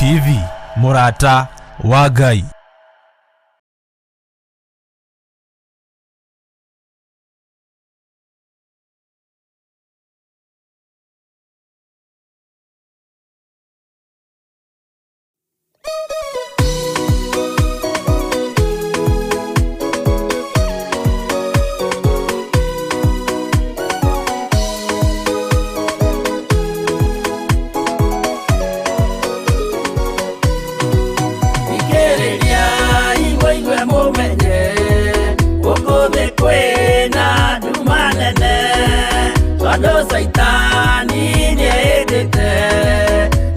TV, Mũrata wa Ngai. Saitani niedete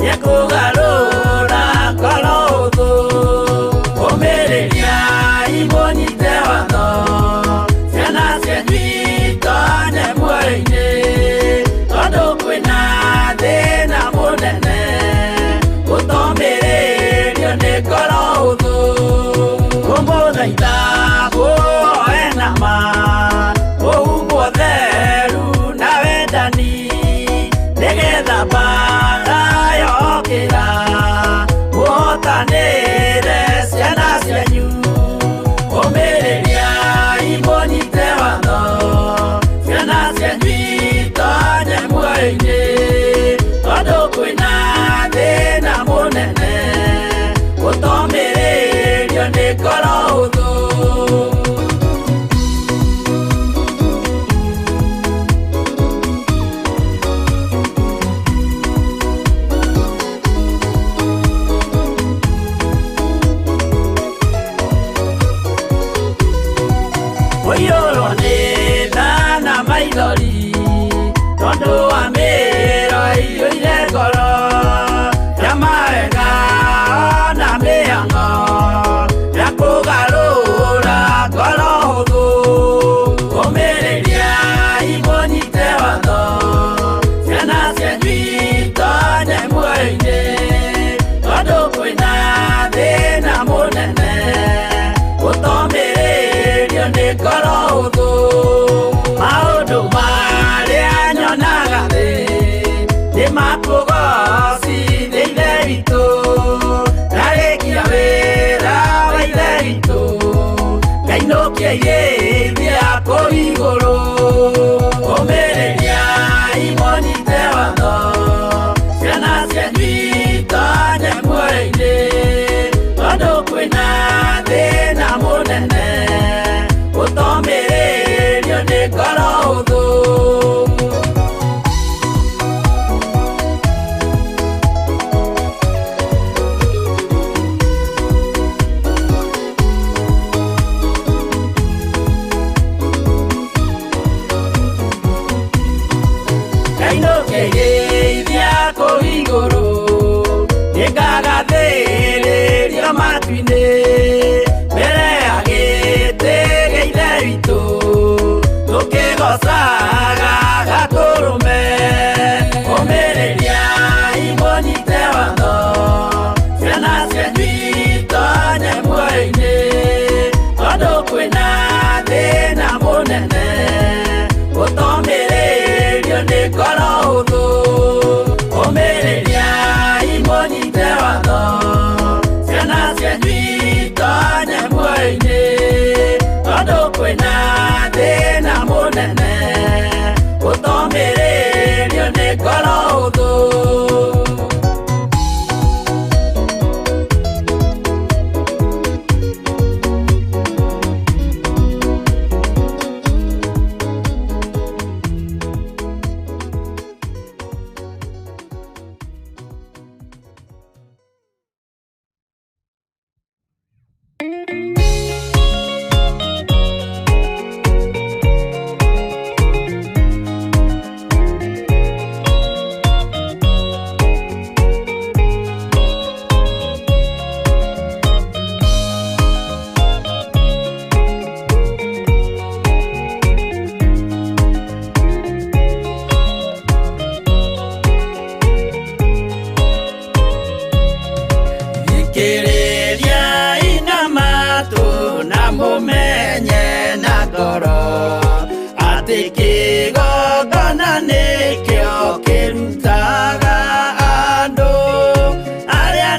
yekugarura kolodo omereria imonyite watho ciana cianywito nyemwene tondu kwina thina munene gutomirio ni ngoro huthu kumuthaitha guoe nama uhumbwo theru na wendani nigetha mbara yokĩra mũhotanĩre ciana cianyu ũmĩrĩria imũnyite watho ciana cianyu itonye muoyo-inĩ tondũ kwĩna thĩna mũnene gũtomĩrĩrio nĩ ngoro hũthũ. Tondu wa mĩro ĩiyũire ngoro ya mawega na mĩhang'o ya kũgarũra ngoro hũthũ kũmĩrĩria imũnyite watho ciana cianyu itonye muoyo-inĩ tondũ kwĩna thĩna mũnene gũtomĩrĩrio nĩ ngoro hũthũ. Maũndũ marĩa nyonaga thĩ nĩmakũgocithia ithe witũ ndarĩkia wĩra wa ithe witũ ngainũkia irĩithia kũu igũrũ ũmĩrĩria imũnyite watho ciana cianyu itonye muoyo-inĩ tondũ kwĩna thĩna mũnene gũtomĩrĩrio nĩ ngoro hũthũ. Ngainũkĩrĩithia kũu igũrũ nĩngagathĩrĩrio matu-inĩ mbere ya gĩtĩ gĩa ithe witũ tũkĩgocaga gatũrũme ũmĩrĩria imũnyite watho ciana cianyu itonye muoyo-inĩ tondũ kwĩna thĩna mũnene gũtomĩrĩrio nĩ ngoro hũthũ ũmĩrĩria imũnyite watho ciana cianyu itonye muoyo-inĩ tondũ kwĩna thĩna mũnene gũtomĩrĩrio nĩ ngoro hũthũ. Nĩkĩo kĩrutaga andũ arĩa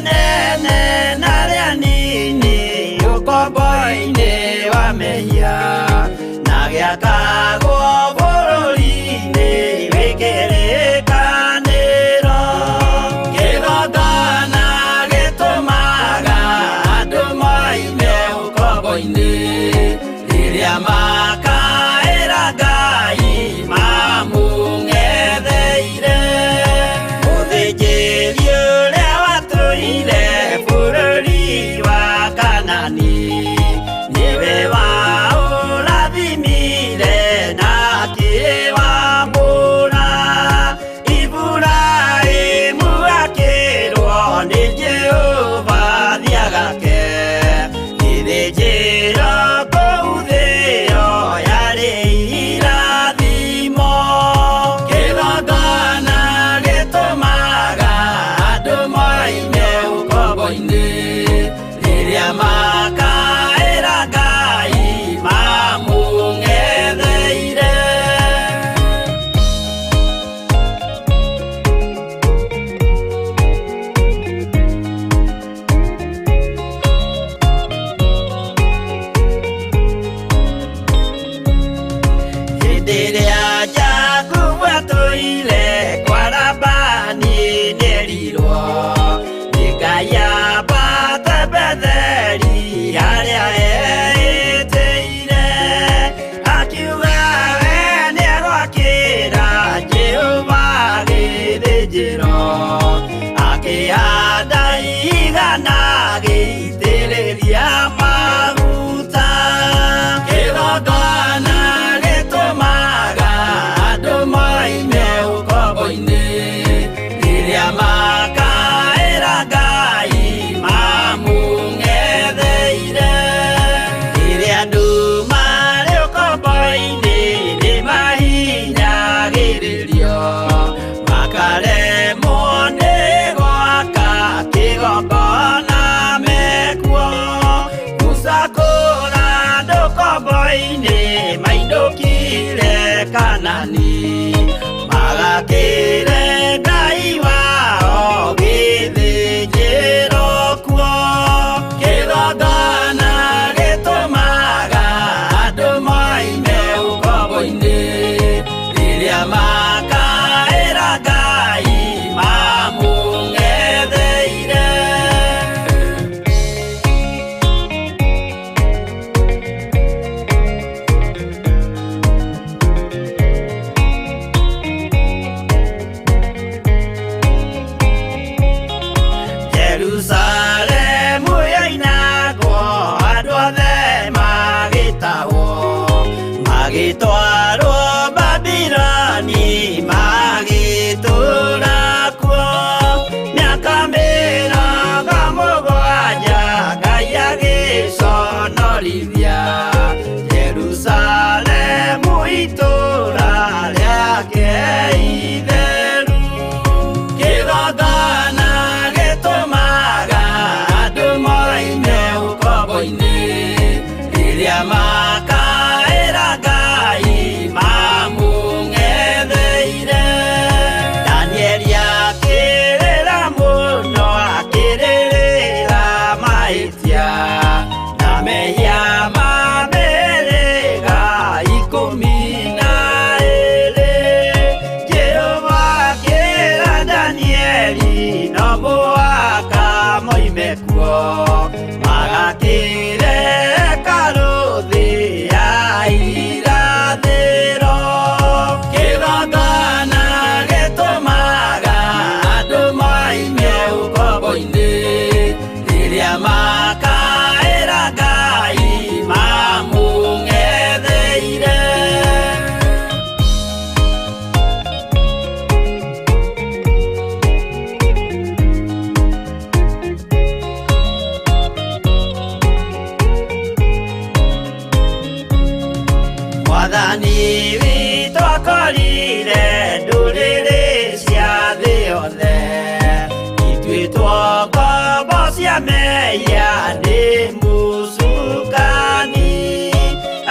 ya ni musukani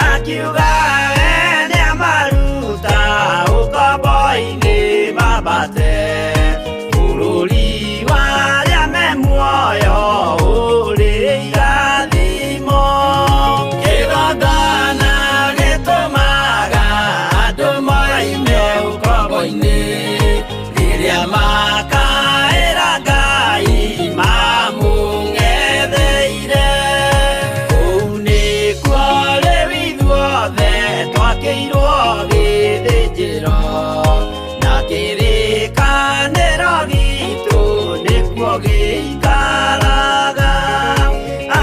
akiuga ene amaruta ukombo-ini mabate bururi waria me muoyo uri irathimo kigongona gitumaga andu moime ukombo-ini riria makaira Ngai mamung'etheire kũu nĩkuo rĩu ithuothe twakĩirwo gĩthĩnjĩro na kĩrĩkanĩro gitũ nĩkuo gĩikaraga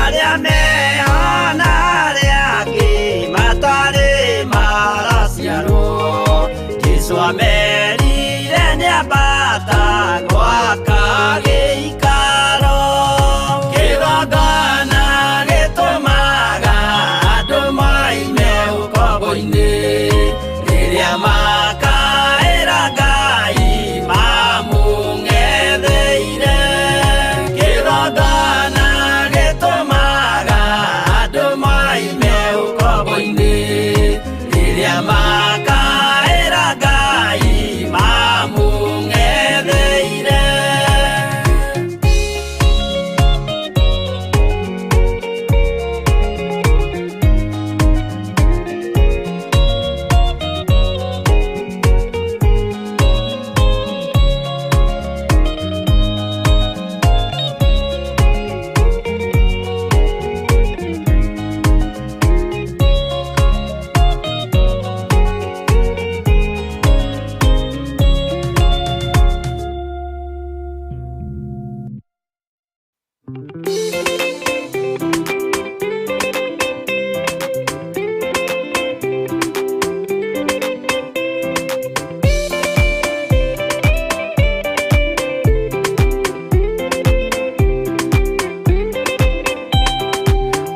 arĩa meho na arĩa angĩ matarĩ maraciarwo Jesũ amerire nĩambata gwaka gĩikaro kĩgongona gĩtũmaga andũ moime ũkombo-inĩ rĩrĩa makaĩra Ngai mamũng'etheire kĩgongona gĩtũmaga andũ moime ũkombo-inĩ rĩrĩa makaĩra Ngai mamũng'etheire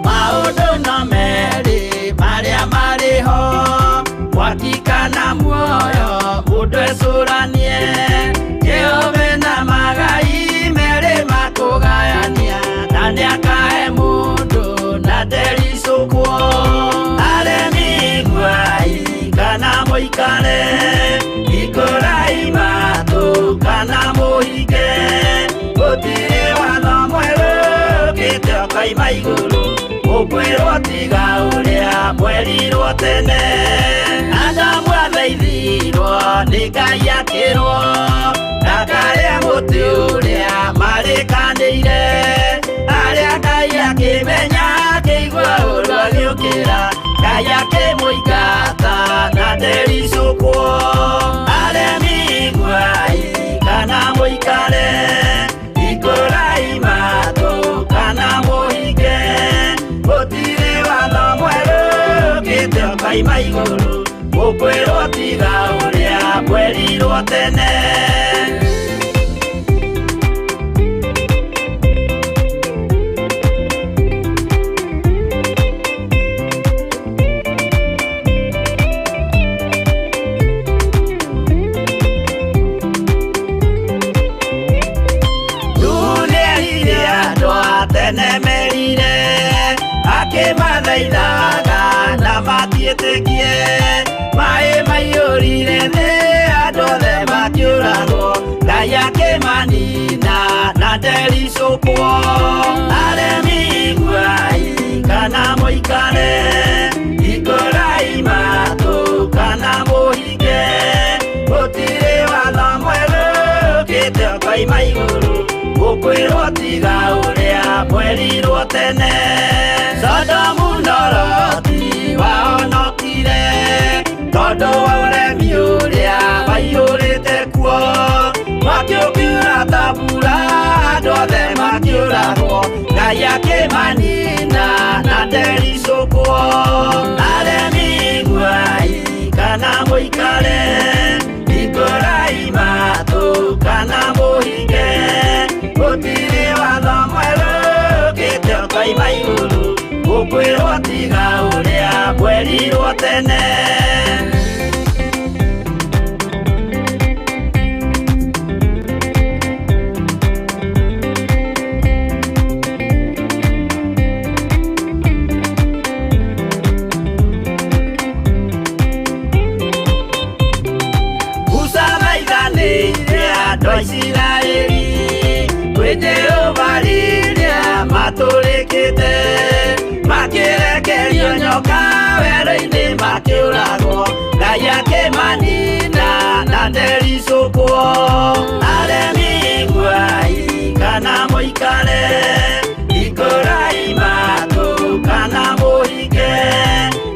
maũndũ no merĩ marĩa marĩ ho gwatikana muoyo mũndũ ecũranie Jehova na magai merĩ makũgayania na nĩakahe mũndũ na ndericũkwo aremi Ngai kana mũikare ikũrai matũ kana mũhinge gũtirĩ watho mwerũ ũkĩte ũkaima igũrũ ũkwĩrwo tiga ũrĩa mwerirwo tene Adamu athaithirwo nĩ Ngai akĩrwo ndakarĩa mũtĩ ũrĩa marĩkanĩire arĩa Ngai akĩmenya akĩigua ũru agĩũkĩra Ngai akĩmũingata na ndericũkwo aremi Ngai kana mũikare ikũrai matũ kana mũhinge gũtirĩ watho mwerũ ũkĩte ũkaima igũrũ ũkwĩrwo tiga ũrĩa mwerirwo tene nĩerire andũ a tene merire akĩmathaithaga na matiĩtĩkie maĩ maiyũrire thĩ andũ othe makĩũragwo Ngai akĩmanina na ndericũkwo aremi Ngai kana mũikare ikũrai matũ kana mũhinge gũtirĩ watho mwerũ ũkĩte ũkaima igũrũ ũkwĩrwo tiga ũrĩa mwerirwo tene Sodomu na Loti wahonokire tondũ wa ũremi ũrĩa waiyũrĩte kuo mwaki ũkiura ta mbura andũ othe makĩũragwo Ngai akĩmanina na ndericũkwo aremi Ngai kana mũikare ikũrai matũ kana mũhinge gũtirĩ watho mwerũ ũkĩte ũkaima igũrũ ũkwĩrwo tiga ũrĩa mwerirwo tene mokite makirekerio nyoka wero-ini makiurago Ngai akimanina na ndericũkwo aremi guai kana mũikare ikũrai matũ kana mũhinge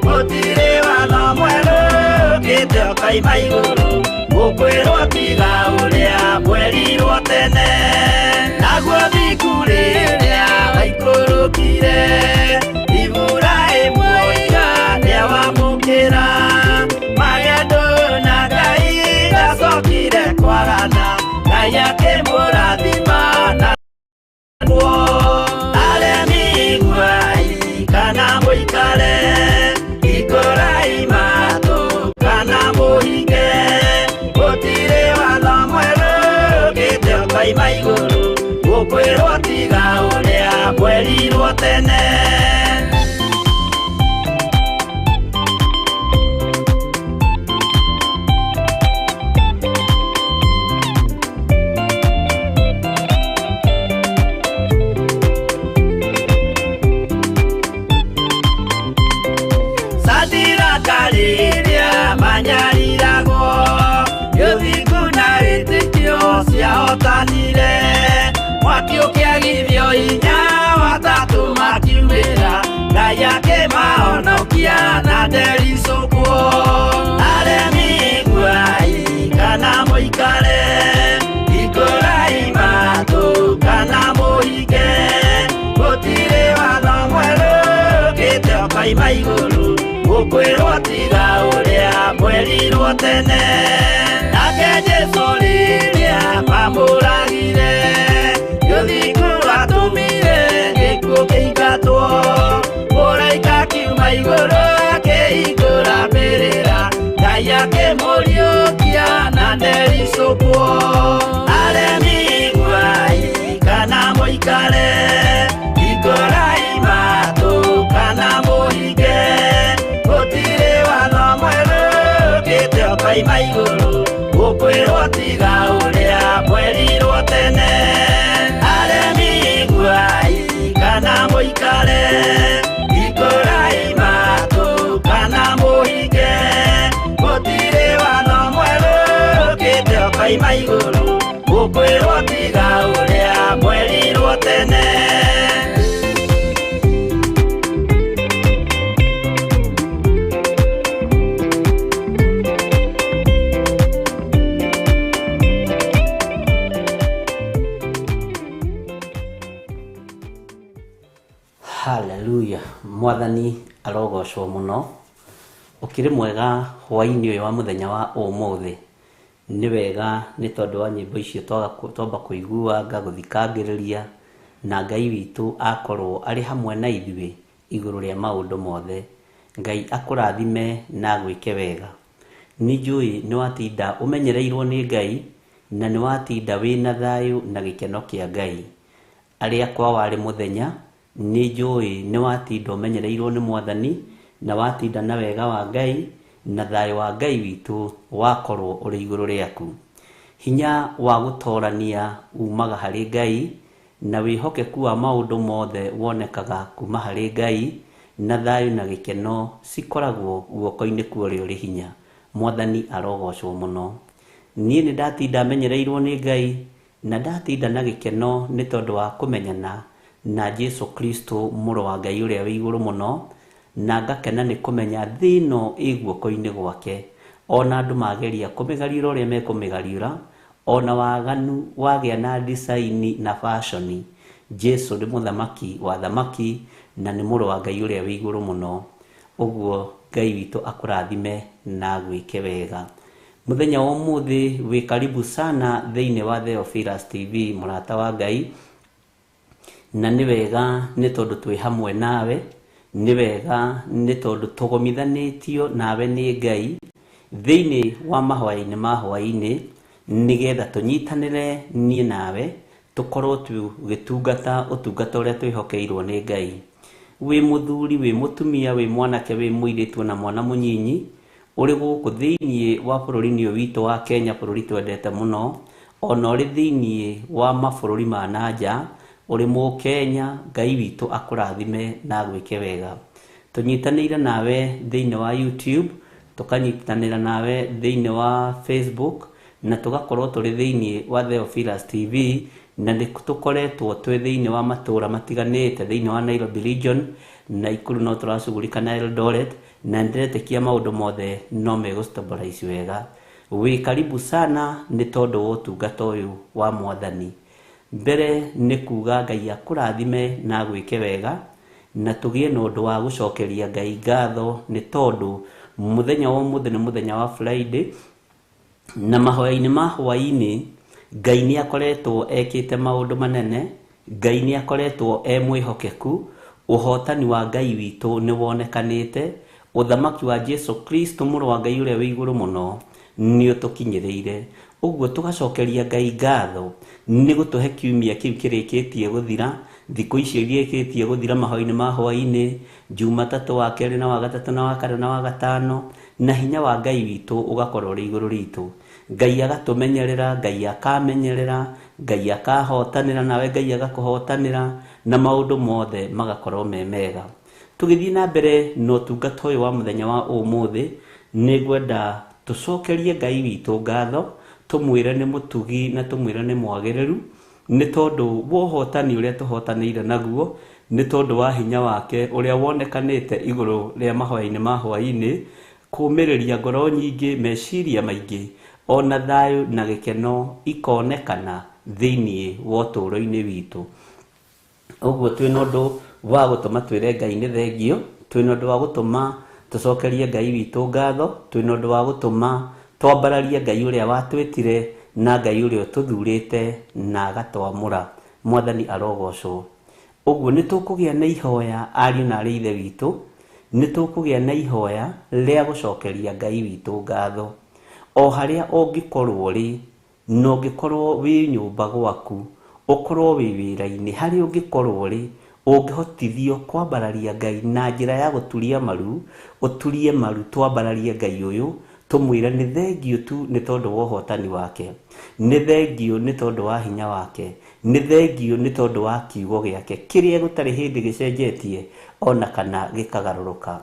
gũtirĩ watho mwerũ ũkĩte ũkaima igũrũ gũkwĩrwo tiga ũrĩa mwerirwo tene naguo thiku rĩrĩa waikũrũkire Iburahĩmu nĩawamũkĩra magendo na Ngai gacokire kwarana Ngai akĩmũrathima na aremi guai kana mũikare ikũrai matũ kana mũhinge gũtirĩ watho mwerũ ũkĩte ũkaima igũrũ gũkwĩrwo tiga ũrĩa mwerirwo tene Rĩrĩa manyariragwo gĩthiku na wĩtĩkio ciahotanire mwaki ũkĩagithio hinya watatũ makiumĩra Ngai akĩmahonokia na ndericũkwo aremi guai kana mũikare ikũrai matũ kana mũhinge gũtirĩ watho mwerũ ũkĩte ũkaima igũrũ gũkwĩrwo tiga ũrĩa mwerirwo tene nake Jesũ rĩrĩa mamũragire gĩthiku atũmire gĩkuũ kĩingatwo mũraika akiuma igũrũ akĩhingũra mbĩrĩra Ngai akĩmũriũkia na ndericũkwo aremi guai kana mũikare ikũrai matũ kana mũhinge gũtirĩ watho mwerũ ũkĩte ũkaima igũrũ gũkwĩrwo tiga ũrĩa mwerirwo tene aremi guai kana mũikare ikũrai matũ kana mũhinge gũtirĩ watho mwerũ ũkĩte ũkaima igũrũ gũkwĩrwo tiga ũrĩa mwerirwo tene Hallelujah. Mwathani arogocwo muno. Ukiri mwega hwaini uyu wa muthenya wa umuthi. Ni wega ni tondu wa nyimbo icio twamba kuiguanga guthikangiriria na Ngai witu akorwo ari hamwe na ithuĩ iguru ria maundu mothe. Ngai akurathime na gwike wega. Ni njui ni watinda umenyereirwo ni Ngai na ni watinda wina thayu na gikeno kia Ngai. Aria kwa wari muthenya ni njui ni watinda umenyereirwo ni Mwathani na watinda na wega wa Ngai na thayu wa Ngai witu wakorwo uri iguru riaku. Hinya wa gutorania umaga hari Ngai na wihokeku wa maundu mothe wonekaga kuma hari Ngai na thayu na gikeno cikoragwo guoko-ini kwa uri hinya. Mwathani arogocwo muno. Niĩ nĩ ndatinda menyereirwo ni Ngai na ndatinda na gikeno ni tondu wa kumenyana na Jesu Kristo mũrũ wa Ngai ũrĩa wĩ igũrũ mũno na ngakena nĩ kũmenya thĩno ĩguoko-inĩ gwake ona andũ mageria kũmĩgariũra ũrĩa mekũmĩgariũra ona waganu wagĩa na design na fashion Jesu nĩ mũthamaki wa thamaki na nĩ mũrũ wa Ngai ũrĩa wĩ igũrũ mũno. Ũguo Ngai witũ akũrathime na gwĩke wega. Muthenya wa ũmũthĩ wĩ karibu sana thĩinĩ wa Theophilus TV mũrata wa Ngai. Na nĩ wega nĩ tondũ twĩ hamwe nawe, nĩ wega nĩ tondũ tũgomithanĩtio nawe nĩ Ngai thĩinĩ wa mahwaĩ-inĩ ma hwaĩ-inĩ nĩgetha tũnyitanĩre niĩ nawe tũkorwo tũgĩtungata ũtungata ũrĩa twĩhokeirwo nĩ Ngai. Wĩ mũthuri, wĩ mũtumia, wĩ mwanake, wĩ mũirĩtu na mwana mũnyinyi ũrĩ gũkũ thĩinĩ wa bũrũri-inĩ ũyũ witũ wa Kenya, bũrũri twendete mũno, ona ũrĩ thĩinĩ wa mabũrũri ma nanja, uri Mukenya, Ngai witũ akũrathime na gwĩke wega. Tũnyitanĩire nawe thĩinĩ wa YouTube, tũkanyitanĩra nawe thĩinĩ wa Facebook, na tũgakorwo tũrĩ thĩinĩ wa Theophilus TV, na nĩtũkoretwo twĩ thĩinĩ wa matũra matiganĩte thĩinĩ wa Nairobi region, Nakuru no tũracugurika na Eldoret, na ndĩretĩkia maũndũ mothe no megũstabilize wega. Wĩ karibu sana nĩ tondũ wa ũtungata ũyũ wa Mwathani. Mbere nĩ kuga Ngai akũrathime na gwĩke wega, na tũgĩe na ũndũ wa gũcokeria Ngai ngatho nĩ tondũ mũthenya wa ũmũthĩ nĩ mũthenya wa Friday, na mahoya-inĩ ma hwaĩ-inĩ Ngai nĩ akoretwo ekĩte maũndũ manene, Ngai nĩ akoretwo mwĩhokeku, ũhotani wa Ngai witũ nĩ wonekanĩte, ũthamaki wa Jesu Kristo mũrũ wa Ngai ũrĩa wĩ igũrũ mũno nĩ ũtũkinyĩrĩire. Ũguo tũgacokeria Ngai ngatho nĩ gũtũhe kiumia kĩu kĩrĩkĩtie gũthira, thikũ icio irĩkĩtie gũthira mahoya-inĩ ma hwaĩ-inĩ, Jumatatũ, wa kerĩ na wa gatatũ na wa kana na wa gatano, na hinya wa Ngai witũ ũgakorwo ũrĩ igũrũ ritũ. Ngai agatũmenyerera, Ngai akamenyerera, Ngai akahotanĩra, nawe Ngai agakũhotanĩra, na maũndũ mothe magakorwo me mega. Tũgĩthiĩ na mbere na ũtungata ũyũ wa mũthenya wa ũmũthĩ, nĩ ngwenda tũcokerie Ngai witũ ngatho, tũmwĩre nĩ mũtugi na tũmwĩre nĩ mwagĩrĩru, nĩ tondũ wa ũhotani ũrĩa tũhotanĩire naguo, nĩ tondũ wa hinya wake ũrĩa wonekanĩte igũrũ rĩa mahoya-inĩ ma hwaĩ-inĩ, kũũmĩrĩria ngoro nyingĩ, meciria maingĩ, ona thayũ na gĩkeno ikonekana thĩinĩ wa ũtũũro-inĩ witũ. Ũguo twĩna ũndũ wa gũtũma twĩre Ngai nĩ thengio, twĩna ũndũ wa gũtũma tũcokerie Ngai witũ ngatho, twĩna ũndũ wa gũtũma twambararie Ngai ũrĩa watwĩtire na Ngai ũrĩa ũtũthurĩte na agatwamũra. Mwathani arogocwo. Ũguo nĩ tũkũgĩa na ihoya, ariũ na arĩ ithe witũ, nĩ tũkũgĩa na ihoya rĩa gũcokeria Ngai witũ ngatho. O harĩa ũngĩkorwo ũrĩ, na ũngĩkorwo wĩ nyũmba gwaku, ũkorwo wĩ wĩra-inĩ, harĩa ũngĩkorwo ũrĩ, ũngĩhotithio kwambararia Ngai na njĩra ya gũturia maru, ũturie maru, twambararie Ngai ũyũ, tũmwĩre nĩ thengio tu nĩ tondũ wa ũhotani wake, nĩ thengio nĩ tondũ wa hinya wake, nĩ thengio nĩ tondũ wa kiugo gĩake kĩrĩa gũtarĩ hĩndĩ gĩcenjetie ona kana gĩkagarũrũka.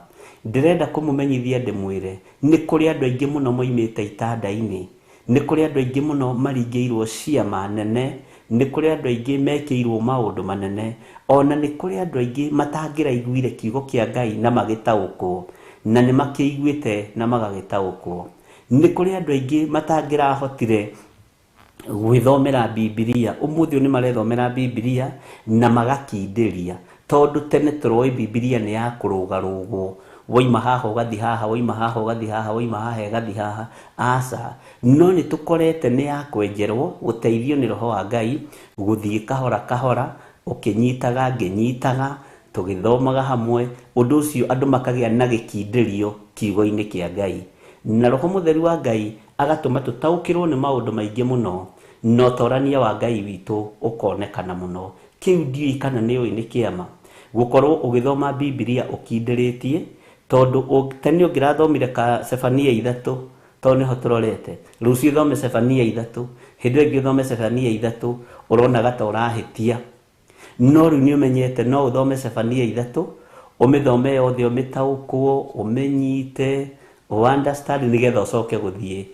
Ndĩrenda kũmũmenyithia ndĩmwĩre nĩ kũrĩ andũ aingĩ mũno moimĩte itanda-inĩ, nĩ kũrĩ andũ aingĩ mũno maringĩirwo ciama nene, nĩ kũrĩ andũ aingĩ mekĩirwo maũndũ manene, ona nĩ kũrĩ andũ aingĩ matangĩraiguire kiugo kĩa Ngai na magĩtaũkwo, na nĩ makĩiguĩte na magagĩtaũkwo. Nĩ kũrĩ andũ aingĩ matangĩrahotire gwĩthomera Bibilia, ũmũthĩ nĩ marethomera Bibilia na magakindĩria, tondũ tene tũroĩ Bibilia nĩ ya kũrũgarũgwo, woima haha ũgathi haha, woima haha ũgathi haha, woima haha ũgathi haha. Aca, no nĩ tũkorete nĩ ya kwenjerwo, gũteithio nĩ Roho wa Ngai, gũthiĩ kahora kahora, ũkĩnyitaga ngĩnyitaga, tũgĩthomaga hamwe, ũndũ ũcio andũ makagĩa na gĩkindĩrio kiugo-inĩ kĩa Ngai, na Roho Mũtheru wa Ngai agatũma tũtaũkĩrwo nĩ maũndũ maingĩ mũno, na ũtorania wa Ngai witũ ũkonekana mũno. Kĩu ndiũĩ kana nĩ ũĩ nĩ kĩama gũkorwo ũgĩthoma Bibilia ũkindĩrĩtie, tondũ tene ũngĩrathomire ka Sefania 3, tondũ nĩho tũrorete, rũciũ thome Sefania 3, hĩndĩ ĩngĩ thome Sefania 3, ũronaga ta ũrahĩtia. No rĩu nĩ ũmenyete no ũthome Sefania 3, ũmĩthome yothe, ũmĩtaũkwo, ũmĩnyite, understand, nĩgetha ũcoke gũthiĩ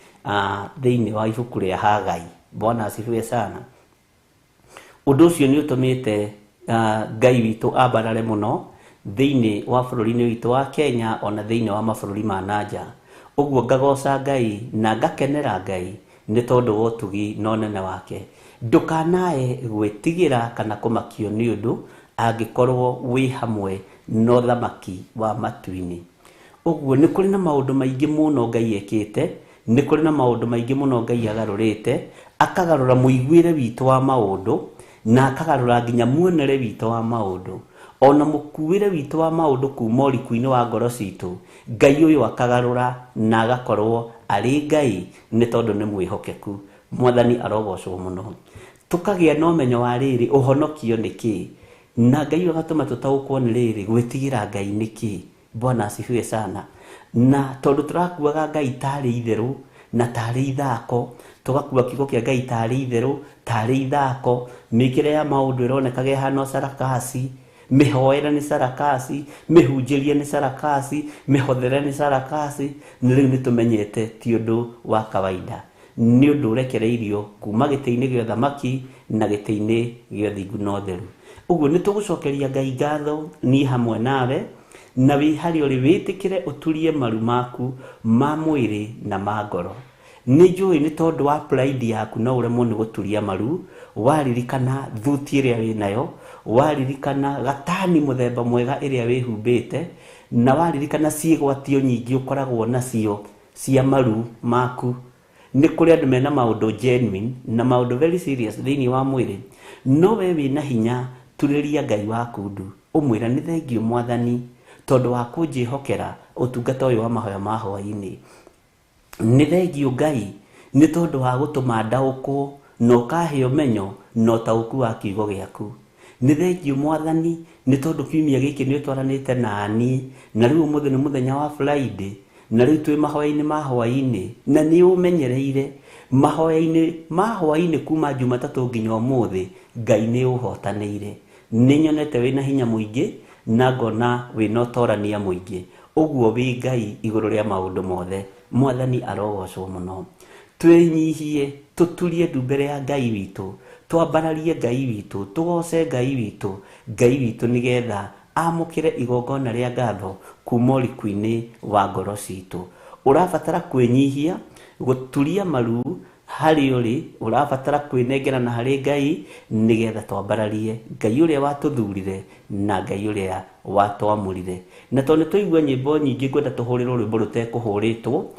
thĩinĩ wa ibuku rĩa Hagai. Bwana asifiwe sana. Ũndũ ũcio nĩ ũtũmĩte Ngai witũ ambarare mũno thĩinĩ wa bũrũri-inĩ witũ wa Kenya, ona thĩinĩ wa mabũrũri ma nanja. Ũguo ngagoca Ngai na ngakenera Ngai nĩ tondũ wa ũtugi na ũnene wake. Ndũkanae gwĩtigĩra kana kũmakio nĩ ũndũ angĩkorwo wĩ hamwe na ũthamaki wa matu-inĩ. Ũguo nĩ kũrĩ na maũndũ maingĩ mũno Ngai ekĩte, nĩ kũrĩ na maũndũ maingĩ mũno Ngai agarũrĩte, akagarũra mũiguĩre witũ wa maũndũ, na akagarũra nginya muonere witũ wa maũndũ, ona mũkuĩre witũ wa maũndũ kuma ũriku-inĩ wa ngoro citũ. Ngai ũyũ akagarũra na agakorwo arĩ Ngai nĩ tondũ nĩ mwĩhokeku. Mwathani arogocwo mũno. Tukagĩa na ũmenyo wa rĩrĩ, ũhonokio nĩ kĩĩ, na Ngai agatũma tũtaũkwo nĩ rĩrĩ, gwĩtigĩra Ngai nĩ kĩĩ. Bwana asifiwe sana. Na tondũ tũrakuaga Ngai tarĩ itherũ na tarĩ ithako, tugakua kiugo kia Ngai tari itheru tari ithako mikire ya maundu ironekage hano sarakasi mihoera ni sarakasi mihunjirie ni sarakasi mihothere ni sarakasi riu nitumenyete ti undu wa kawaida ni undu urekereirio kuma giteini gya thamaki na giteini gya thingu no theru uguo nitugucokeria Ngai ngatho ni hamwe nawe na wi hari uri witikire uturie maru maku ma mwiri na ma ngoro ni njui ni tondu wa pride yaku no uremwo ni guturia maru waririkana thuti iria wi nayo waririkana gatani muthemba mwega iria wihumbite na waririkana ciigwatio nyingi ukoragwo nacio cia maru maku ni kuri andu mena maundu genuine na maundu very serious thiini wa mwiri no we wina hinya turiria Ngai waku ndu umwira ni thengio mwathani tondu wa kunjihokera utungata uyu wa mahoya ma hwaini ni thengio Ngai ni tondu wa gutuma ndaukwo no kahio menyo no tauku wa kiugo giaku ni thengio mwathani ni tondu kiumia giki ni utwaranite nani na riu umuthi ni muthenya wa Friday na riu twi mahoya-ini ma hwaini na ni umenyereire mahoya-ini ma hwaini kuma Jumatatu nginya umuthi Ngai ni uhotanire ni nyonete wina hinya muingi na ngona wina utorania muingi uguo wi Ngai iguru ria maundu mothe mwathani arogocwo muno twinyihie tuturie ndu mbere ya Ngai witu twambararie Ngai witu tugoce Ngai witu nigetha amukire igongona ria ngatho kuma urikuini wa ngoro citu urabatara kwinyihia guturia maru hari uri urabatara kwinengera na hari Ngai nigetha twambararie Ngai uria watuthurire na Ngai uria watwamurire na tondu tuigua nyimbo nyingi kwenda tuhurirwo rwimbo rutekuhuritwo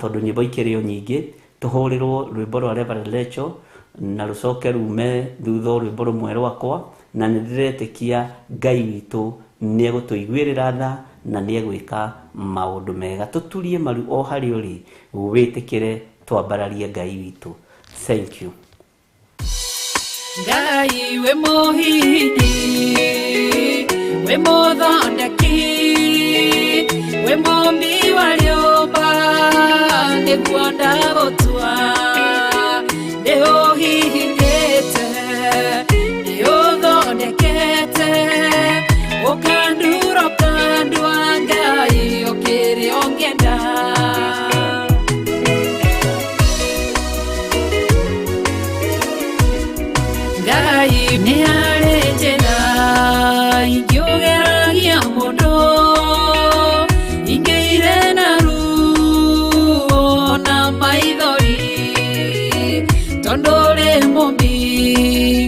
tondu nyimbo ikirio nyingi tuhurirwo rwimbo rwa Reverend Lecho na rucoke rume thutha rwimbo rumwe rwakwa na ndiretikia Ngai witu ni egutuiguirira tha na ni egwika maundu mega tuturie maru o hari uri witikire twambararie Ngai witu. Thank you. Ngai we muhini we muthondeki we mumbi wa riumba niguo ndagutua ndiuhihinyite ndiuthondekete ukandura ukandua Ngai ukiri ongenda Ngai ni arejera ingĩũgeragia mũndũ ingĩire na ruo na maithori tondũ ũrĩ mũmbi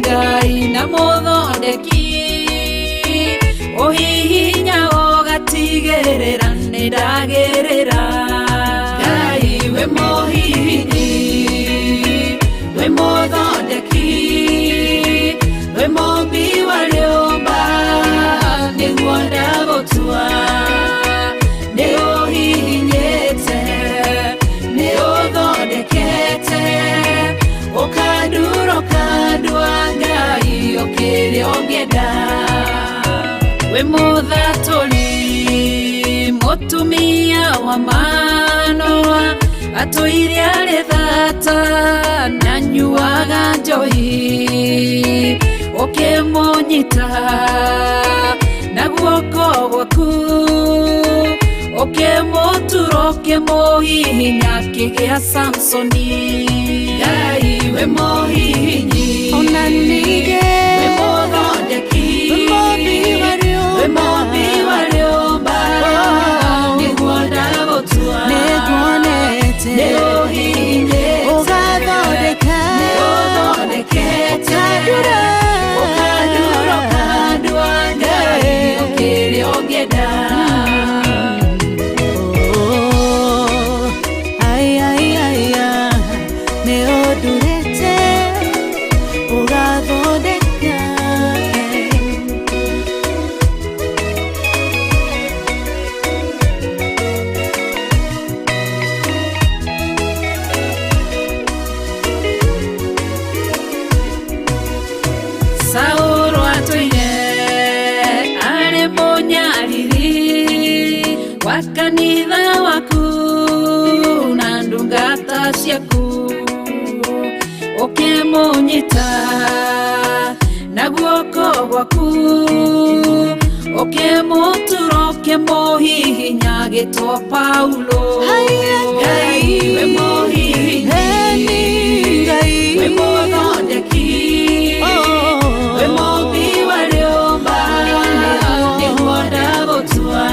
Ngai na mũthondeki ũhihinya ũgatigĩrĩra nĩ ndagĩrĩra Ngai we mũhihinyi we mũthondeki we mumbi wa riumba niguo ndagutua ndiuhihinyite ndiuthondekete ukandura ukandua Ngai ukiri ongenda we muthaturi mutumia wa manua atuire arĩ thata na nyuaga njohi ukimũnyita na guoko gwaku ukimũtura ukimũhihinya kĩgĩa Samsoni Ngai we mũhihinyi ona ningĩ we mũthondeki we mumbi wa riumba niguo ndagutua nĩnguonete nĩũhihinyĩte ũgathondeka nĩũthondekete ukandura ukandua Ngai ukiri ongenda nĩũndurĩte ũgathondeka Saũlũ atũire arĩ mũnyariri wa kanitha waku na ndungata ciaku ukimunyita na guoko gwaku ukimutura ukimuhihinya gitwa Paulo Ngai we muhihinyi we muthondeki we muthi wa rĩũmba nĩguo ndagũtua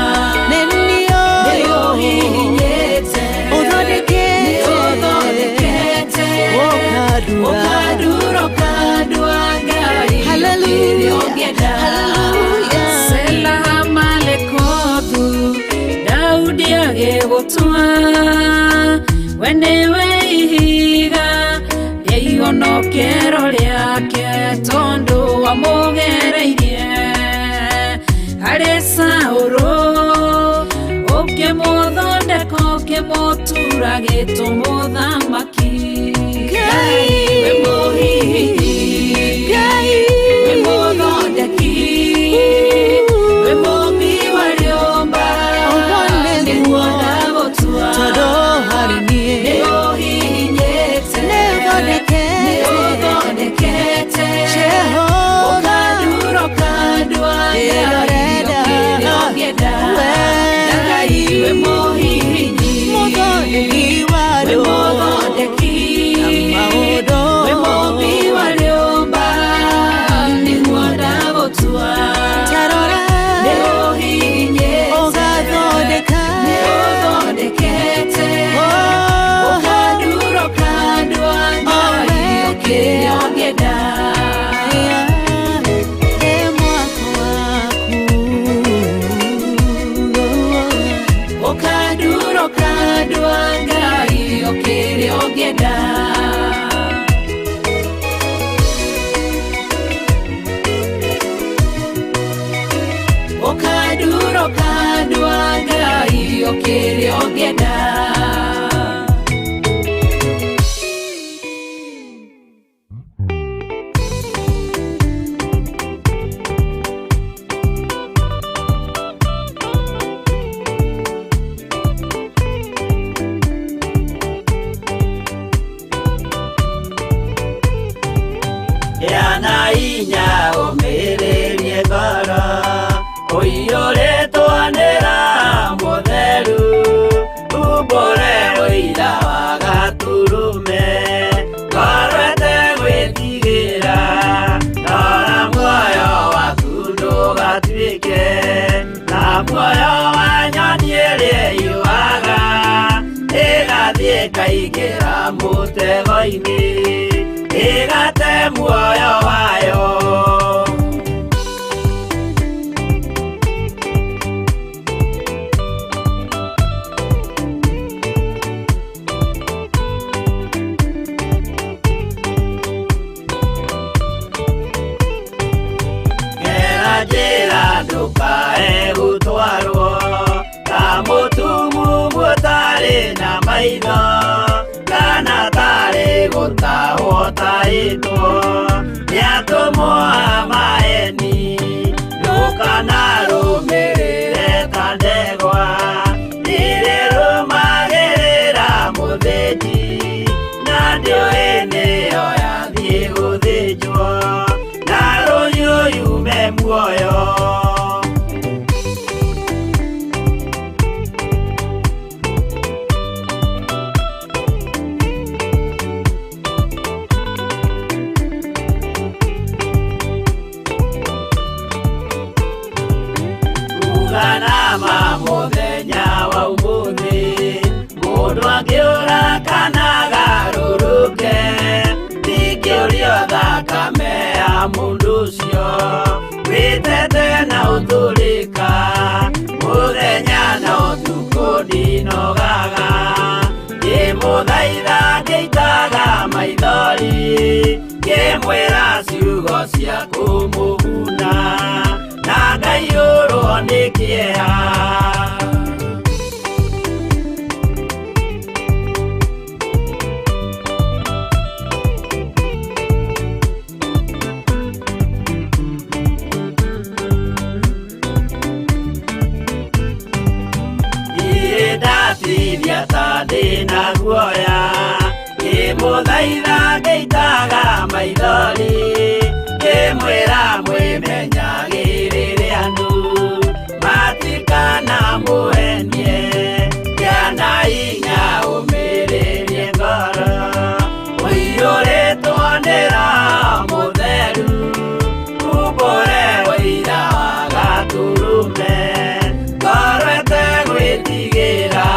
nĩguo hihinyĩte ũthondekete ũkandura ũkandua Ngai ũkĩrĩa ũngĩenda Sela malekothu Daudi agĩgũtua we nĩwe ihiga rĩa ihonokero rĩake tondũ wamũgereirie harĩ Saũlũ ũkĩmũthondeka ũkĩmũtura gĩtũ mũthamaki Ngai we mũhihinyi Ngai we mũthondeki we mũmbi wa rĩũmba nĩguo ndagũtua tondũ harĩ niĩ nĩũhihinyĩte nĩũthondekete ũkandura ũkandua ũkĩrĩa ũngĩenda Ngai we mũhihinyi we mũthondeki we mũmbi wa rĩũmba nĩguo ndagũtua nĩũhihinyĩte nĩũthondekete ũkandura ũkandua Ngai ũkĩrĩa ũngĩenda ũkandura ũkandua Ngai ũkĩrĩa ũngĩenda ũkandura ũkandua Ngai ũkĩrĩa ũngĩenda Yana inya ũmĩrĩrie ngoro ũiyũrĩtwanĩra mũtheru umbũre ũira wa gatũrũme ngorwete gwĩtigĩra rora muoyo waku ndũgatuĩke na muoyo wa nyoni ĩrĩa ĩyũaga ĩgathiĩ ĩkaingĩra mũtego-inĩ ĩgate muoyo wayo gera njĩra ndũkae gũtwarwo ta mũtumumu ũtarĩ na maitho kana tarĩ gũtahwo taĩtwo nĩatũmwo amaeni ndũkanarũmĩrĩre ta ndegwa irĩ rũmagĩrĩra mũthĩnji na ndĩũĩ nĩyo yathiĩ gũthĩnjwo na rũnyũyume muoyo Uganama mũthenya wa ũmũthĩ mũndũ angĩũra kana garũrũke ndingĩũrio thakame ya mũndũ ũcio wĩtete na ũthũrĩka mũthenya na ũtukũ ndinogaga ngĩmũthaitha ngĩitaga maithori ngĩmwĩra ciugo cia kũmũguna na ngaiyũrwo nĩ kĩeha ndatithia ta ndĩ na guoya ngĩmũ ndamũthaitha ngĩitaga maithori ngĩmwĩra mwĩmenyagĩrĩre andũ matikana mũhenie gĩana hinya ũmĩrĩrie ngoro ũiyũrĩtwo nĩ Roho Mũtheru umbũre ũira wa Gatũrũme ngoro ĩtegwĩtigĩra.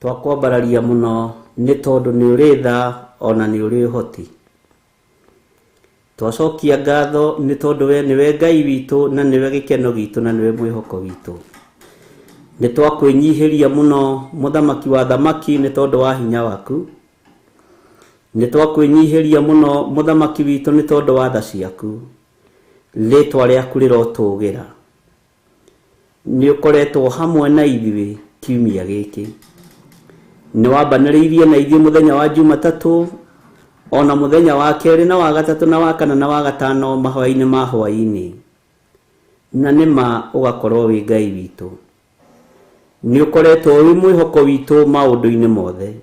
Twakwambararia muno nĩ tondũ nĩ ũrĩ tha ona nĩ ũrĩ ũhoti. Twacokia ngatho nĩ tondũ we nĩwe Ngai witũ na nĩwe gĩkeno gitũ na nĩwe mwĩhoko witũ. Nĩ twakwĩnyihĩria mũno mũthamaki wa thamaki nĩ tondũ wa hinya waku. Nĩ twakwĩnyihĩria mũno mũthamaki witũ nĩ tondũ wa tha ciaku. Rĩĩtwa rĩaku rĩrotũũgĩra. Nĩ ũkoretwo hamwe na ithuĩ kiumia gĩkĩ. Nĩ wambanĩrĩirie na ithuĩ mũthenya wa Jumatatũ ona mũthenya wa kerĩ na wa gatatũ na wa kana na wa gatano mahoya-inĩ ma hwaĩ-inĩ. Na nĩma ũgakorwo wĩ Ngai witũ. Nĩ ũkoretwo wĩ mwĩhoko witũ maũndũ-inĩ mothe.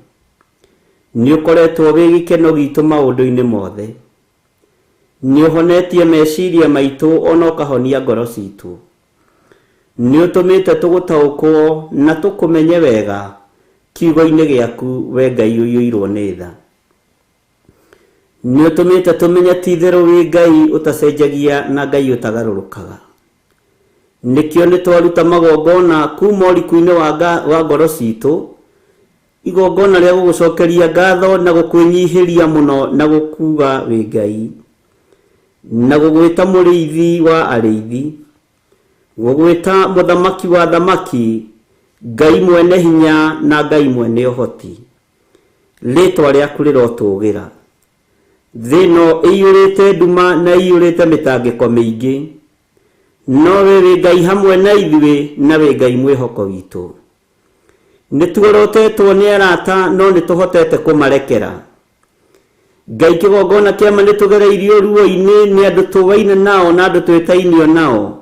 Nĩ ũkoretwo wĩ gĩkeno gitũ maũndũ-inĩ mothe. Nĩ ũhonetie meciria maitũ ona ũkahonia ngoro citũ. Nĩ ũtũmĩte tũgũtaũkwo na tũkũmenye wega kiugo-inĩ gĩaku we Ngai ũiyũirwo nĩ tha. Nĩ ũtũmĩte tũmenye ti-itherũ wĩ Ngai ũtacenjagia na Ngai ũtagarũrũkaga. Nĩkĩo nĩ twaruta magongona kuma ũriku-inĩ wa ngoro citũ, igongona rĩa gũgũcokeria ngatho na gũkwĩnyihĩria mũno na gũkuga wĩ Ngai, na gũgwĩta mũrĩithi wa arĩithi, gũgwĩta mũthamaki wa thamaki, Ngai mwene hinya na Ngai mwene ũhoti. Rĩĩtwa rĩaku rĩrotũũgĩra. Thĩ ĩno ĩiyũrĩte nduma na ĩiyũrĩte mĩtangĩko mĩingĩ, no we wĩ Ngai hamwe na ithuĩ na wĩ Ngai mwĩhoko witũ. Nĩ tuorotetwo nĩ arata no nĩ tũhotete kũmarekera. Ngai kĩgongona kĩama nĩ tũgereirio ruo-inĩ nĩ andũ tũũaine nao na andũ twĩtainio nao,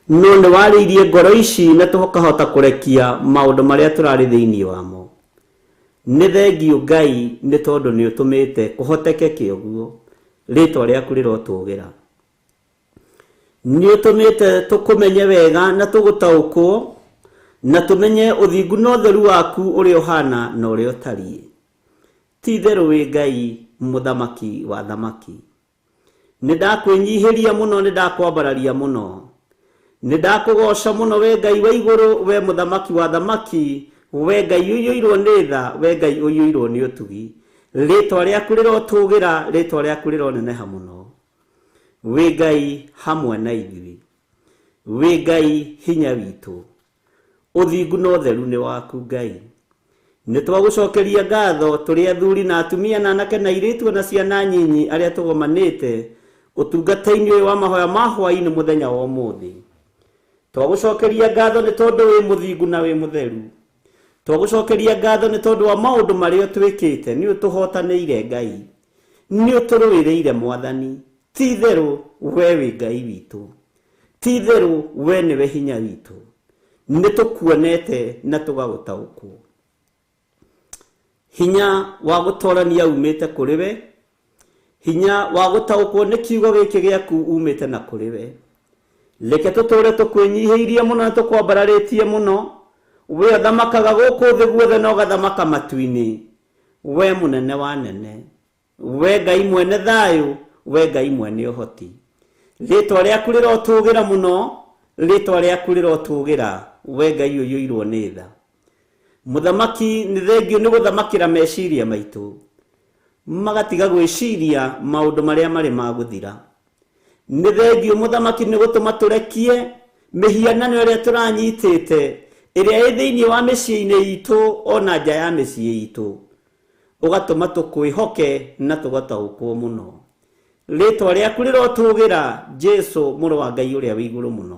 no nĩ warĩirie ngoro ici na tũkahota kũrekia maũndũ marĩa tũrarĩ thĩinĩ wamo. Nĩ thengiũ Ngai nĩ tondũ nĩ ũtũmĩte kũhotekeke ũguo. Rĩĩtwa rĩaku rĩrotũũgĩra. Nĩ ũtũmĩte tũkũmenye wega na tũgũtaũkwo na tũmenye ũthingu na ũtheru waku ũrĩa ũhana na ũrĩa ũtariĩ. Ti-itherũ wĩ Ngai mũthamaki wa thamaki. Nĩ ndakwĩnyihĩria mũno, nĩ ndakwambararia mũno, nĩ ndakũgoca mũno we Ngai wa igũrũ, we mũthamaki wa thamaki, we Ngai ũiyũirwo nĩ tha, we Ngai ũiyũirwo nĩ ũtugi. Rĩĩtwa rĩaku rĩrotũũgĩra, rĩĩtwa rĩaku rĩroneneha mũno. Wĩ Ngai hamwe na ithuĩ, wĩ Ngai hinya witũ. Ũthingu na ũtheru nĩ waku Ngai. Nĩ twagũcokeria ngatho tũrĩ athuri na atumia na anake na airĩtu na ciana nyinyi arĩa tũgomanĩte ũtungata-inĩ ũyũ wa mahoya ma hwaĩ-inĩ mũthenya wa ũmũthĩ. Twagũcokeria ngatho nĩ tondũ wĩ mũthingu na wĩ mũtheru. Twagũcokeria ngatho nĩ tondũ wa maũndũ marĩa ũtwĩkĩte. Nĩ ũtũhotanĩire Ngai, nĩ ũtũrũĩrĩire Mwathani. Ti-itherũ we wĩ Ngai witũ, ti-itherũ we nĩwe hinya witũ. Nĩ tũkuonete na tũgagũtaũkwo. Hinya wa gũtũũrania umĩte kũrĩ we, hinya wa gũtaũkwo nĩ kiugo gĩkĩ gĩaku umĩte na kũrĩ we. Reke tũtũũre tũkwĩnyihĩirie mũno na tũkwambararĩtie mũno. We ũthamakaga gũkũ thĩ guothe na ũgathamaka matu-inĩ. We mũnene wa nene, we Ngai mwene thayũ, we Ngai mwene ũhoti. Rĩĩtwa rĩaku rĩrotũũgĩra mũno, rĩĩtwa rĩaku rĩrotũũgĩra, we Ngai ũiyũirwo nĩ tha. Mũthamaki nĩ thengio nĩ gũthamakĩra meciria maitũ, magatiga gwĩciria maũndũ marĩa marĩ ma gũthira. Nĩ thengio mũthamaki nĩ gũtũma tũrekie mĩhianano ĩrĩa tũranyitĩte, ĩrĩa ĩ thĩinĩ wa mĩciĩ-inĩ itũ ona nja ya mĩciĩ itũ. Ũgatũma tũkwĩhoke na tũgataũkwo mũno. Rĩĩtwa rĩaku rĩrotũũgĩra, Jesũ mũrũ wa Ngai ũrĩa wĩ igũrũ mũno.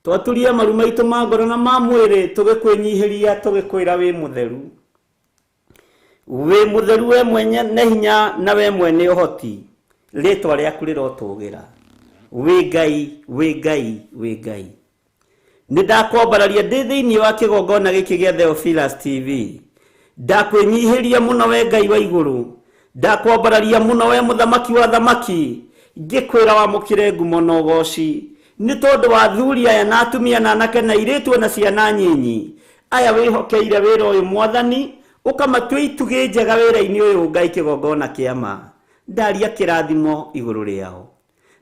twaturia maru maitu ma ngoro na ma mwiri tugikwenyihiria tugikwira wi mutheru we mwenye na hinya na we mwene uhoti ritwa riaku rirotugira wi ngai nindakwambararia ndi thiini wa kigongona giki gia Theophilus TV ndakwenyihiria muno we ngai wa iguru ndakwambararia muno we muthamaki wa thamaki ngikwira wa mukire ngumo na ugoci ni tondu wa thuri aya na atumia na anake na iretu na ciana nyinyi aya wihokeire wira uyu mwathani ukamatua itugi njega wira-ini uyu ngai kigongona kiama ndaria kirathimo iguru riao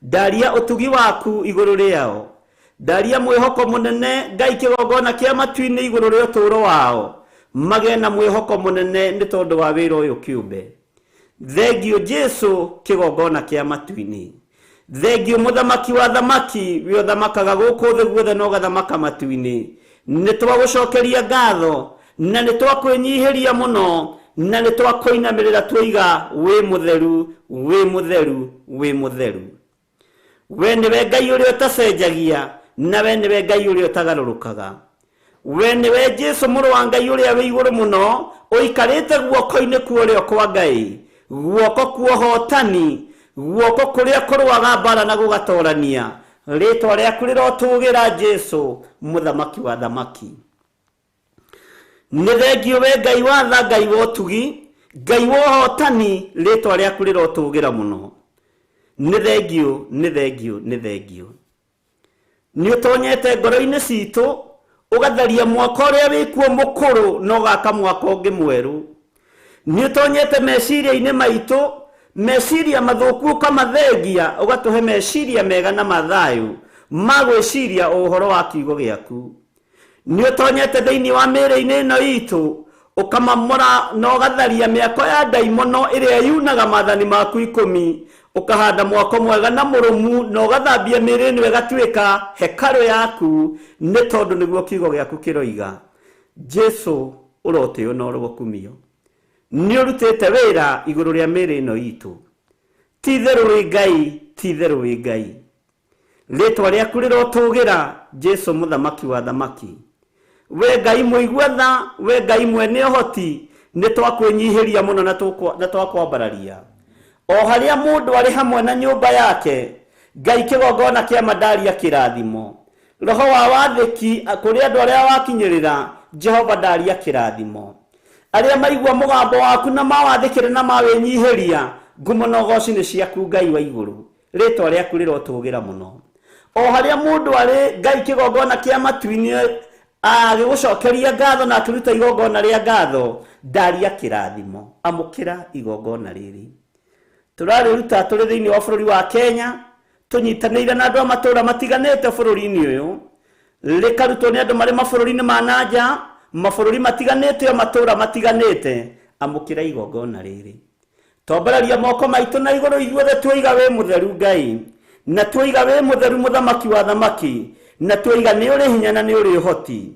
ndaria utugi waku iguru riao ndaria mwihoko munene ngai kigongona kiama twini iguru ria uturo wao magena mwihoko munene ni tondu wa wira uyu kiumbe thengio Jesu kigongona kiama twini thengio muthamaki wa thamaki wi thamakaga guku thi guothe no gathamaka matu-ini ni twagucokeria ngatho na ni twakwenyihiria muno na ni twakũinamirira twiga wi mutheru we niwe ngai uria utacenjagia na we niwe ngai uria utagarũrũkaga we niwe Jesu mũrũ wa ngai uria wi igũrũ mũno uikarĩte guoko-inĩ kuorio kwa ngai guoko kuohotani guoko kuria kurwaga mbara na gugatorania ritwa riaku rirotugira Jesu muthamaki wa thamaki ni thengio we ngai wa tha ngai wa utugi ngai wa hotani ritwa riaku rirotugira muno ni thengio ni utonyete ngoro-ini citu ugatharia mwaka uria wikuo mukuru no gaka mwaka ungi mweru ni utonyete meciria-ini maitu meciria mathuku ukamathengia ugatuhe meciria mega na mathayu magwiciria uhoro wa kiugo giaku ni utonyete thiini wa mĩĩrĩ-inĩ ĩno itu ukamamora no gatharia miako ya daimono iria yunaga mathani maku 10 ukahanda mwako mwega na murumu no gathambia mĩĩrĩ wega tuika hekalu yaku ni tondu niguo kiugo giaku kiroiga Jesu urotio no rugokumio ni urutete wira iguru ria mĩĩrĩ ĩno itu titheru wi ngai ritwa riaku rirotugira Jesu muthamaki wa thamaki we ngai muigua tha we ngai mwene uhoti ni twakwenyihiria muno na twakwambararia o haria mundu ari hamwe na nyumba yake ngai kigongona kia mandaria kirathimo roho wa wathiki kuri andu aria wakinyirira Jehova ndaria kirathimo aria maigua mugambo waku na mawathikire na mawenyihiria ngumo na ugoci ni ciaku ngai wa iguru ritwa riaku rirotugira muno o haria mundu ari ngai kigongona kia matu-ini agigucokeria ngatho na turuta igongona ria ngatho ndaria kirathimo amukira igongona riri turariruta turi thiini wa bururi wa Kenya tunyitanĩire na andu a matura matiganĩte bururi-ini uyu rikarutwo ni andu mari mabururi-ini ma nanja mabururi matiganĩte o matura matiganĩte amukira igongona riri tombararia moko maitu na iguru ithuothe twiga wi mutheru ngai na twiga wi mutheru muthamaki wa thamaki na twiga ni uri hinya na ni uri uhoti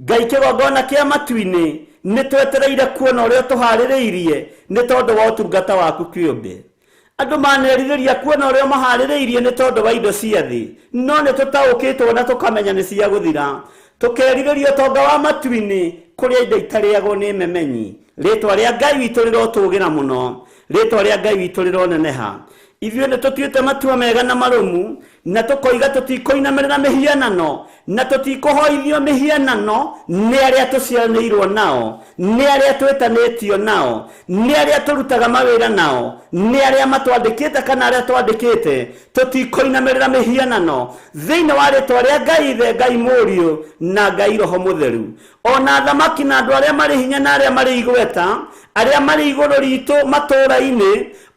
ngai kigongona kia matu-ini ni twetereire kuona uria tuhaririirie ni tondu wa utungata waku kiumbe andu manerithĩria kuona uria mahaririirie ni tondu wa indo cia thi no ni tutaukitwo na tukamenya ni cia guthira tukerirĩria tonga wa matu-ini kuria indo itariagwo ni memenyi ritwa ria ngai witu rirotugira muno ritwa ria ngai witu rironeneha ithuĩ nĩ tũtuĩte matua mega na marumu na tũkoiga tũtikoinamirĩra mĩhianano na tũtikũhoithio mĩhianano nĩ arĩa tũciaranĩirwo nao nĩ arĩa twĩtanĩtio nao nĩ arĩa tũrutaga mawĩra nao nĩ arĩa matwandĩkĩte kana arĩa twandĩkĩte tũtikoinamirĩra mĩhianano thĩinĩ wa rĩtwa rĩa ngai ithe ngai mũriũ na ngai roho mũtheru ona thamaki na andũ arĩa marĩ hinya na arĩa marĩ igweta arĩa marĩ igũrũ ritũ matũũra-inĩ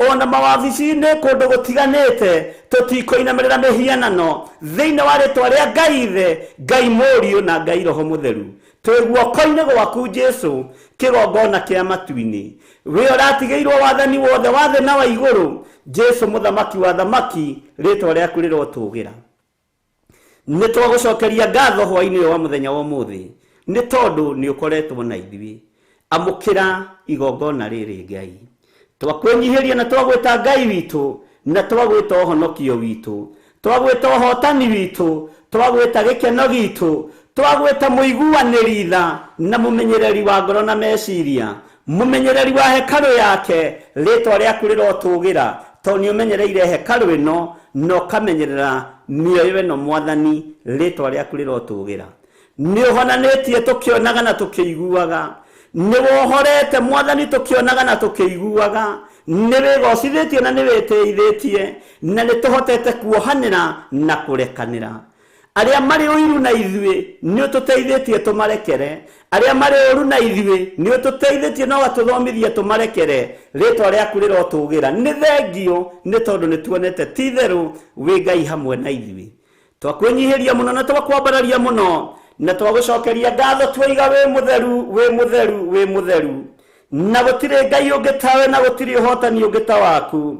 ona mawabici-inĩ kũndũ gũtiganĩte tũtikoinamirĩra mĩhianano thĩinĩ wa rĩtwa rĩa ngai ithe ngai mũriũ na ngai roho mũtheru twĩ guoko-inĩ gwaku Jesu kĩgongona kĩa matu-inĩ we ũratigĩirwo wathani wothe wa thĩ na wa igũrũ Jesu mũthamaki wa thamaki rĩtwa rĩaku rĩrotũgĩra nĩ twagũcokeria ngatho hwaĩ-inĩ ũyũ wa mũthenya wa ũmũthĩ nĩ tondũ nĩ ũkoretwo na ithuĩ amukira igongona rĩrĩ ngai twakwenyihiria na twagwĩta ngai witũ na twagwĩta ũhonokio witũ twagwĩta ũhotani witũ twagweta gikeno gitu, twagweta muiguaniri tha na mumenyereri wa ngoro na meciria, mumenyereri wa hekalu yake, ritwa riaku rirotugira to ni umenyereire hekalu ino no kamenyerera mioyo ino Mwathani, ritwa riaku rirotugira. Ni uhonanitie tukionaga na tukiiguaga, ni wohorete Mwathani tukionaga na tukiiguaga, ni wigocithitie na ni witiithitie na ni tuhotete kuohanira na kurekanira. Aria mari uiru na ithui ni ututeithitie tumarekere, aria mari uru na ithui ni ututeithitie no watuthomithie tumarekere, ritwa riaku rirotugira. Ni thengio ni tondu ni tuonete ti theru wi Ngai hamwe na ithui. Twakwenyihiria muno na twakwambararia muno na twagucokeria ngatho twiga wi mutheru, wi mutheru, wi mutheru, na gutire Ngai ungi tawe, na gutire uhotani ungi ta waku.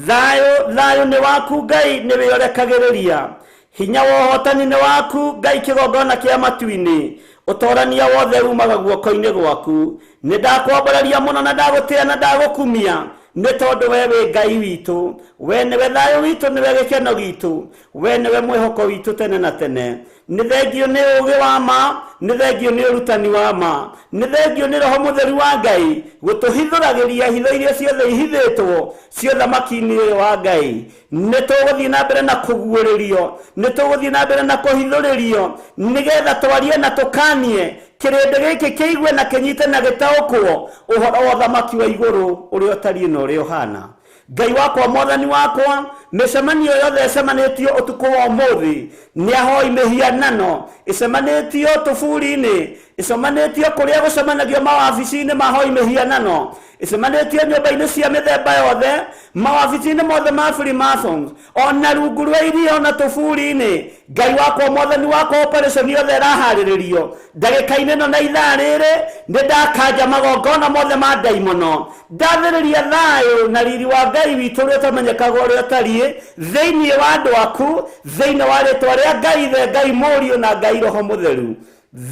Thayo ni waku Ngai, ni wiorekagiriria. Hinya wa uhotani ni waku Ngai, kigongona kia matu-ini, utorania wothe umaga guoko-ini gwaku. Ni ndakwambararia muno na ndagutia na ndagukumia, ni tondu we wi Ngai witu, we niwe thayo witu, niwe gikeno gitu, we niwe mwihoko witu tene na tene. Ni thengio ni ugi wa ma, ni thengio ni urutani wa ma, ni thengio ni Roho Mutheru wa Ngai gutuhithuragiria hitho iria ciothe ihithitwo cio thamaki-ini wa Ngai. Ni tuguthii na mbere na kuguuririo, ni tuguthii na mbere na kuhithuririo, nigetha twarie na tukanie kirindi giki kiigue na kinyite na gitaukwo uhoro wa thamaki wa iguru uria utari na uria uhana. Ngai wakwa, Mwathani wakwa, micemanio yothe icemanitio utuku wa umuthi ni ahoi mihianano, icemanitio tuburi-ini, icemanitio kuria gucemanagio mawabici-ini mahoi mihianano, icemanitio nyumba-ini cia mithemba yothe, mawabici-ini mothe ma Freemasons, ona rungu rwa irio na tuburi-ini. Ngai wakwa, Mwathani wakwa, operation yothe irahariririo ndagika-ini no na ithaa riri ni ndakanja magongona mothe ma ndaimono, ndathiriria thayo na riri wa Ngai witu uria utamenyekaga uria utari thiini wa andu aku, thiini wa ritwa ria Ngai the Ngai Muriu na Ngai Roho Mutheru,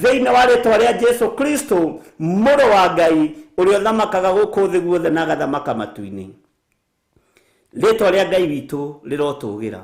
thiini wa ritwa ria Jesu Kristo muru wa Ngai uria thamakaga guku thi guothe na gathamaka matu-ini. Ritwa ria Ngai witu rirotugira.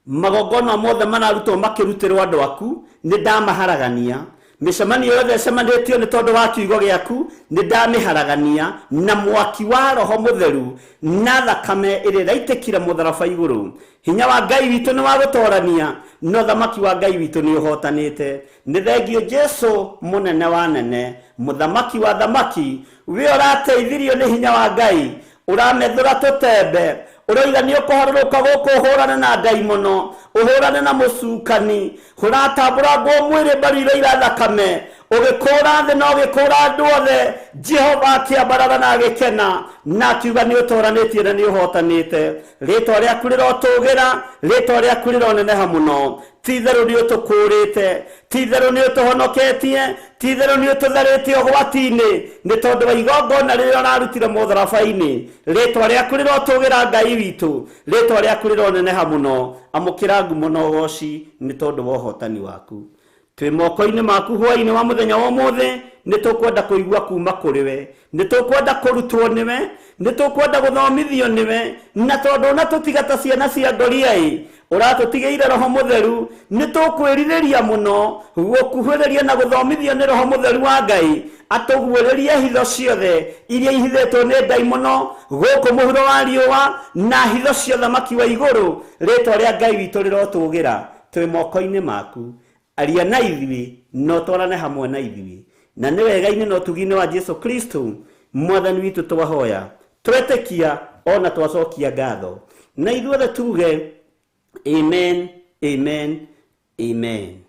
Magongona mothe manarutwo makirutirwo andu aku ni ndamaharagania. Micemanio yothe cemanitio ni tondu wa kiugo giaku ni ndamiharagania na mwaki wa Roho Mutheru na thakame iri raitikire mutharaba iguru. Hinya wa Ngai witu ni wa gutorania, no thamaki wa Ngai witu ni uhotanite. Ni thengio Jesu munene wa nene, muthamaki wa thamaki, we urateithirio ni hinya wa Ngai, uramethura tutembe, uroiga ni ukuhoruka guku uhurane na ndaimono, uhurane na mucukani, uratambura ngo mwiri mbarire ira thakame, ugikura thi na ugikura andu othe. Jehova akiambarara na agikena na akiuga ni utoranitie na ni uhotanite. Ritwa riaku rirotugira, ritwa riaku rironeneha muno. Ti-theru ni utukurite, ti-theru ni utuhonoketie, ti-theru ni ututharite ugwati-ini ni tondu wa igongona riria urarutire mutharaba-ini. Ritwa riaku rirotugira Ngai witu, ritwa riaku rironeneha muno. Amukira ngumo na ugoci ni tondu wa uhotani waku. Twi moko-ini maku hwa-ini wa muthenya wa umuthi, ni tukwenda kuigua kuma kuri we, ni tukwenda kurutwo niwe, ni tukwenda guthomithio niwe, na tondu na tutigata ciana cia ngoria-i uratutigĩire Roho Mutheru, ni tukwĩrirĩria muno gukuhĩrĩria na guthomithio ni Roho Mutheru wa Ngai atuguũrĩrie hitho ciothe iria ihithĩtwo ni ndaimono gũkũ mũhuro wa riũa na hitho cia thamaki wa igũrũ. Ritwa ria Ngai witũ rirotugira, twi moko-ini maku. Aria na ithui no twarane hamwe na ithui, na ni wega-ini no tugi-ini wa Jesu Kristo Mwathani witu twahoya, twetikia ona twacokia ngatho, na ithuothe tuge amen, amen, amen.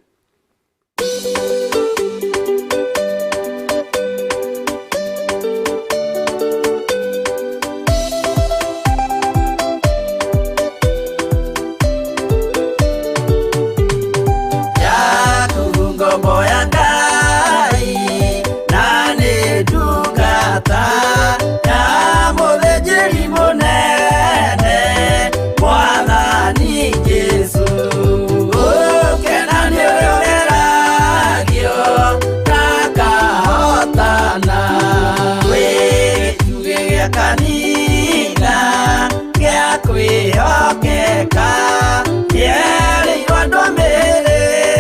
Kwihokeka, yeri ndo mbere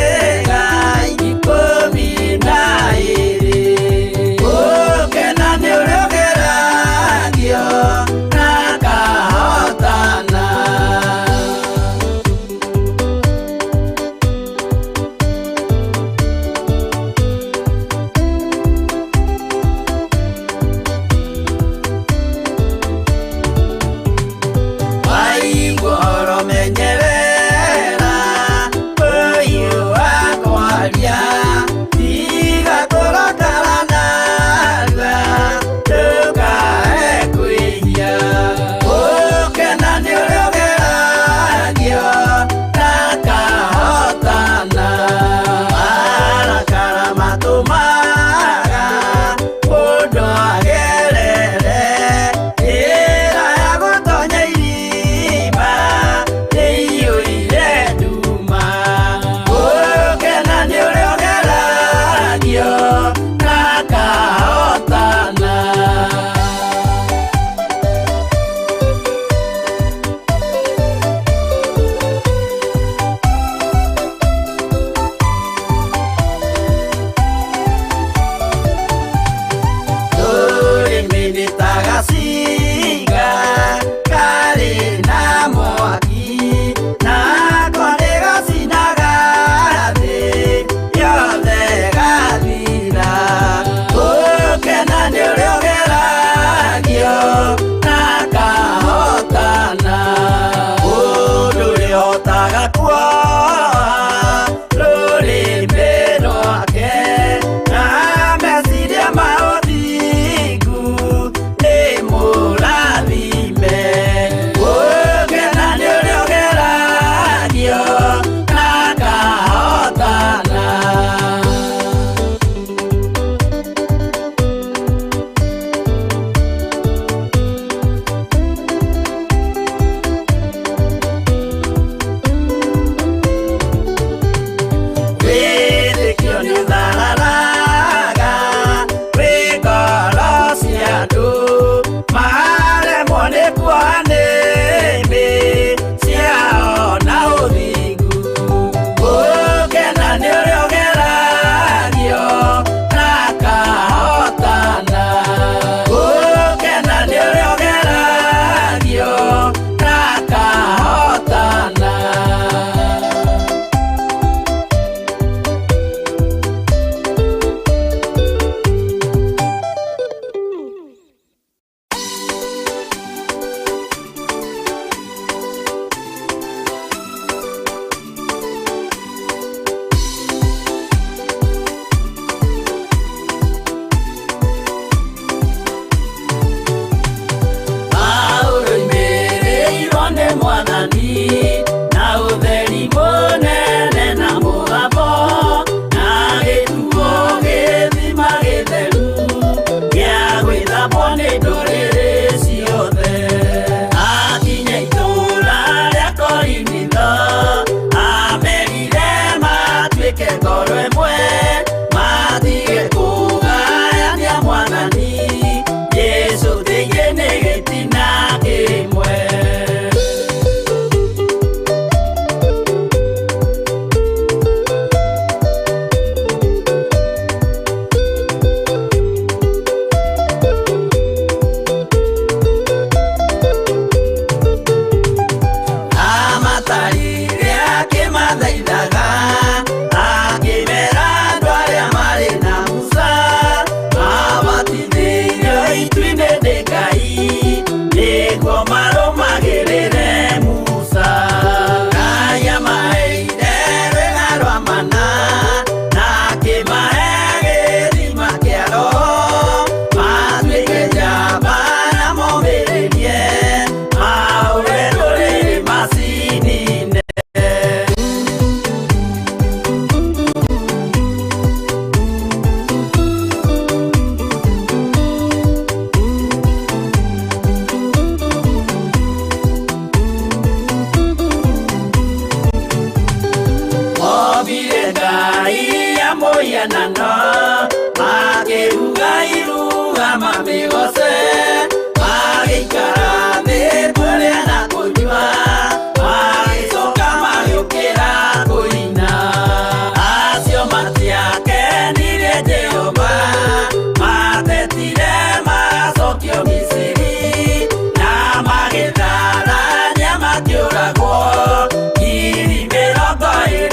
makenano makiruga iruga mamigose magikara thĩ kũrĩa na kũnyua magicoka magĩũkĩra kũina acio matiakenirie Jehova matetire magacokio Misiri na magĩtharania makĩũragwo ngiri 23.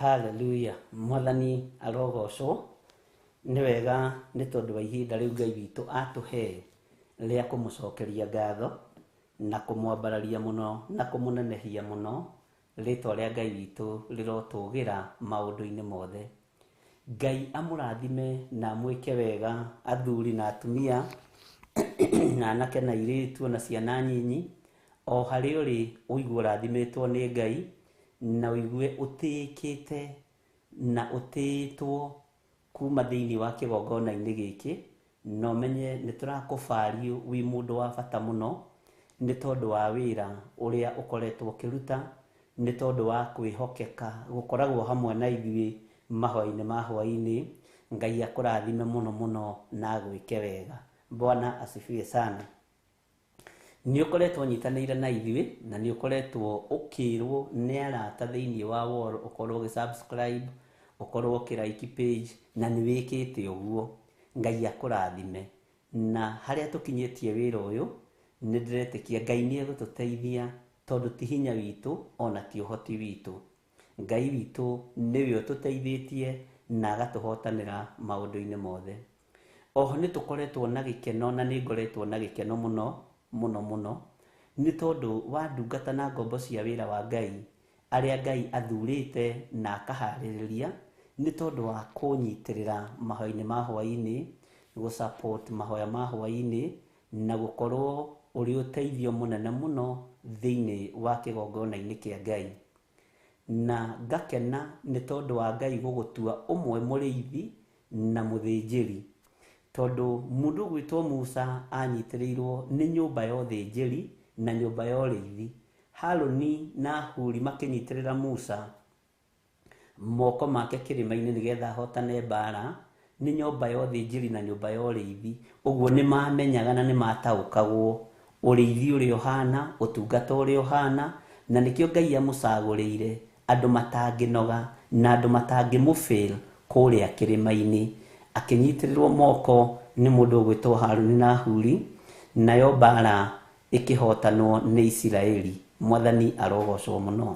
Hallelujah. Mwathani arogocwo nĩ wega nĩ tondũ wa ihinda rĩu Ngai witũ atũhe rĩa kũmũcokeria ngatho na kũmwambararia mũno na kũmũnenehia mũno rĩtwa rĩa Ngai witũ rĩrotũgĩra maũndũ-inĩ mothe. Ngai amũrathime na mwĩke wega athuri na atumia na anake na airĩtu na ciana nyinyi o harĩ ũrĩ ũigua ũrathimĩtwo nĩ Ngai na ũigue ũtĩkĩte na ũtĩtwo kuma thĩinĩ wa kĩgongona-inĩ gĩkĩ na ũmenye nĩ tũrakũbario wĩ mũndũ wa bata mũno nĩ tondũ wa wĩra ũrĩa ũkoretwo ũkĩruta, nĩ tondũ wa kwĩhokeka gũkoragwo hamwe na ithuĩ mahoya-inĩ ma hwainĩ. Ngai akũrathime mũno mũno na agwĩke wega. Bwana asifiwe sana. Nĩ ũkoretwo nyitanĩire na ithuĩ na nĩ ũkoretwo ũkĩrwo nĩ arata thĩinĩ wa wall ũkorwo ũgĩ-subscribe, ũkorwo ũkĩ-like page na nĩ wĩkĩte ũguo. Ngai akũrathime na harĩa tũkinyĩtie wĩra ũyũ nĩ ndĩretĩkia Ngai nĩ egũtũteithia tondũ ti hinya witũ ona ti ũhoti witũ. Ngai witũ nĩwe ũtũteithĩtie na agatũhotanĩra maũndũ-inĩ mothe. Oho nĩ tũkoretwo na gĩkeno na nĩ ngoretwo na gĩkeno mũno mũno mũno nĩ tondũ wa ndungata na ngombo cia wĩra wa Ngai arĩa Ngai athurĩte na akaharĩrĩria nĩ tondũ wa kũnyitĩrĩra mahoya-inĩ ma hwainĩ, gũ-support mahoya ma hwainĩ na gũkorwo ũrĩ ũteithio mũnene mũno thĩinĩ wa kĩgongona-inĩ kĩa Ngai. Na ngakena nĩ tondũ wa Ngai gũgũtua ũmwe mũrĩithi na mũthĩnjĩri, tondũ mũndũ gwĩtwo Musa anyitĩrĩirwo nĩ nyũmba ya ũthĩnjĩri na nyũmba ya ũrĩithi. Harũni na Huri makĩnyitĩrĩra Musa moko make kĩrĩma-inĩ nĩgetha ahotane mbara nĩ nyũmba ya ũthĩnjĩri na nyũmba ya ũrĩithi. Ũguo nĩ mamenyaga na nĩ mataũkagwo ũrĩithi ũrĩa ũhana, ũtungata ũrĩa ũhana, na nĩkĩo Ngai amũcagũrĩire andũ matangĩnoga na andũ matangĩmũ-fail kũrĩa kĩrĩma-inĩ. Akĩnyitĩrĩrwo moko nĩ mũndũ ũgwĩtwo Harũni na Huri, nayo mbara ĩkĩhotanwo nĩ Isiraeli. Mwathani arogocwo mũno.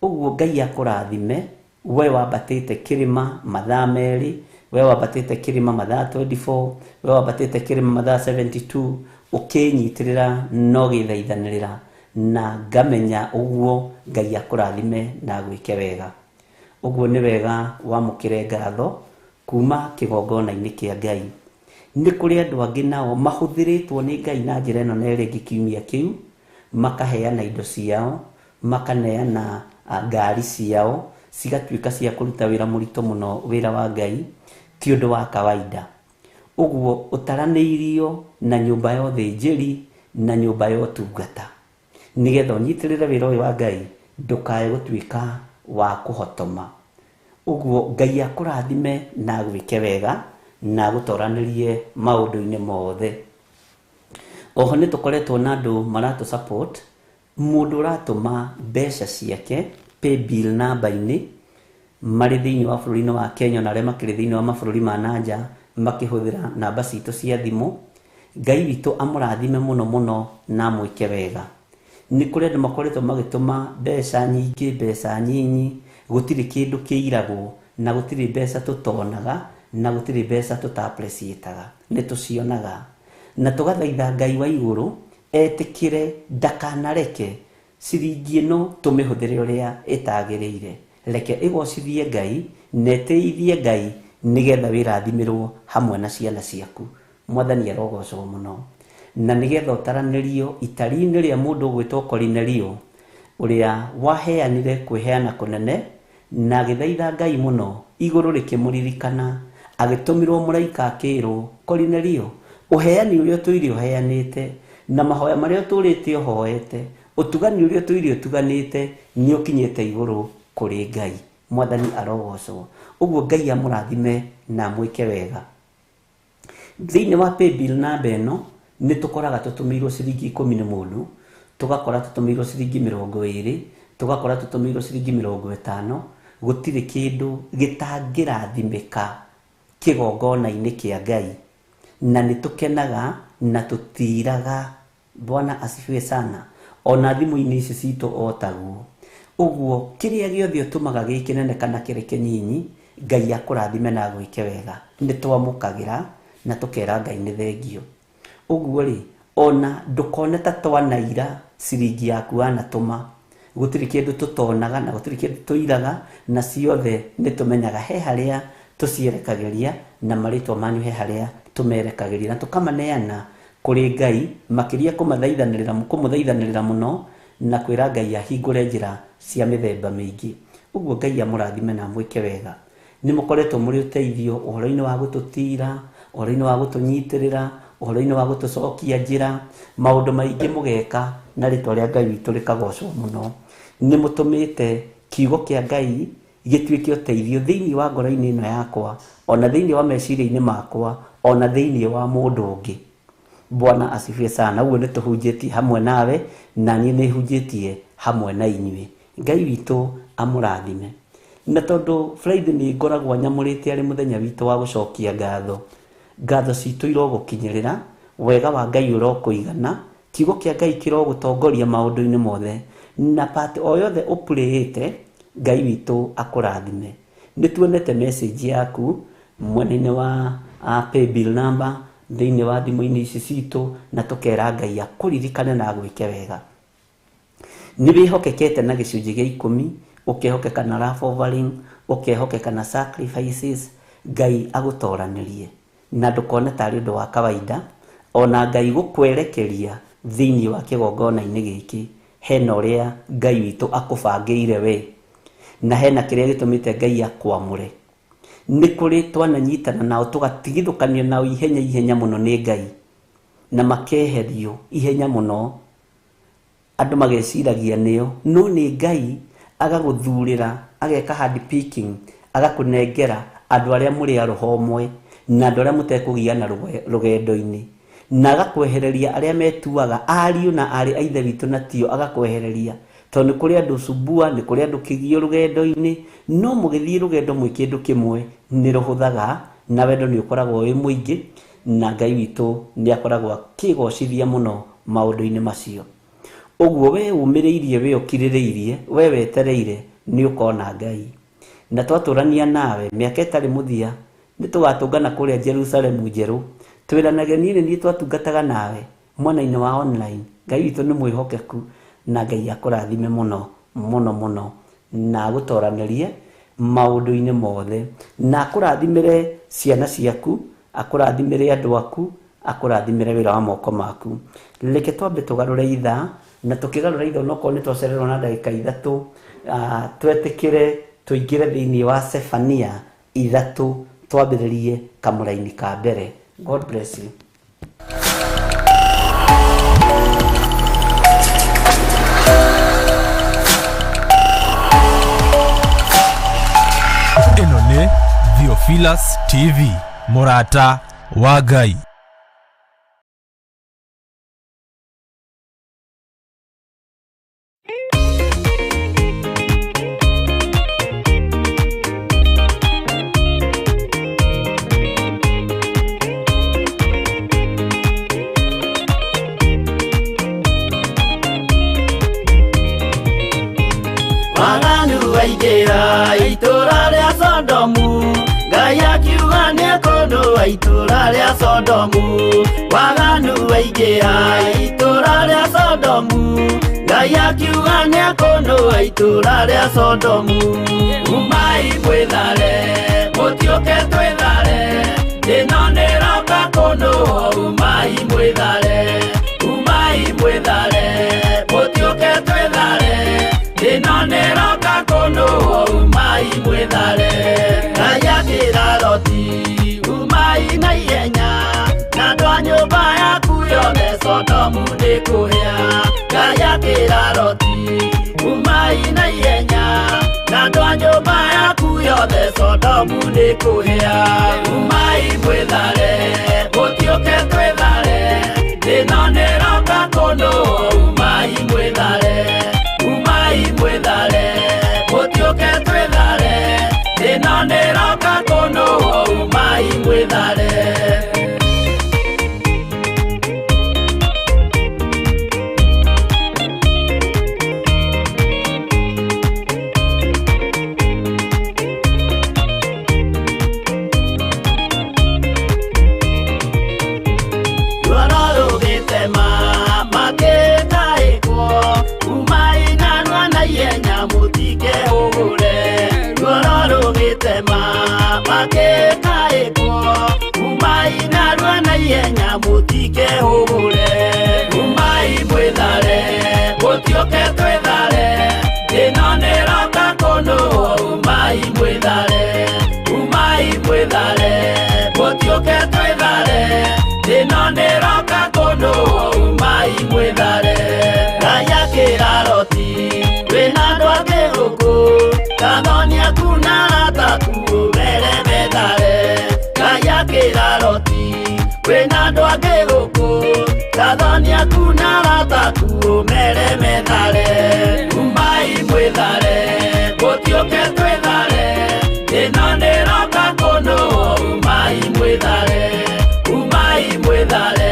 Ũguo Ngai akũrathime, we wambatĩte kĩrĩma mathaa merĩ, we wambatĩte kĩrĩma mathaa 24, we wambatĩte kĩrĩma mathaa 72, ũkĩnyitĩrĩra no gĩthaithanĩrĩra na ngamenya ũguo Ngai akũrathime na gwĩke wega. Ũguo nĩ wega wamũkĩre ngatho kuma kĩgongona-inĩ kĩa Ngai. Nĩ kũrĩ andũ angĩ nao mahũthĩrĩtwo nĩ Ngai na njĩra ĩno na ĩrĩa ĩngĩ kiumia kĩu, makaheana indo ciao, makaneana ngari ciao, cigatuĩka cia kũruta wĩra mũritũ mũno, wĩra wa Ngai ti ũndũ wa kawaida. Ũguo ũtaranĩirio na nyũmba ya ũthĩnjĩri na nyũmba ya ũtungata nĩgetha ũnyitĩrĩre wĩra ũyũ wa Ngai ndũkae gũtuĩka wa kũhotoma. Ũguo Ngai akũrathime na gwĩke wega na gũtoranĩrie maũndũ-inĩ mothe. Oho nĩ tũkoretwo na andũ maratũ support, mũndũ ũratũma mbeca ciake paybill namba-inĩ marĩ thĩinĩ wa bũrũri-inĩ wa Kenya na arĩa makĩrĩ thĩinĩ wa mabũrũri ma nanja makĩhũthĩra namba citũ cia thimũ. Ngai witũ amũrathime mũno mũno na mwĩke wega. Nĩ kũrĩ andũ makoretwo magĩtũma mbeca nyingĩ, mbeca nyinyi, gũtirĩ kĩndũ kĩiragwo na gũtirĩ mbeca tũtonaga na gũtirĩ mbeca tũta-appreciate-aga, nĩ tũcionaga. Na tũgathaitha Ngai wa igũrũ etĩkĩre ndakanareke ciringi ĩno tũmĩhũthĩre ũrĩa ĩtagĩrĩire. Reke ĩgocithie Ngai na ĩtĩithie Ngai nĩgetha wĩrathimĩrwo hamwe na ciana ciaku. Mwathani arogocwo mũno. Na nĩgetha ũtaranĩrio itari-inĩ rĩa mũndũ ũgwĩtwo Korinelio ũrĩa waheanire kwĩheana kũnene na agĩthaitha Ngai mũno, igũrũ rĩkĩmũririkana, agĩtũmirwo mũraika akĩrwo, Korinelio, ũheani ũrĩa ũtũire ũheanĩte na mahoya marĩa ũtũrĩte ũhoete, ũtugani ũrĩa ũtũire ũtuganĩte nĩ ũkinyĩte igũrũ kũrĩ Ngai. Mwathani arogocwo. Ũguo Ngai amũrathime na mwĩke wega. Thĩinĩ wa paybill namba ĩno nĩ tũkoraga tũtũmĩirwo ciringi 10 nĩ mũndũ, tũgakora tũtũmĩirwo ciringi 20, tũgakora tũtũmĩirwo ciringi 50. Gũtirĩ kĩndũ gĩtangĩrathimĩka kĩgongona-inĩ kĩa Ngai, na nĩ tũkenaga na tũtiraga. Bwana asifiwe sana. Ona thimũ-inĩ ici citũ otaguo. Ũguo kĩrĩa gĩothe ũtũmaga gĩkĩnene kana kĩrĩ kĩnyinyi, Ngai akũrathime na gwĩke wega. Nĩ twamũkagĩra na tũkera Ngai nĩ thengio. Ũguo rĩ, ona ndũkone ta twanaira ciringi yaku wanatũma. Gũtirĩ kĩndũ tũtonaga na gũtirĩ kĩndũ tũiraga, na ciothe nĩ tũmenyaga he harĩa tũcierekagĩria na marĩtwa manyu he harĩa tũmerekagĩria, na tũkamaneana kũrĩ Ngai, makĩria kũmũthaithanĩrĩra mũno na kwĩra Ngai ahingũre njĩra cia mĩthemba mĩingĩ. Ũguo Ngai amũrathime na mwĩke wega. Nĩ mũkoretwo mũrĩ ũteithio ũhoro-inĩ wa gũtũtira, ũhoro-inĩ wa gũtũnyitĩrĩra, ũhoro-inĩ wa gũtũcokia njĩra, maũndũ maingĩ mũgeka na rĩtwa rĩa Ngai witũ rĩkagocwo mũno. Nĩ mũtũmĩte kiugo kĩa Ngai gĩtuĩke ũteithio thĩinĩ wa ngoro-inĩ ĩno yakwa, ona thĩinĩ wa meciria-inĩ makwa, ona thĩinĩ wa mũndũ ũngĩ. Bwana asifiwe sana. Ũguo nĩ tũhunjĩtie hamwe nawe na niĩ nĩ hunjĩtie hamwe na inyuĩ. Ngai witũ amũrathime. Na tondũ Friday nĩ ngoragwo nyamũrĩte arĩ mũthenya witũ wa gũcokia ngatho, ngatho citũ irogũkinyĩrĩra, wega wa Ngai ũrokũigana, kiugo kĩa Ngai kĩrogũtongoria maũndũ-inĩ mothe, na part o yothe ũpurĩte, Ngai witũ akũrathime. Nĩ tuonete message yaku mwena-inĩ wa paybill number thĩinĩ wa thimũ-inĩ ici citũ, na tũkera Ngai akũririkane na gwĩke wega. Nĩ wĩhokekete na gĩcunjĩ gĩa 10, ũkehokeka na love offering, ũkehokeka na sacrifices. Ngai agũtoranĩrie na ndũkone tarĩ ũndũ wa kawaida, ona Ngai gũkwerekeria thĩinĩ wa kĩgongona-inĩ gĩkĩ. Hena ũrĩa Ngai witũ akũbangĩire we, na hena kĩrĩa gĩtũmĩte Ngai akwamũre. Nĩ kũrĩ twananyitana nao tũgatigithũkanio nao ihenya mũno nĩ Ngai, na makeherio ihenya mũno, andũ mageciragia nĩo, no nĩ Ngai agagũthurĩra, ageka handpicking, agakũnengera andũ arĩa mũrĩ a roho ũmwe na andũ arĩa mũtekũgiana rũgendo-inĩ, na agakwehereria arĩa metuaga ariũ na arĩ a ithe witũ na tio, agakwehereria. Tondũ nĩ kũrĩ andũ subua, nĩ kũrĩ andũ kĩgio rũgendo-inĩ, no mũgĩthiĩ rũgendo mwĩ kĩndũ kĩmwe nĩ rũhũthaga na wendo nĩ ũkoragwo wĩ mũingĩ, na Ngai witũ nĩ akoragwo akĩgocithia mũno maũndũ-inĩ macio. Ũguo we umĩrĩirie, we ũkirĩrĩirie, we wetereire, nĩ ũkona Ngai. Na twatũrania nawe mĩaka ĩtarĩ mũthia, nĩ tũgatũngana kũrĩa Jerusalemu njerũ, twĩranage niĩ nĩ twatungataga nawe mwena-inĩ wa online. Ngai witũ nĩ mwĩhokeku, na Ngai akũrathime mũno mũno mũno, na agũtoranĩrie maũndũ-inĩ mothe, na akũrathimĩre ciana ciaku, akũrathimĩre andũ aku, akũrathimĩre wĩra wa moko maku. Reke twambe tũgarũre ithaa, na tũkĩgarũra ithaa onokorwo nĩ twacererwo na ndagĩka 3, twetĩkĩre tũingĩre thĩinĩ wa Sefania 3, twambĩrĩrie kamũraini ka mbere. God bless you. Ĩno nĩ Theophilus TV. mũrata wa Ngai. Waganu waingĩra itũũra rĩa Sodomu, Ngai akiuga nĩekũndũa itũũra rĩa Sodomu. Waganu waingĩra itũũra rĩa Sodomu, Ngai akiuga nĩekũndũa itũũra rĩa Sodomu. Umai mwĩthare, mũtiũke twĩthare, thĩĩno nĩĩroka kũndũa. Umai mwĩthare, umai mwĩthare, mũtiũke twĩthare, thĩĩno nĩĩroka kũndũa. Umai mwĩthare. Ngai akĩĩra Loti, umai na ihenya, na andũ a nyũmba yaku yothe Sodomu nĩkũhĩa. Ngai akĩĩra Loti, umai na ihenya, na andũ a nyũmba yaku yothe Sodomu nĩkũhĩa. Umai mwĩthare, mũtiũke twĩthare, thĩĩno nĩĩroka kũndũa. Umai mwĩthare, umai mwĩthare, mũtiũke twĩthare, thĩĩno nĩĩroka kũndũa. Umai mwĩthare. Umai mwĩthare, mũtiũke twĩthare, thĩĩno nĩĩroka kũndũa. Umai mwĩthare, umai mwĩthare, mũtiũke twĩthare, thĩĩno nĩĩroka kũndũa. Umai mwĩthare. Ngai akĩĩra Loti, wĩna andũ angĩ gũkũ, Gathoni aku na arata aku ũmere methare. Ngai akĩĩra Loti, wĩna andũ angĩ gũkũ, Gathoni aku na arata aku ũmere methare. Umai mwĩthare, mũtiũke twĩthare, thĩĩno nĩĩroka kũndũa. Umai mwĩthare, umai mwĩthare,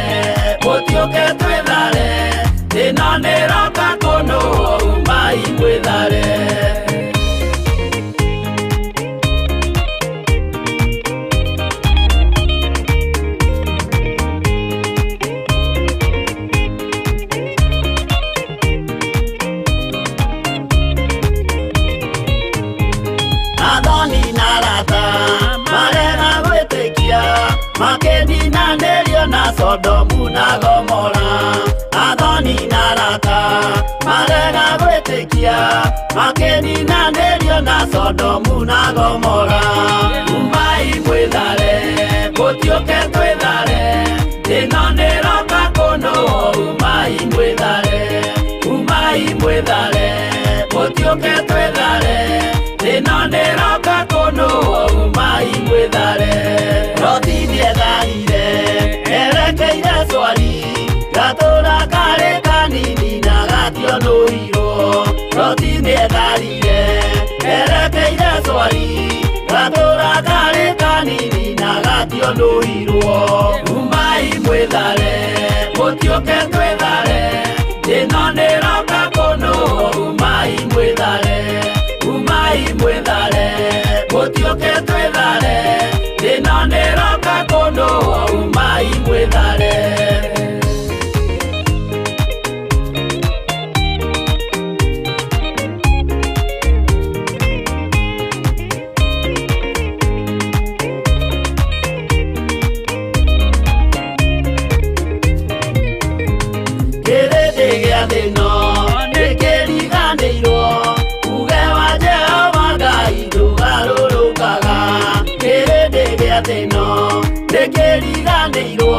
mũtiũke twĩthare, thĩĩno nĩĩroka kũndũa. Umai mwĩthare. Gathoni na arata marega gwĩtĩkia, makĩninanĩrio na Sodomu na Gomora. Gathoni na arata marega gwĩtĩkia, makĩninanĩrio na Sodomu na Gomora. Umai mwĩthare, mũtiũke twĩthare, thĩĩno nĩĩroka kũndũa. Umai mwĩthare, umai mwĩthare, mũtiũke twĩthare, thĩĩno nĩĩroka kũndũa. Umai mwĩthare. Loti nĩetharire, erekeire Zoari, gatũũra karĩ kanini na gationũirwo. Loti nĩetharire, erekeire Zoari, gatũũra karĩ kanini na gationũirwo. Umai mwĩthare, mũtiũke twĩthare, thĩĩno nĩĩroka kũndũa. Umai mwĩthare, umai mwĩthare, mũtiũke twĩthare, thĩĩno nĩĩroka kũndũa. Umai mwĩthare. Kĩrĩndĩ gĩa thĩĩno nĩkĩriganĩirwo, uge wa Jehova Ngai ndũgarũrũkaga. Kĩrĩndĩ gĩa thĩĩno nĩkĩriganĩirwo,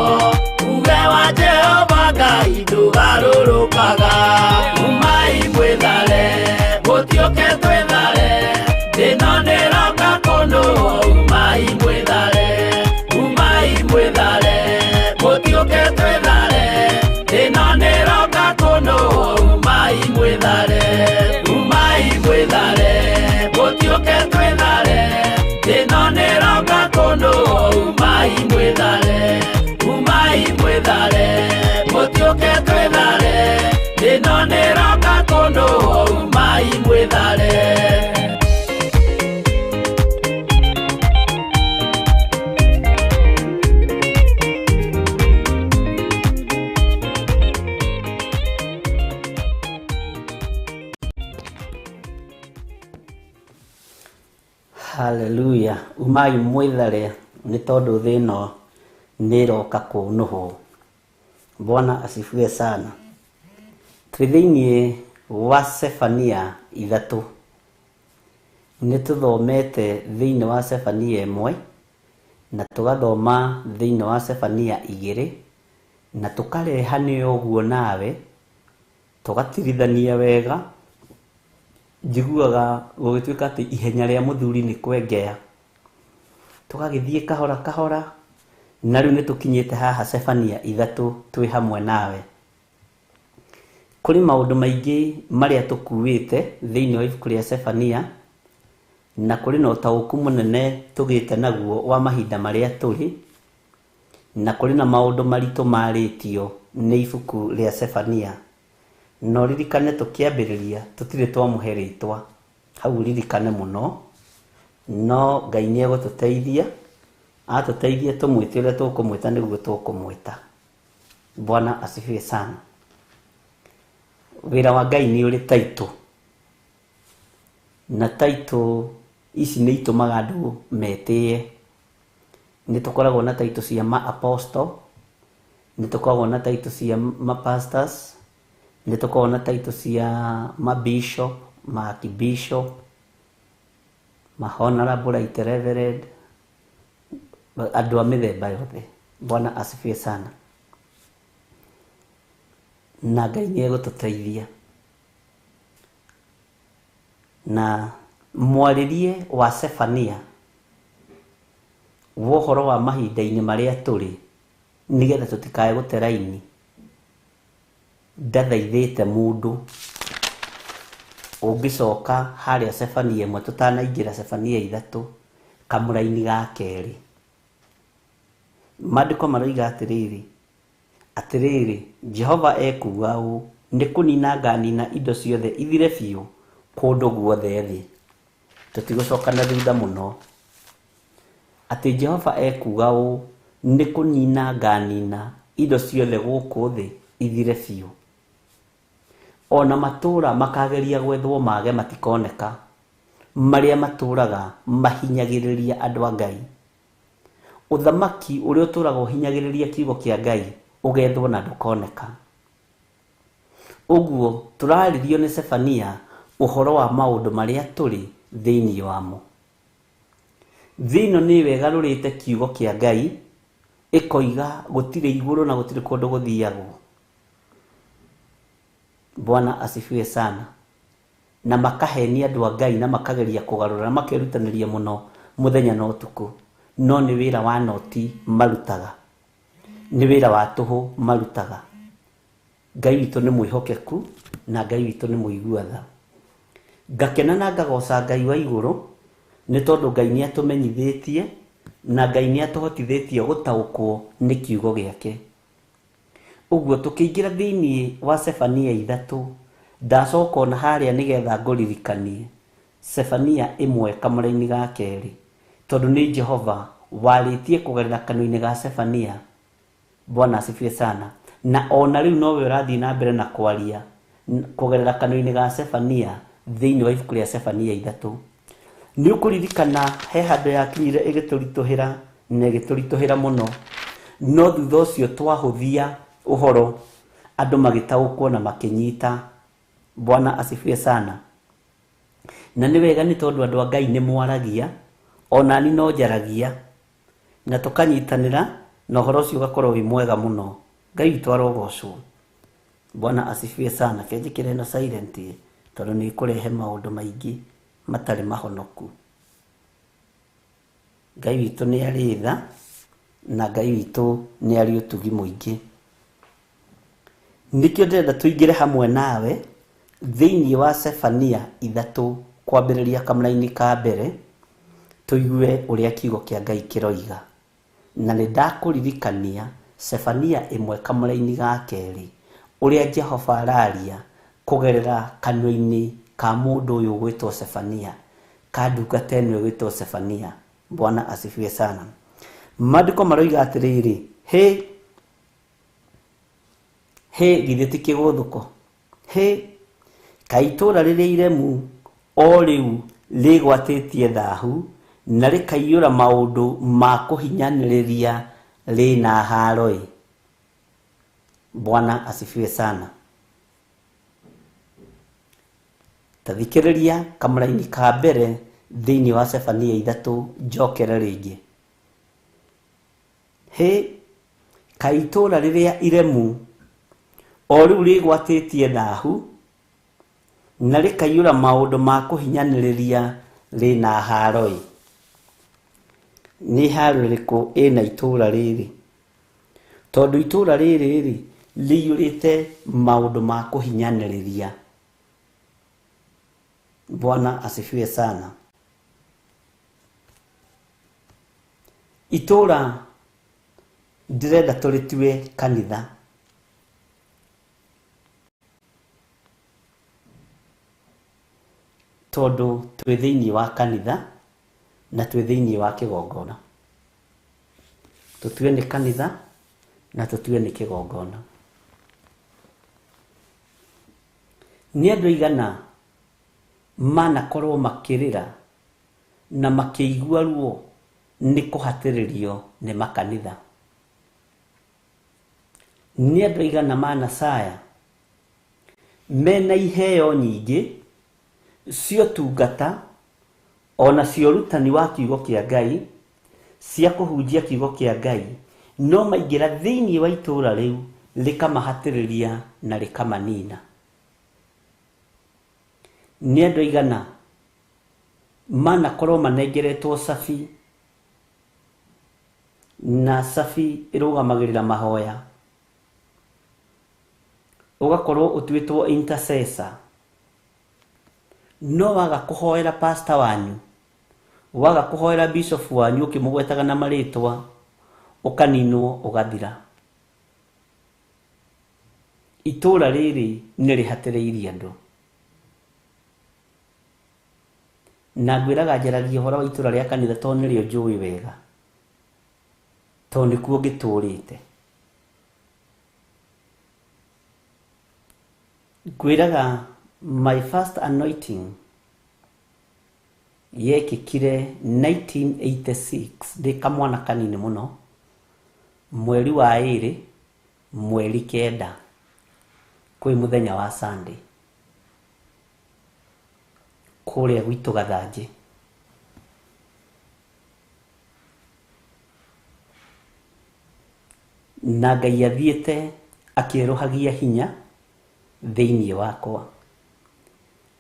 Haleluya. Umai mwithare nĩ tondũ thĩ ĩno nĩ ĩroka kũnũhwo. Bwana asifiwe sana. Twĩ thĩinĩ wa Sefania 3. Nĩ tũthomete thĩinĩ wa Sefania 1 na tũgathoma thĩinĩ wa Sefania 2 na tũkarehania ũguo nawe tũgatirithania wega. Njiguaga gũgĩtuĩka atĩ ihenya rĩa mũthuri nĩ kwengea. Tũgagĩthiĩ kahora kahora na rĩu nĩ tũkinyĩte haha Sefania 3 twĩ hamwe nawe. Kũrĩ maũndũ maingĩ marĩa tũkuĩte thĩinĩ wa ibuku rĩa Sefania na kũrĩ na ũtaũku mũnene tũgĩte naguo wa mahinda marĩa tũrĩ na kũrĩ na maũndũ maritũ marĩtio nĩ ibuku rĩa Sefania. No ririkane tũkĩambĩrĩria tũtirĩ twamũhe rĩtwa hau, ririkane mũno. No Ngai nĩ egũtũteithia, atũteithie tũmwĩte ũrĩa tũkũmwĩta nĩguo tũkũmwĩta. Bwana asifiwe sana. Wĩra wa Ngai nĩ ũrĩ taitũ, na taitũ ici nĩ itũmaga andũ metĩye. Nĩ tũkoragwo na taitũ cia ma-apostle, nĩ tũkoragwo na taitũ cia ma-pastors, nĩ tũkoragwo na taitũ cia ma-bishop, ma-archbishop, ma-honorable right reverend, andũ a mĩthemba yothe. Bwana asifiwe sana. Na Ngai nĩ egũtũteithia. Na mwarĩrie wa Sefania wohoro wa mahinda-inĩ marĩa tũrĩ nĩgetha tũtikae gũte raini. Ndathaithĩte mũndũ ũngĩcoka harĩa Sefania 1 tũtanaingĩra Sefania 3 kamũraini ga kerĩ. Maandĩko maroiga atĩrĩrĩ, Jehova ekuga ũũ, nĩ kũnina nganina indo ciothe ithire biũ kũndũ guothe thĩ. Tũtigũcoka na thutha mũno. Atĩ Jehova ekuga ũũ, nĩ kũnina nganina indo ciothe gũkũ thĩ ithire biũ. Ona matũũra makageria gwethwo mage matikoneka, marĩa matũũraga mahinyagĩrĩria andũ a Ngai. Ũthamaki ũrĩa ũtũũraga ũhinyagĩrĩria kiugo kĩa Ngai ũgethwo na ndũkoneka. Ũguo tũrarĩrio nĩ Sefania ũhoro wa maũndũ marĩa tũrĩ thĩinĩ wamo. Thĩ ĩno nĩ wegarũrĩte kiugo kĩa Ngai, ĩkoiga gũtirĩ igũrũ na gũtirĩ kũndũ gũthiagwo. Bwana asifiwe sana. Na makahenia andũ a Ngai na makageria kũgarũra na makerutanĩria mũno mũthenya na ũtukũ. No nĩ wĩra wa noti marutaga, nĩ wĩra wa tũhũ marutaga. Ngai witũ nĩ mwĩhokeku na Ngai witũ nĩ mũigua-tha. Ngakena na ngagoca Ngai wa igũrũ nĩ tondũ Ngai nĩ atũmenyithĩtie na Ngai nĩ atũhotithĩtie gũtaũkwo nĩ kiugo gĩake. Ũguo tũkĩingĩra thĩinĩ wa Sefania 3 ndacoka ona harĩa nĩgetha ngũririkanie Sefania 1 kamũraini ga kerĩ, tondũ nĩ Jehova warĩtie kũgerera kanua-inĩ ga Sefania. Bwana asifiwe sana. Na ona rĩu nowe ũrathiĩ na mbere na kwaria kũgerera kanua-inĩ ga Sefania thĩinĩ wa ibuku rĩa Sefania 3. Nĩ ũkũririkana he handũ yakinyire ĩgĩtũritũhĩra na ĩgĩtũritũhĩra mũno, no thutha ũcio twahũthia ũhoro andũ magĩtaũkwo na makĩnyita. Bwana asifiwe sana. Na nĩ wega nĩ tondũ andũ a Ngai nĩ mwaragia, ona ni no njaragia, na tũkanyitanĩra na ũhoro ũcio ũgakorwo wĩ mwega mũno. Ngai witũ arogocwo. Bwana asifiwe sana. Kĩnjĩkĩre na silent tondũ nĩ kũrehe maũndũ maingĩ matarĩ mahonoku. Ngai witũ nĩ arĩ tha na Ngai witũ nĩ arĩ ũtugi mũingĩ. Nĩkĩo ndĩrenda tũingĩre hamwe nawe thĩinĩ wa Sefania 3 kwambĩrĩria kamũraini ka mbere, tũigue ũrĩa kiugo kĩa Ngai kĩroiga. Na nĩ ndakũririkania Sefania 1 kamũraini ga kerĩ ũrĩa Jehova araria kũgerera kanua-inĩ ka mũndũ ũyũ gwĩtwo Sefania, ka ndungata ĩno gwĩtwo Sefania. Bwana asifiwe sana. Maandĩko maroiga atĩrĩrĩ, githĩ ti kĩgũthũko, ka itũũra rĩrĩa iremu o rĩu rĩgwatĩtie thaahu na rikaiyũra maũndũ ma kũhinyanĩrĩria rĩna haro. Bwana asifiwe sana. Tathikĩrĩria kamũraini ka mbere thĩinĩ wa Sefania 3 njokere rĩngĩ. Kaitũra rĩrĩa iremu o rĩu rĩgwatĩtie thahu na rĩkaiyũra maũndũ ma kũhinyanĩrĩria rĩna haro. Nĩ haro rĩkũ ĩna itũra rĩrĩ? Tondũ itũra rĩrĩ rĩiyũrĩte maũndũ ma kũhinyanĩrĩria. Bwana asifiwe sana. Itũra ndĩrenda tũrĩtue kanitha. Tondũ twĩ thĩinĩ wa kanitha na twĩ thĩinĩ wa kĩgongona. Tũtue nĩ kanitha na tũtue nĩ kĩgongona. Nĩ andũ aigana manakorwo makĩrĩra na makĩigua ruo nĩ kũhatĩrĩrio nĩ makanitha. Nĩ andũ aigana manacaya mena iheo nyingĩ cio tungata ona cio rutani wa kiugo kĩa Ngai cia kũhunjia kiugo kĩa Ngai, no maingĩra thĩinĩ wa itũra rĩu rĩkamahatĩrĩria na rĩkamanina. Nĩ andũ aigana manakorwo manengeretwo cabi na cabi ĩrũgamagĩrĩra mahoya, ũgakorwo ũtuĩtwo intercessor, no waga kũhoera pastor wanyu, waga kũhoera bishop wanyu ũkĩmũgwetaga na marĩtwa, ũkaninwo ũgathira. Itũra rĩrĩ nĩ rĩhatĩrĩirie andũ. Na ngwĩraga njaragia ũhoro wa itũra rĩa kanitha tondũ nĩrĩo njũĩ wega, tondũ nĩkuo ngĩtũrĩte. Ngwĩraga my first anointing yekĩkire 1986 ndĩ kamwana kanini mũno, mweri wa 2 mweri 9 kwĩ mũthenya wa Sunday kũrĩa gwitũ Gathanjĩ. Na Ngai athiĩte akĩerũhagia hinya thĩinĩ wakwa.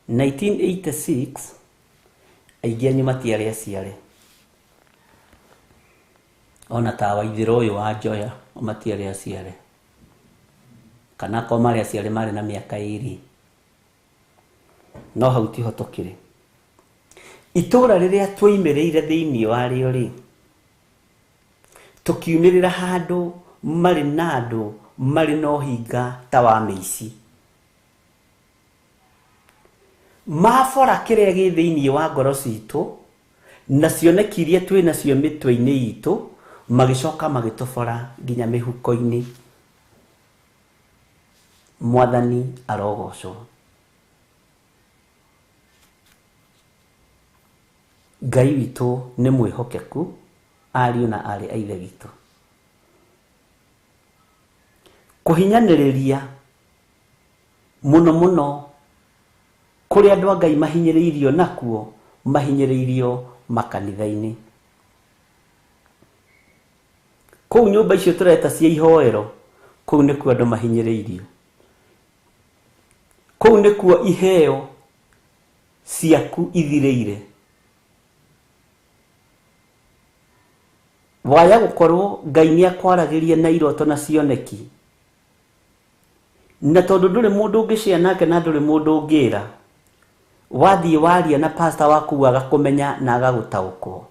1986 aingĩ anyu matiarĩ aciare, ona ta Waithĩra ũyũ wa Njoya matiarĩ aciare, kana ko marĩ aciare marĩ na mĩaka 2, no hau tiho tũkĩrĩ. Itũra rĩrĩa twoimĩrĩire thĩinĩ warĩo rĩ, tũkiumĩrĩra handũ marĩ na andũ marĩ na ũhinga ta wa mĩici. Mabora kĩrĩa gĩ thĩinĩ wa ngoro citũ na cioneki iria twĩ nacio mĩtwe-inĩ itũ, magĩcoka magĩtũbora nginya mĩhuko-inĩ. Mwathani arogocwo. Ngai witũ nĩ mwĩhokeku, ariũ na arĩ a ithe witũ. Kũhinyanĩrĩria mũno mũno kũrĩ andũ a Ngai mahinyĩrĩirio nakuo, mahinyĩrĩirio makanitha-inĩ. Kũu nyũmba icio tũreta cia ihoero, kũu nĩkuo andũ mahinyĩrĩirio. Kũu nĩkuo iheo ciaku ithirĩire. Waya gũkorwo Ngai nĩ akwaragĩria na iroto na cioneki, na tondũ ndũrĩ mũndũ ũngĩcĩa nake na ndũrĩ mũndũ ũngĩra, wathiĩ waria na pastor waku agakũmenya na agagũtaũkwo.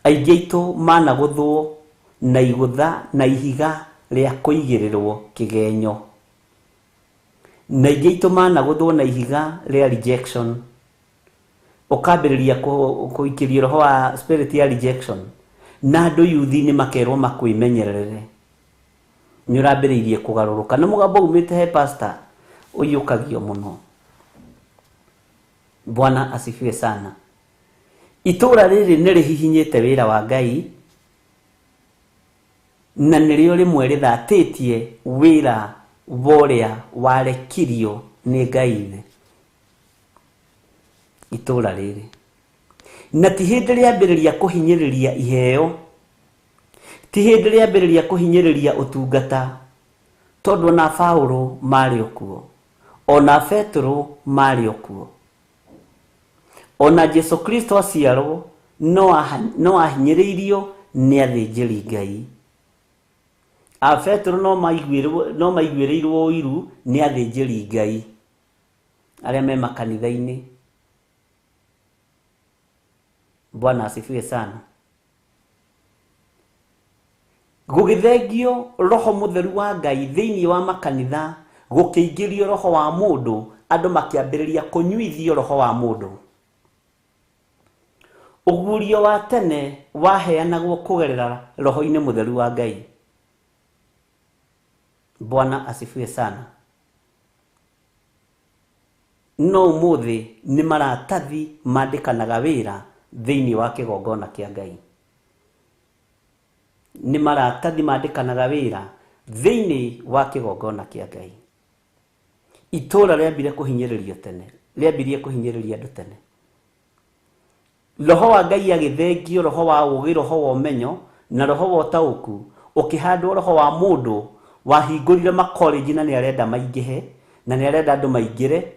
Aingĩ aitũ managũthwo na igũtha na ihiga rĩa kũigĩrĩrwo kĩgenyo, na aingĩ aitũ managũthwo na ihiga rĩa rejection. Ũkambĩrĩria kũikĩrio roho wa spirit ya rejection, na andũ yuthi-inĩ makerwo makwĩmenyerere. Nĩ ũrambĩrĩirie kũgarũrũka na mũgambo umĩte he pastor ũiyũkagio mũno. Bwana asifiwe sana. Itura riri nirihihinyite wira wa Ngai na nirio rimwe rithatĩtie wira woria warekirio ni Ngai. Itura riri na ti hindi riambiriria kuhinyiriria iheo, ti hindi riambiriria kuhinyiriria utungata, tondu na Paulo mari okuo, ona Petro mari okuo, ona Jesu Kristo aciarwo no ahinyiriirio ni athĩnjĩri Ngai. A Petro no maiguĩrĩirwo ũiru ni athĩnjĩri Ngai arĩa me makanitha-inĩ. Bwana asifiwe sana. Gũgĩthengio roho mutheru wa Ngai thĩinĩ wa makanitha, gũkĩingĩrio roho wa mũndũ, andũ makĩambĩrĩria kũnyuithio roho wa mũndũ. Ũguũrio wa tene waheanagwo kũgerera roho-inĩ mutheru wa Ngai. Bwana asifiwe sana. No ũmũthĩ nĩ maratathi mandĩkanaga wĩra thĩinĩ wa kĩgongona kĩa Ngai. Nĩ maratathi mandĩkanaga wĩra thĩinĩ wa kĩgongona kĩa Ngai. Itũũra rĩambire kũhinyĩrĩrio tene, rĩambirie kũhinyĩrĩria andũ tene. Roho wa Ngai agĩthengio, roho wa ũũgĩ, roho wa ũmenyo na roho wa ũtaũku, ũkĩhandwo roho wa mũndũ wahingũrire makolenji na nĩ arenda maingĩhe na nĩ arenda andũ maingĩre,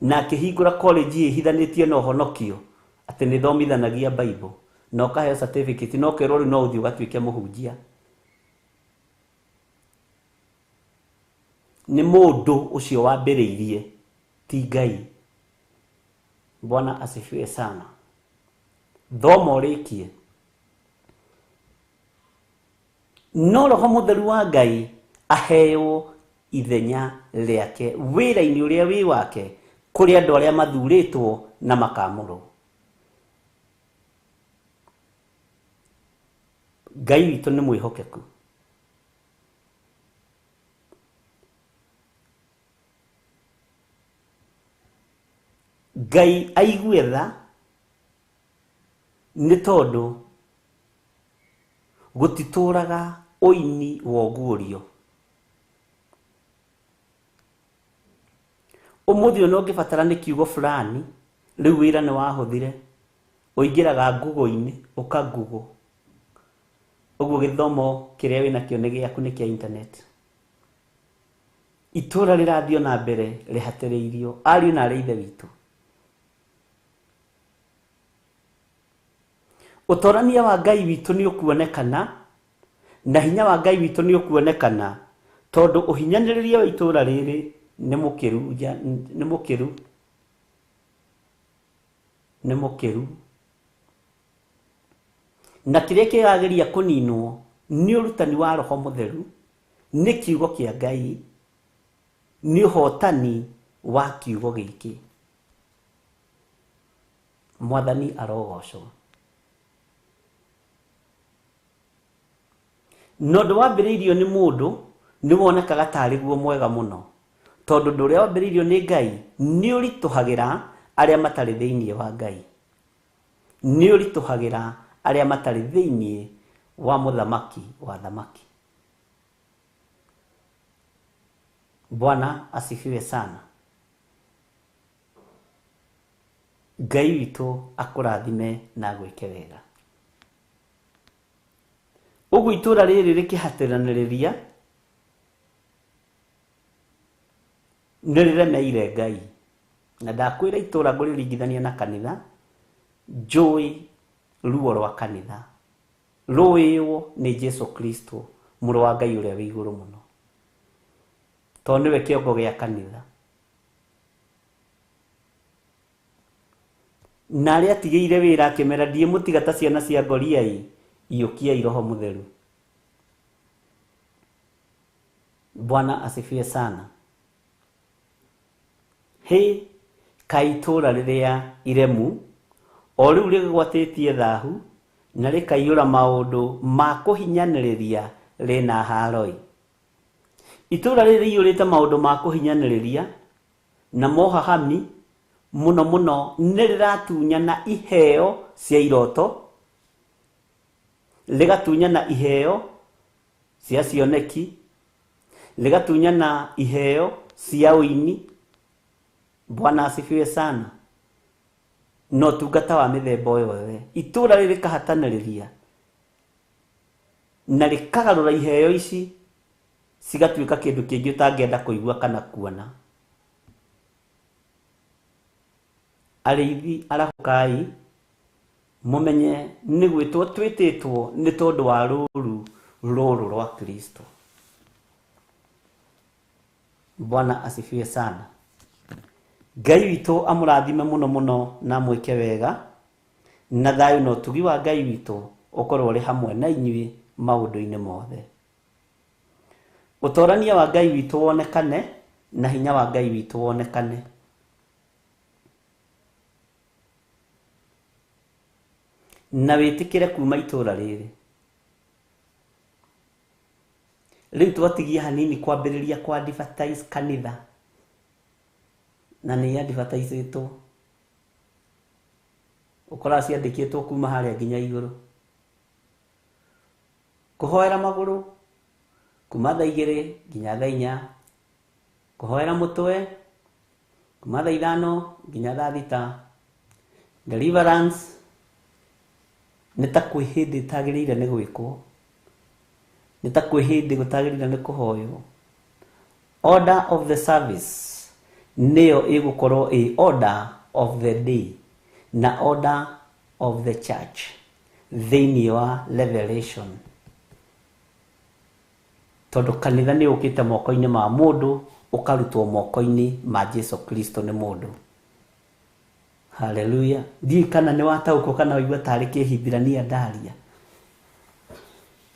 na akĩhingũra college ihithanĩtie na ũhonokio atĩ nĩ thomithanagia Bible na ũkaheo certificate, no kerwo rĩu no ũthiĩ ũgatuĩke mũhunjia. Nĩ mũndũ ũcio wambĩrĩirie, ti Ngai. Bwana asifiwe sana. Thoma ũrĩkie. No roho mutheru wa Ngai aheo ithenya rĩake wĩra-inĩ ũrĩa wĩ wake kũrĩ andũ arĩa mathurĩtwo na makamũrwo. Ngai witũ nĩ mwĩhokeku. Ngai aigue tha nĩ tondũ gũtitũraga ũini wa ũguũrio. Ũmũthĩ ũyũ no ũngĩbatara nĩ kiugo fulani, rĩu wĩra nĩ wahũthire, ũingĩraga Google-inĩ ũka-Google. Ũguo gĩthomo kĩrĩa wĩnakĩo nĩ gĩaku nĩ kĩa internet. Itũũra rĩrathiĩ na mbere rĩhatĩrĩirio, ariũ na arĩ ithe witũ. Ũtorania wa Ngai witũ nĩ ũkuonekana na hinya wa Ngai witũ nĩ ũkuonekana tondũ ũhinyanĩrĩria wa itũũra rĩrĩ nĩ mũkĩru. Na kĩrĩa kĩrageria kũninwo nĩ ũrutani wa roho mutheru, nĩ kiugo kĩa Ngai, nĩ ũhotani wa kiugo gĩkĩ. Mwathani arogocwo. No ndũ wambĩrĩirio nĩ mũndũ nĩ wonekaga tarĩ guo mwega mũno, tondũ ndũ ũrĩa wambĩrĩirio nĩ Ngai nĩ ũritũhagĩra arĩa matarĩ thĩinĩ wa Ngai, nĩ ũritũhagĩra arĩa matarĩ thĩinĩ wa mũthamaki wa thamaki. Bwana asifiwe sana. Ngai witũ akũrathime na gwĩke wega. Ũguo itũũra rĩrĩ rĩkĩhatĩranĩrĩria nĩ rĩremeire Ngai. Na ndakwĩra itũũra ngũrĩringithania na kanitha, njũĩ ruo rwa kanitha rũĩywo nĩ Jesu Kristo, mũrũ wa Ngai ũrĩa wĩ igũrũ mũno, tondũ nĩwe kĩongo gĩa kanitha. Na arĩa atigĩire wĩra akĩmera ndiĩmũtiga ta ciana cia ngoriai, iyũkiai roho mutheru. Bwana asifiwe sana. Hĩ kaĩ itũũra rĩrĩa iremu o rĩu rĩgwatĩtie thahu na rĩkaiyũra maũndũ ma kũhinyanĩrĩria rĩna haroi. Itũũra rĩrĩ rĩiyũrĩte maũndũ ma kũhinyanĩrĩria na mohahami muno muno nĩrĩratunyana iheo cia iroto, rĩgatunyana iheo cia cioneki, rĩgatunyana iheo cia ũini. Bwana asifiwe sana. No tungata wa mĩthemba yothe itũra rĩrĩkahatanĩrĩria na rĩkagarũra iheo ici cigatuĩka kĩndũ kĩngĩ ũtangĩenda kũigua kana kuona. Arĩithi arahukai mumenye nĩ gwĩtwo twĩtĩtwo nĩ tondũ wa rũrũ rwa Kristo. Bwana asifiwe sana. Ngai witũ amũrathime mũno mũno na mwĩke wega, na thayũ na ũtugi wa Ngai witũ ũkorwo ũrĩ hamwe na inyuĩ maũndũ-inĩ mothe. Ũtorania wa Ngai witũ wonekane na hinya wa Ngai witũ wonekane. Na wĩtĩkĩre kuma itũra rĩrĩ. Rĩu twatigia hanini kwambĩrĩria kwa advertise kanitha. Na nĩ advertiseĩtwo. Ũkora ciandĩkĩtwo kuma harĩa nginya igũrũ. Kũhoera magũrũ kuma thaa 2 nginya thaa 4. Kũhoera mũtwe kuma thaa 5 nginya thaa 6. Deliverance nĩ ta kwĩ hĩndĩ ĩtagĩrĩire nĩ gwĩkwo. Nĩ ta kwĩ hĩndĩ gũtagĩrĩire nĩ kũhoywo. Order of the service nĩyo ĩgũkorwo ĩ order of the day na order of the church thĩinĩ wa Revelation. Tondũ kanitha nĩ ũkĩte moko-inĩ ma mũndũ ũkarutwo moko-inĩ ma Jesu Kristo nĩ mũndũ. Hallelujah. Ndiĩ kana nĩ wataũkwo kana waigua tarĩ kĩhithirania ndaria.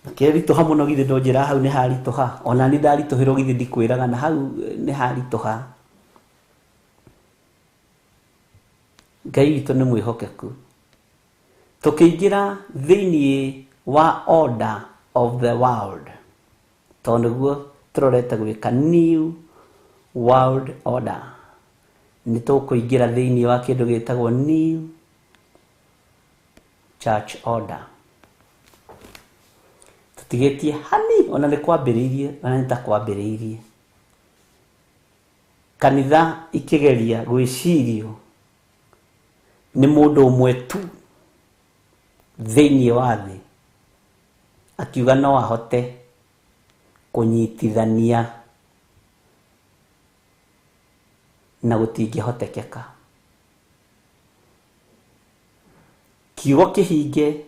Kĩritũha mũno githĩ ndonjĩra hau nĩ haritũha. Ona nĩ ndaritũhĩrwo githĩ ndikwĩraga na hau nĩ haritũha. Ngai witũ nĩ mwĩhokeku. Tũkĩingĩra thĩinĩ wa order of the world. Tondũ nĩguo tũrorete gwĩka new world order. Nĩ tũkũingĩra thĩinĩ wa kĩndũ gĩtagwo new church order. Tũtigĩtie hani ona nĩ kwambĩrĩirie ona nĩ ta kwambĩrĩirie. Kanitha ikĩgeria gwĩcirio nĩ mũndũ ũmwe tu thĩinĩ wa thĩ, akiuga no ahote kũnyitithania na gũtingĩhotekeka. Kiugo kĩhinge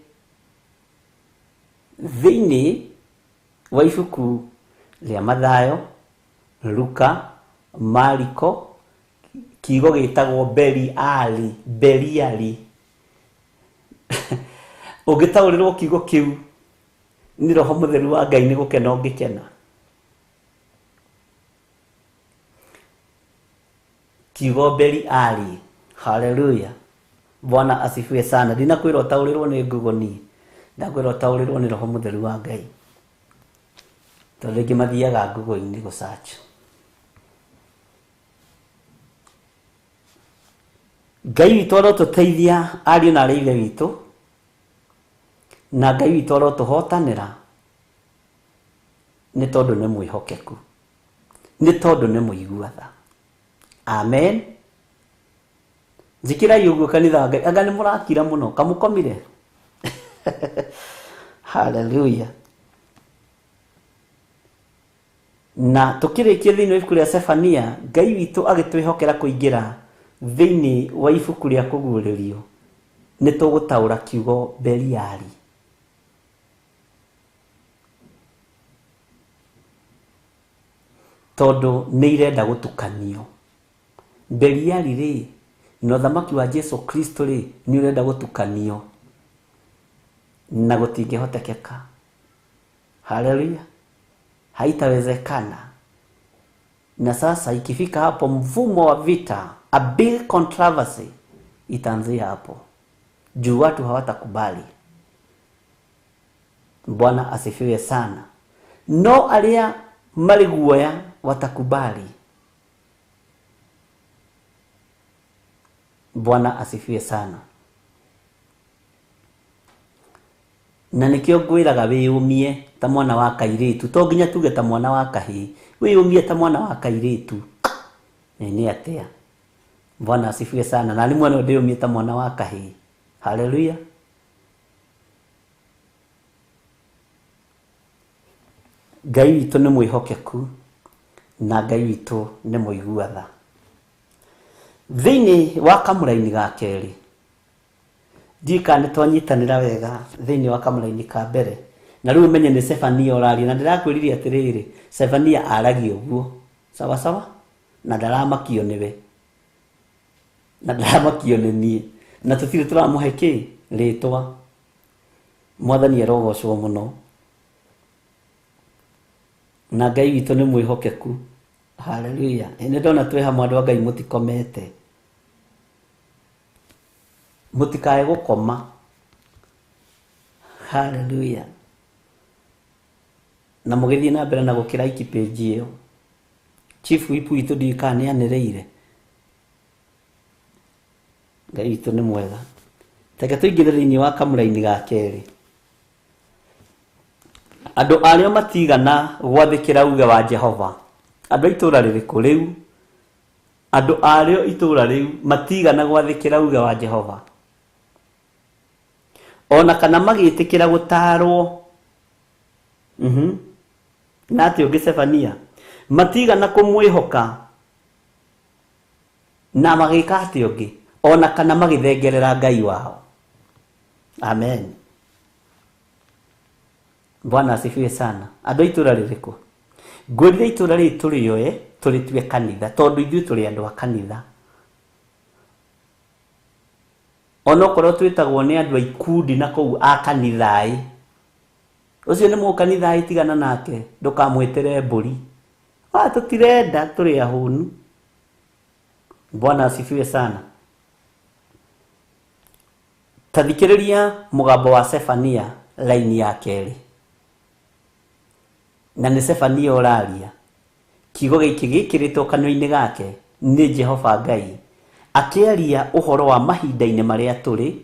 thĩinĩ wa ibuku rĩa Mathayo, Luka, Mariko, kiugo gĩtagwo Beliali. Ũngĩtaũrĩrwo kiugo kĩu nĩ Roho Mũtheru wa Ngai nĩ gũkena ũngĩkena. Kiugo Beliali. Hallelujah. Bwana asifiwe sana. Ndinakwĩra ũtaũrĩrwo nĩ Google ni. Ndakwĩra ũtaũrĩrwo nĩ Roho Mũtheru wa Ngai. Tondũ rĩngĩ mathiaga Google-inĩ gũsearch. Ngai witũ arotũteithia ariũ na arĩ ithe witũ, na Ngai witũ arotũhotanĩra nĩ tondũ nĩ mwĩhokeku, nĩ tondũ nĩ mũigua tha. Amen. Njĩkĩrai ũguo kanitha wa Ngai. Anga nĩ mũrakira mũno kamũkomire. Hallelujah. Na tũkĩrĩkia thĩinĩ wa ibuku rĩa Sefania, Ngai witũ agĩtwĩhokera kũingĩra thĩinĩ wa ibuku rĩa kũguũrĩrio, nĩ tũgũtaũra kiugo Beliali. Tondũ nĩ irenda gũtukanio. Beliali rĩ, na ũthamaki wa Jesu Kristo rĩ, nĩ ũrenda gũtukanio na gũtingĩhotekeka. Hallelujah. Haitawezekana. Na sasa ikifika hapo mfumo wa vita, a big controversy, itaanzia hapo. Juu watu hawatakubali. Bwana asifiwe sana. No alia maliguoya watakubali. Bwana asifiwe sana. Na nikio ngwiraga wiyumie ta mwana wa kairitu, to nginya tuge ta mwana wa kahi, wiyumie ta mwana wa kairitu. Ni atia. Bwana asifiwe sana. Na limwe no ndiyumie ta mwana wa kahi. Haleluya. Ngai witũ nĩ mwĩhokeku na Ngai witũ nĩ mũiguatha. Thĩinĩ wa kamũra-inĩ ga kerĩ, ndika nĩ twanyitanĩra wega thĩinĩ wa kamũra-inĩ ka mbere, na rĩu menye nĩ Sefania ũraria, na ndĩrakwĩrire atĩrĩrĩ, Sefania aragia ũguo sawa sawa, na ndaramakio nĩwe, na ndaramakio nĩ niĩ, na tũtirĩ tũramũhe kĩ rĩtwa. Mwathani arogocwo mũno, na Ngai witũ nĩ mwĩhokeku. Haleluya. Nĩ ndona twĩ hamwe andũ a Ngai mũtikomete, mũtikae gũkoma. Haleluya. Na mũgĩthiĩ na mbere na gũkĩraiki page ĩyo. Chief Whip witũ ndika nĩ anĩrĩire. Ngai witũ nĩ mwega. Teke tũingĩre thĩinĩ wa kamũra-inĩ ga kerĩ. Andũ arĩa matigana gwathĩkĩra uge wa Jehova, andũ itũra rĩrĩkũ rĩu? Andũ arĩa itũra rĩu matigana gwathĩkĩra uge wa Jehova, ona kana magĩtĩkĩra gũtarwo. Na atĩ ũngĩ Sefania matigana kũmwĩhoka na magĩka atĩ ũngĩ, ona kana magĩthengerera Ngai wao. Amen. Bwana asifiwe sana. Andũ itũra rĩrĩkũ? Ngwĩrire itũra rĩrĩ tũrĩoe tũrĩtue kanitha, tondũ ithuĩ tũrĩ andũ a kanitha. Ona okorwo twĩtagwo nĩ andũ a ikundi na kũu a kanitha-ĩ, ũcio nĩ mũkanitha tigana nake, ndũkamwĩtere mbũri. Tũtirenda, tũrĩ ahũnu. Bwana asifiwe sana. Tathikĩrĩria mũgambo wa Sefania laini ya kerĩ. Na nĩ Sefania ũraria. Kiugo gĩkĩ gĩkĩrĩtwo kanua-inĩ gake nĩ Jehova Ngai, akĩaria ũhoro wa mahinda-inĩ marĩa tũrĩ,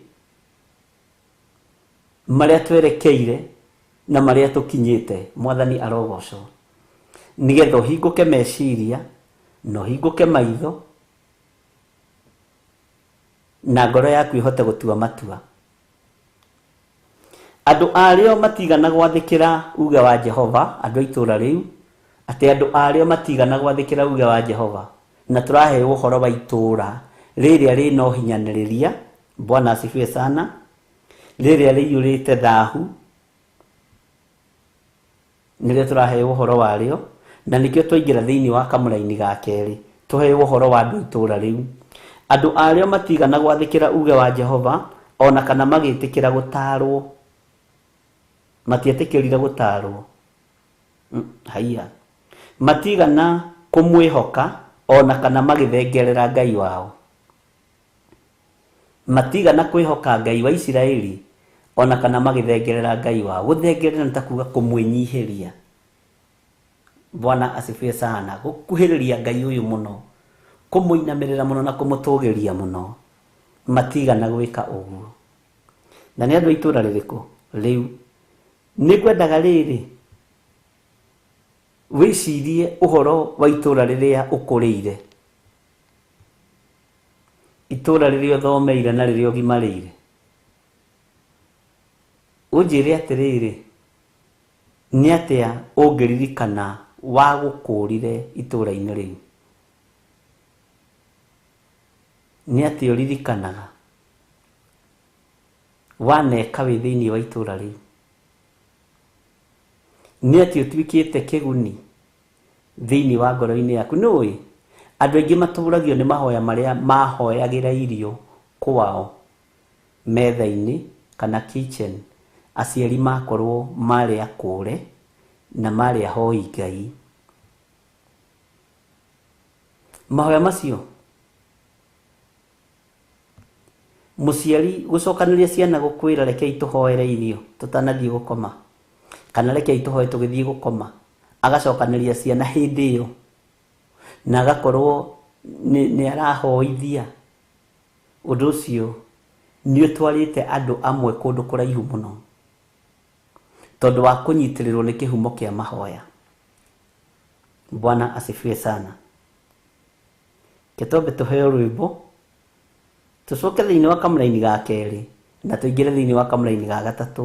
marĩa twerekeire na marĩa tũkinyĩte. Mwathani arogocwo. Nĩgetha ũhingũke meciria na ũhingũke maitho na ngoro yaku ihote gũtua matua. Andũ arĩa matigana gwathĩkĩra uge wa Jehova, andũ itũra rĩu, atĩ andũ arĩa matigana gwathĩkĩra uge wa Jehova, na tũrahe ũhoro wa itũra rĩrĩa rĩna ũhinyanĩrĩria. Bwana asifiwe sana. Rĩrĩa rĩiyũrĩte thahu, nĩrĩo tũrahe ũhoro warĩo, na nĩkĩo twaingĩra thĩinĩ wa kamũra-inĩ ga kerĩ tũhe ũhoro wa andũ itũra rĩu. Andũ arĩa matigana gwathĩkĩra uge wa Jehova, ona kana magĩtĩkĩra gũtarwo. Matietĩkĩrire gũtarwo. Haiya. Matigana kũmwĩhoka ona kana magĩthengerera Ngai wao. Matigana kwĩhoka Ngai wa Isiraeli ona kana magĩthengerera Ngai wao. Gũthengerera nĩ ta kuuga kũmwĩnyihĩria. Bwana asifiwe sana. Gũkuhĩrĩria Ngai ũyũ mũno, kũmũinamĩrĩra mũno na kũmũtũgĩria mũno. Matigana gwĩka ũguo. Na nĩ andũ itũra rĩrĩkũ rĩu? Nĩngwendaga rĩrĩ wĩcirie ũhoro wa itũra rĩrĩa ũkũrĩire, itũra rĩrĩa ũthomeire na rĩrĩa ũgimarĩire. Ũnjĩre atĩrĩrĩ, nĩ atĩa ũngĩririkana wagũkũrire itũra-inĩ rĩu? Nĩ atĩa ũririkanaga waneka wĩ thĩinĩ wa itũra rĩu? Nĩ atĩ ũtuĩkĩte kĩguni thĩinĩ wa ngoro-inĩ yaku? Nĩũĩ andũ aingĩ matũragio nĩ mahoya marĩa mahoyagĩra irio kwao metha-inĩ kana kitchen, aciari makorwo marĩ akũre na marĩ ahoi Ngai. Mahoya macio, mũciari gũcokanĩria ciana gũkwĩra rekei tũhoere irio tũtanathiĩ gũkoma, kana rekei tũhoe tũgĩthiĩ gũkoma, agacokanĩria ciana hĩndĩ ĩyo na agakorwo nĩ arahoithia. Ũndũ ũcio nĩ ũtwarĩte andũ amwe kũndũ kũraihu mũno tondũ wa kũnyitĩrĩrwo nĩ kĩhumo kĩa mahoya. Bwana asifiwe sana. Kĩtombe tũheo rwĩmbo tũcoke thĩinĩ wa kamũraini ga kerĩ na tũingĩre thĩinĩ wa kamũraini ga gatatũ.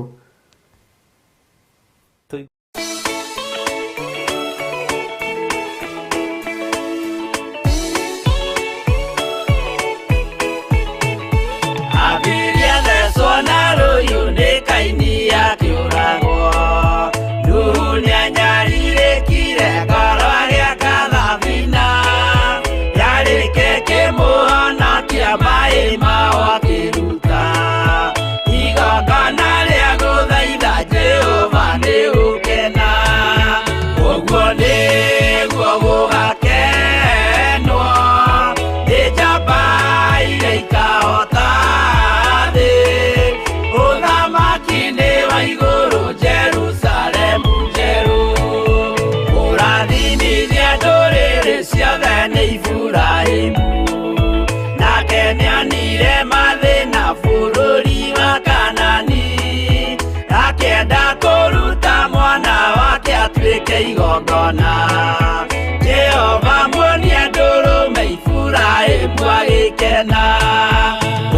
Jehova muonia ndũrũme Iburahĩmu agĩkena.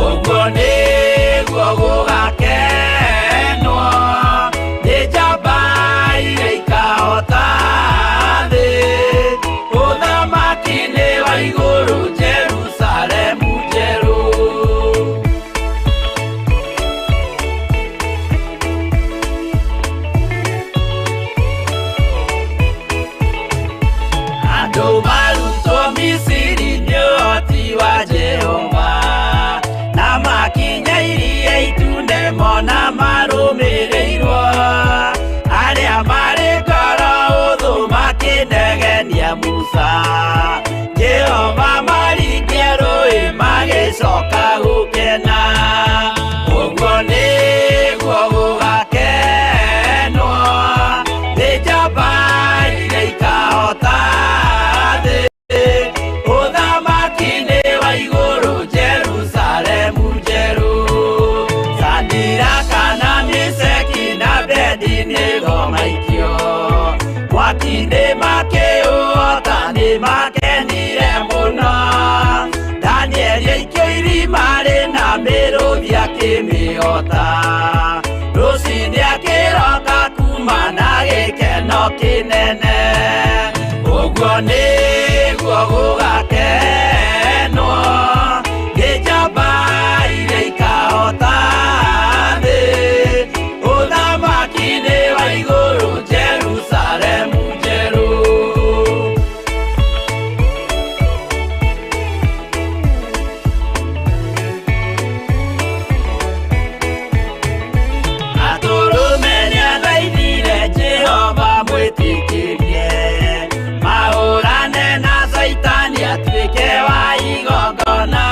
Ũguo nĩguo gũgakenwo nĩ njamba iria ikahota thĩ. Ũthamaki-inĩ wa igũrũ Jerusalemu njerũ. Andũ marutwo Misiri nĩ ũhoti wa Jehova, na makinya Iria Itune mona marũmĩrĩirwo. Arĩa marĩ ngoro hũthũ makĩnegenia Musa, Jehova maringie rũĩ magĩcoka gũkena. Ũguo nĩguo gũgakenwo nĩ njamba iria ikahota thĩ. Ũthamaki-inĩ wa igũrũ Jerusalemu njerũ. Shadiraka na Meshaki na Abedinego maikio mwaki-inĩ makĩũhota nĩ makenire mũno. Danieli aikio irima rĩna mĩrũthi akĩmĩhota. Rũciinĩ akĩroka kuma na gĩkeno kĩnene. Ũguo nĩguo gũgakenwo nĩ njamba iria ikahota thĩ. Ũthamaki-inĩ wa igũrũ Jerusalemu njerũ. Atũrũme nĩathaithire Jehova mwĩtĩkĩrie, mahũrane na Saitani atuĩke wa igongona.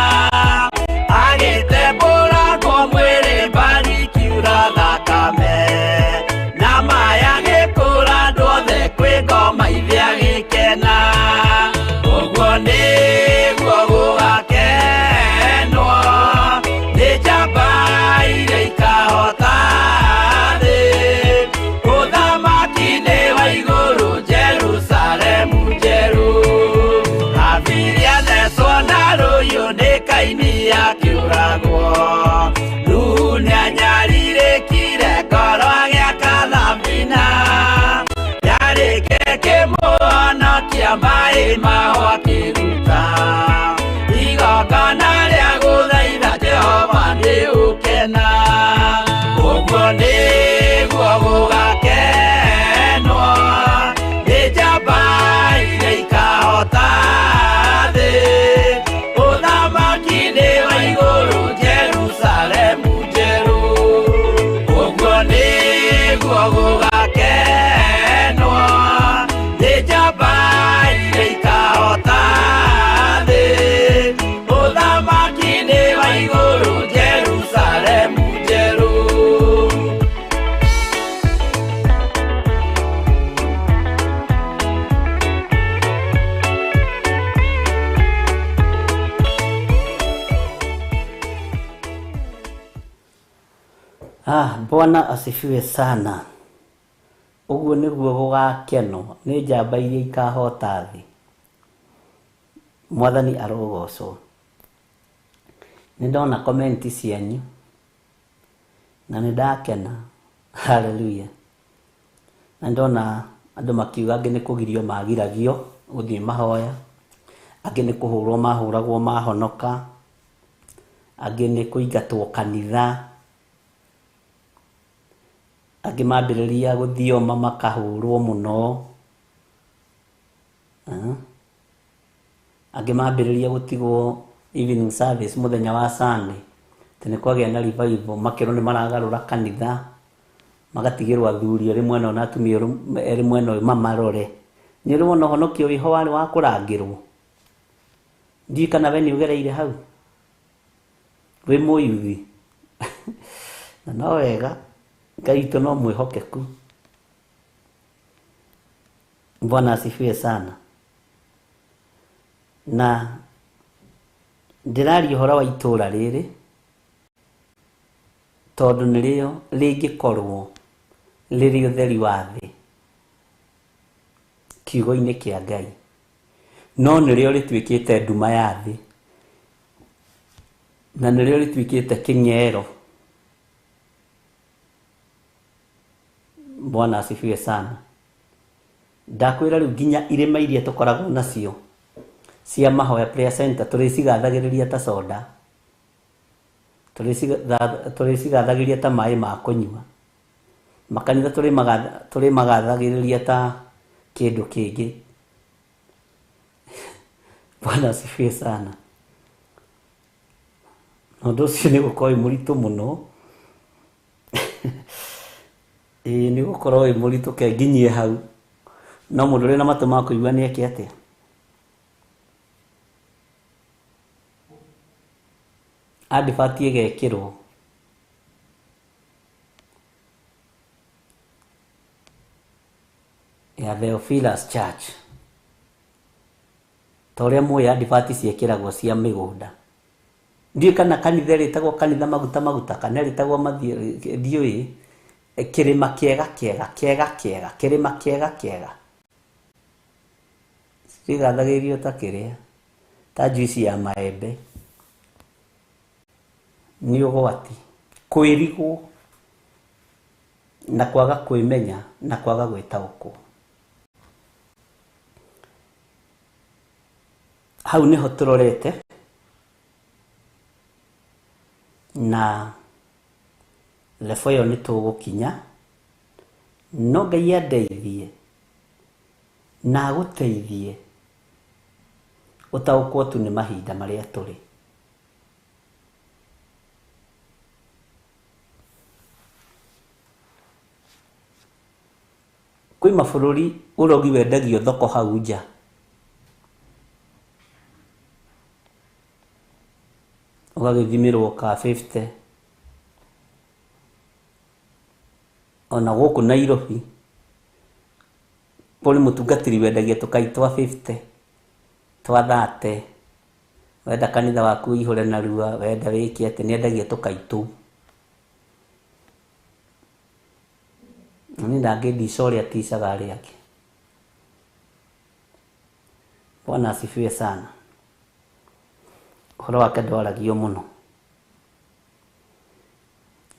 Agĩtembũrangwo mwĩrĩ mbari kiura thakame, na maya gĩkũra andũ othe kwĩ ngoma ithe agĩkena. Ũguo nĩguo gũgakenwo nĩ njamba iria ikahota thĩ. Ũthamaki-inĩ wa igũrũ Jerusalemu njerũ. Habiri athecwo na rũhiũ nĩ Kaini akĩũragwo. Nuhu nĩanyarirĩkire ngoro agĩaka thabina. Yarĩke kĩmũhonokia maĩ maho akĩruta. Igongona rĩa gũthaitha Jehova nĩ ũkena. Ũguo nĩguo gũgakenwo nĩ njamba iria ikahota thĩ. Ũthamaki-inĩ wa igũrũ Jerusalemu njerũ. Ũguo nĩguo gũgakenwo nĩ njamba iria ikahota thĩ. Ũthamaki-inĩ wa igũrũ Jerusalemu njerũ. Bwana asifiwe sana. Uguo niguo gugakeno ni njamba iria ikahota thi. Mwathani arogocwo. Nĩ ndona komenti cianyu na nĩ ndakena. Haleluya. Na ndona andũ makiuga angĩ nĩ kũgirio magiragio gũthiĩ mahoya, angĩ nĩ kũhũrwo mahũragwo mahonoka, angĩ nĩ kũingatwo kanitha, angĩ mambĩrĩria gũthioma makahũrwo mũno, angĩ mambĩrĩria gũtigwo evening service mũthenya wa Sunday tene kwagĩa na revival, makĩrwo nĩ maragarũra kanitha, magatigĩrwo athuri erĩ mwena na atumia erĩ mwena ũyũ mamarore. Nĩ ũrĩ wona ũhonokio wĩho warĩ wa kũrangĩrwo? Ndiũĩ kana we nĩ ũgereire hau wĩ mũyuthi. Na no wega, Ngai witũ no mwĩhokeku. Bwana asifiwe sana. Na ndĩraria ũhoro wa itũũra rĩrĩ tondũ nĩrĩo rĩngĩkorwo rĩrĩ ũtheri wa thĩ kiugo-inĩ kĩa Ngai, no nĩrĩo rĩtuĩkĩte nduma ya thĩ, na nĩrĩo rĩtuĩkĩte kĩng'ero. Bwana asifiwe sana. Ndakwĩra rĩu nginya irĩma iria tũkoragwo nacio cia mahoya prayer center tũrĩcigathagĩrĩria ta soda, tũrĩcigathagĩrĩria ta maĩ ma kũnyua, makanitha tũrĩmagathagĩrĩria ta kĩndũ kĩngĩ. Bwana asifiwe sana. Ũndũ ũcio nĩ gũkorwo wĩ mũritũ mũno. Nĩ gũkorwo wĩ mũritũ kenginyie hau, no mũndũ ũrĩ na matũ ma kũigua nĩ eke atĩa? Adibati ĩgekĩrwo ya Theophilus Church, ta ũrĩa mũĩ adibati ciĩkĩragwo cia mĩgũnda. Ndiũĩ kana kanitha ĩrĩtagwo kanitha maguta kana ĩrĩtagwo ndiũĩ. Kĩrĩma kĩega kĩrĩma kĩega cigathagĩrio ta kĩrĩa, ta juici ya maembe. Nĩ ũgwati kwĩrigwo na kwaga kwĩmenya na kwaga gwĩtaũkwo. Hau nĩho tũrorete na lefo ĩyo nĩ tũgũkinya, no Ngai andeithie na agũteithie ũtaũkwo tu nĩ mahinda marĩa tũrĩ. Kwĩ mabũrũri ũrogi wendagio thoko hau nja, ũgagĩthimĩrwo ka 50. Ona gũkũ Nairobi kũrĩ mũtungatĩri wendagia tũkai twa 50, twa 30. Wenda kanitha waku ũihũre narua, wenda wĩke atĩ nĩ endagia tũkai tũu. Nĩ ndangĩndica ũrĩa aticaga arĩa angĩ. Bwana asifiwe sana. Ũhoro wake ndwaragio mũno,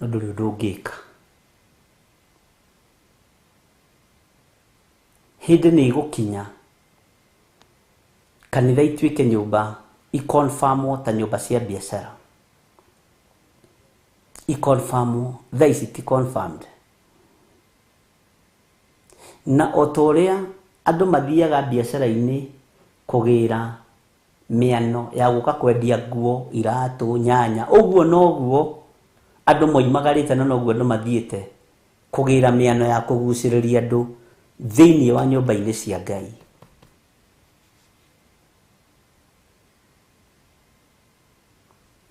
ndũrĩ ũndũ ũngĩka. Hĩndĩ nĩ igũkinya kanitha ituĩke nyũmba iconfirmwo ta nyũmba cia biacara. Iconfirmwo, thaa ici ti confirmed. Na o ta ũrĩa andũ mathiaga biacara-inĩ kũgĩra mĩano ya gũka kwendia nguo, iratũ, nyanya, ũguo noguo andũ moimagarĩte na noguo andũ mathiĩte kũgĩra mĩano ya kũgucĩrĩria andũ thĩinĩ wa nyũmba-inĩ cia Ngai.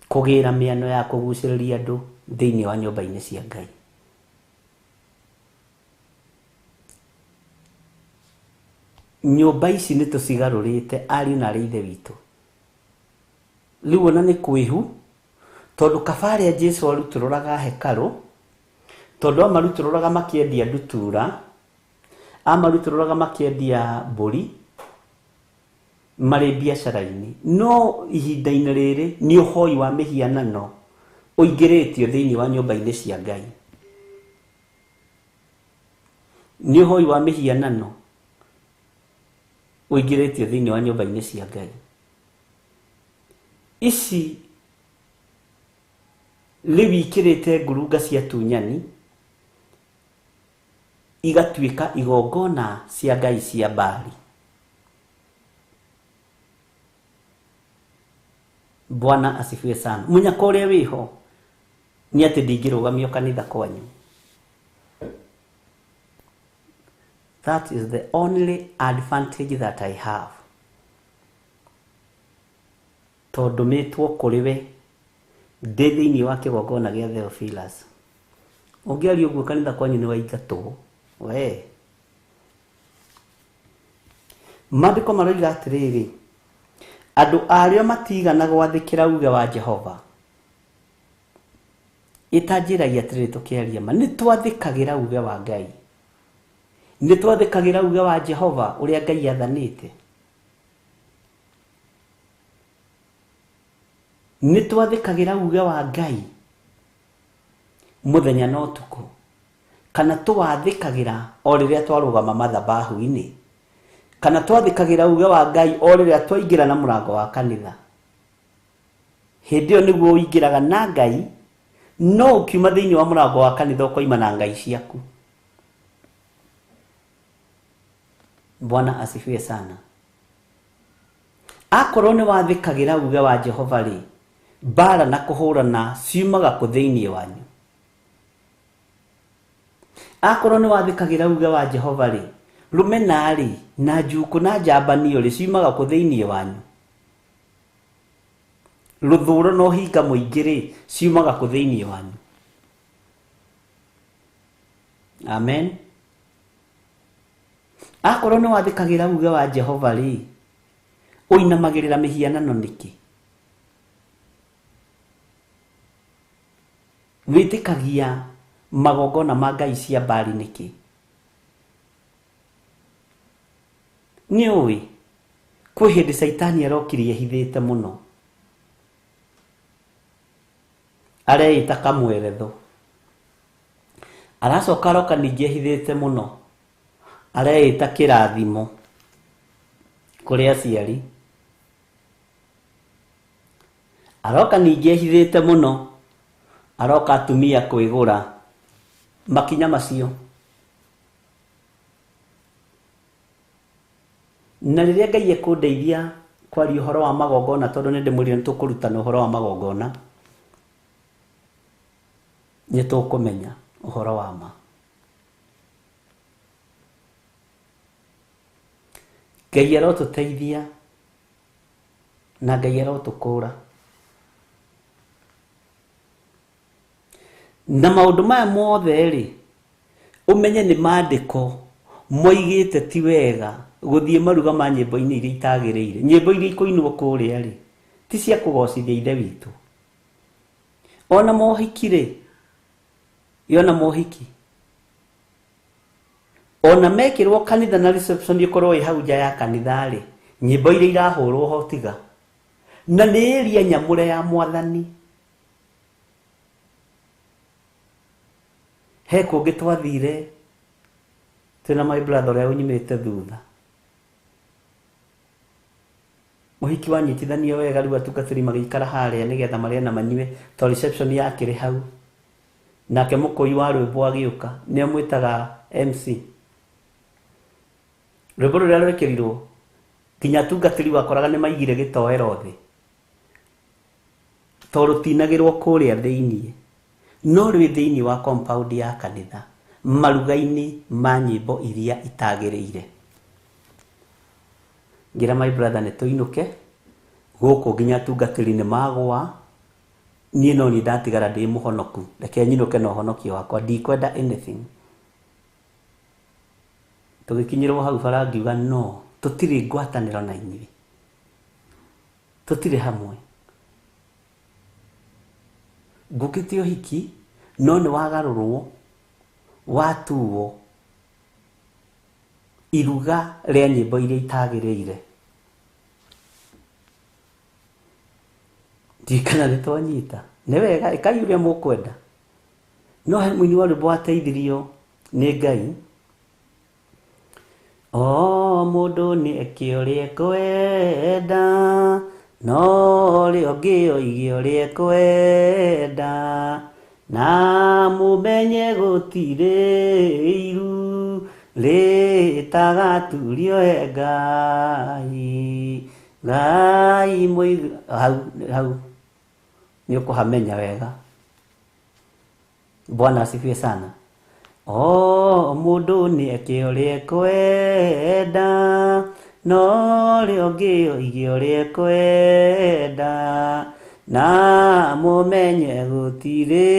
Kũgĩra mĩano ya kũgucĩrĩria andũ thĩinĩ wa nyũmba-inĩ cia Ngai. Nyũmba ici nĩ tũcigarũrĩte ariũ na arĩ ithe witũ. Rĩu ona nĩ kwĩhu tondũ kabarĩa Jesũ arutũrũraga hekarũ tondu amarutũrũraga makĩendia ndutura, amarutũrũraga makĩendia mbũri marĩ biacara-inĩ. No ihinda-inĩ rĩrĩ nĩ ũhoi wa mĩhianano ũingĩrĩtio thĩinĩ wa nyũmba-inĩ cia Ngai. Nĩ ũhoi wa mĩhianano ũingĩrĩtio thĩinĩ wa nyũmba-inĩ cia Ngai. Ici rĩu ikĩrĩte ngurunga cia tunyani igatuĩka igongona cia Ngai cia Baali. Bwana asifiwe sana. Munyaka ũrĩa wĩho nĩ atĩ ndingĩrũgamio kanitha kwanyu. That is the only advantage that I have. Tondũ mĩtwo kũrĩ we ndĩ thĩinĩ wa kĩgongona gĩa Theophilus. Ũngĩaria ũguo kanitha kwanyu nĩ waingatwo we. Maandĩko maroiga atĩrĩrĩ, andũ arĩa matigana gwathĩkĩra uge wa Jehova. Itanjĩragia atĩrĩrĩ tũkĩaria ma, nĩ twathĩkagĩra uge wa Ngai. Nĩ twathĩkagĩra uge wa Jehova ũrĩa Ngai athanĩte. Nĩ twathĩkagĩra uge wa Ngai mũthenya na ũtukũ, kana twathĩkagĩra o rĩrĩa twarũgama mathabahu-inĩ, kana twathĩkagĩra uge wa Ngai o rĩrĩa twaingĩra na mũrango wa kanitha. Hĩndĩ ĩyo nĩguo ũingĩraga na Ngai, no ũkiuma thĩinĩ wa mũrango wa kanitha ũkoima na ngai ciaku. Bwana asifiwe sana. Akorwo nĩ wathĩkagĩra uge wa Jehova rĩ, mbara na kũhũrana ciumaga kũ thĩinĩ wanyu. Akorwo nĩ wathĩkagĩra uge wa Jehova rĩ, rũmena rĩ na njuku na njambanio rĩ ciumaga kũ thĩinĩ wanyu. Rũthũũro na ũhinga mũingĩ rĩ ciumaga kũ thĩinĩ wanyu. Amen. Akorwo nĩ wathĩkagĩra uge wa Jehova rĩ, ũinamagĩrĩra mĩhianano nĩkĩ? Wĩtĩkagia magongona ma ngai cia Baali nĩkĩ? Nĩ ũĩ kwĩ hĩndĩ Saitani arokire ehithĩte mũno, areita kamweretho. Aracoka aroka ningĩ ehithĩte mũno, areita kĩrathimo kũrĩ aciari. Aroka ningĩ ehithĩte mũno, aroka atumia kwĩgũra. Makinya macio. Na rĩrĩa Ngai ekũndeithia kwaria ũhoro wa magongona, tondũ nĩ ndĩmwĩrire nĩ tũkũrutana ũhoro wa magongona, nĩ tũkũmenya ũhoro wa ma. Ngai arotũteithia na Ngai arotũkũra. Na maũndũ maya mothe rĩ, ũmenye nĩ maandĩko moigĩte ti wega gũthiĩ maruga ma nyĩmbo-inĩ iria itagĩrĩire. Nyĩmbo iria ikũinwo kũrĩa rĩ, ti cia kũgocithia ithe witũ. Ona mohiki rĩ, yona mohiki, ona mekĩrwo kanitha na reception ĩkorwo ĩ hau nja ya kanitha rĩ, nyĩmbo iria irahũrwo ho tiga, na nĩ ĩria nyamũre ya Mwathani. He kũngĩ twathire twĩna my brother ũrĩa ũnyimĩte thutha, mũhiki wanyitithanio wega, rĩu atungatĩri magĩikara harĩa nĩgetha marĩe na manyue, to reception yakĩrĩ hau. Nake mũkũi wa rwĩmbo agĩũka, nĩo mwĩtaga MC. Rwĩmbo rũrĩa rwekĩrirwo nginya atungatĩri wakoraga nĩ maigire gĩtoero thĩ, to rũtinagĩrwo kũrĩa thĩinĩ, no rwĩ thĩinĩ wa compound ya kanitha, maruga-inĩ ma nyĩmbo iria itagĩrĩire. Ngira my brother nĩ tũinũke gũkũ nginya atungatĩri nĩ magũa, niĩ no niĩ ndatigara ndĩ mũhonoku, reke nyinũke na ũhonokio wakwa, ndikwenda anything. Tũgĩkinyĩrwo hau bara ngiuga no, tũtirĩ ngwatanĩro na inyuĩ, tũtirĩ hamwe. Ngũkĩte ũhiki no nĩ wagarũrwo watuo iruga rĩa nyĩmbo iria itagĩrĩire. Ndikana nĩtwanyita nĩ wega ĩkai ũrĩa mũkwenda, no he mũini wa rwĩmbo wateithirio nĩ Ngai. O mũndũ nĩeke ũrĩa ekwenda, no ũrĩa ũngĩ oige ũrĩa ekwenda, na mũmenye gũtirĩ iru rĩtagaturio he Ngai. Ngai mũigu hau nĩ ũkũhamenya wega. Bwana asifiwe sana. O mũndũ nĩeke ũrĩa ekwenda, no ũrĩa ũngĩ oige ũrĩa ekwenda, na mũmenye gũtirĩ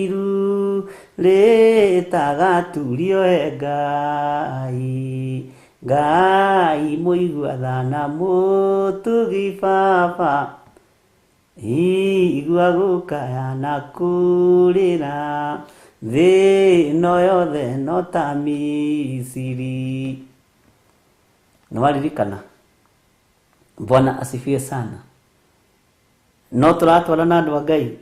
iru rĩtagaturio he Ngai. Ngai mũigua na mũtugi baba, igua gũkaya na kũrĩra, thĩ ĩno yothe no ta Misiri. Nĩwaririkana? Bwana asifiwe sana. No tũratwara na andũ a Ngai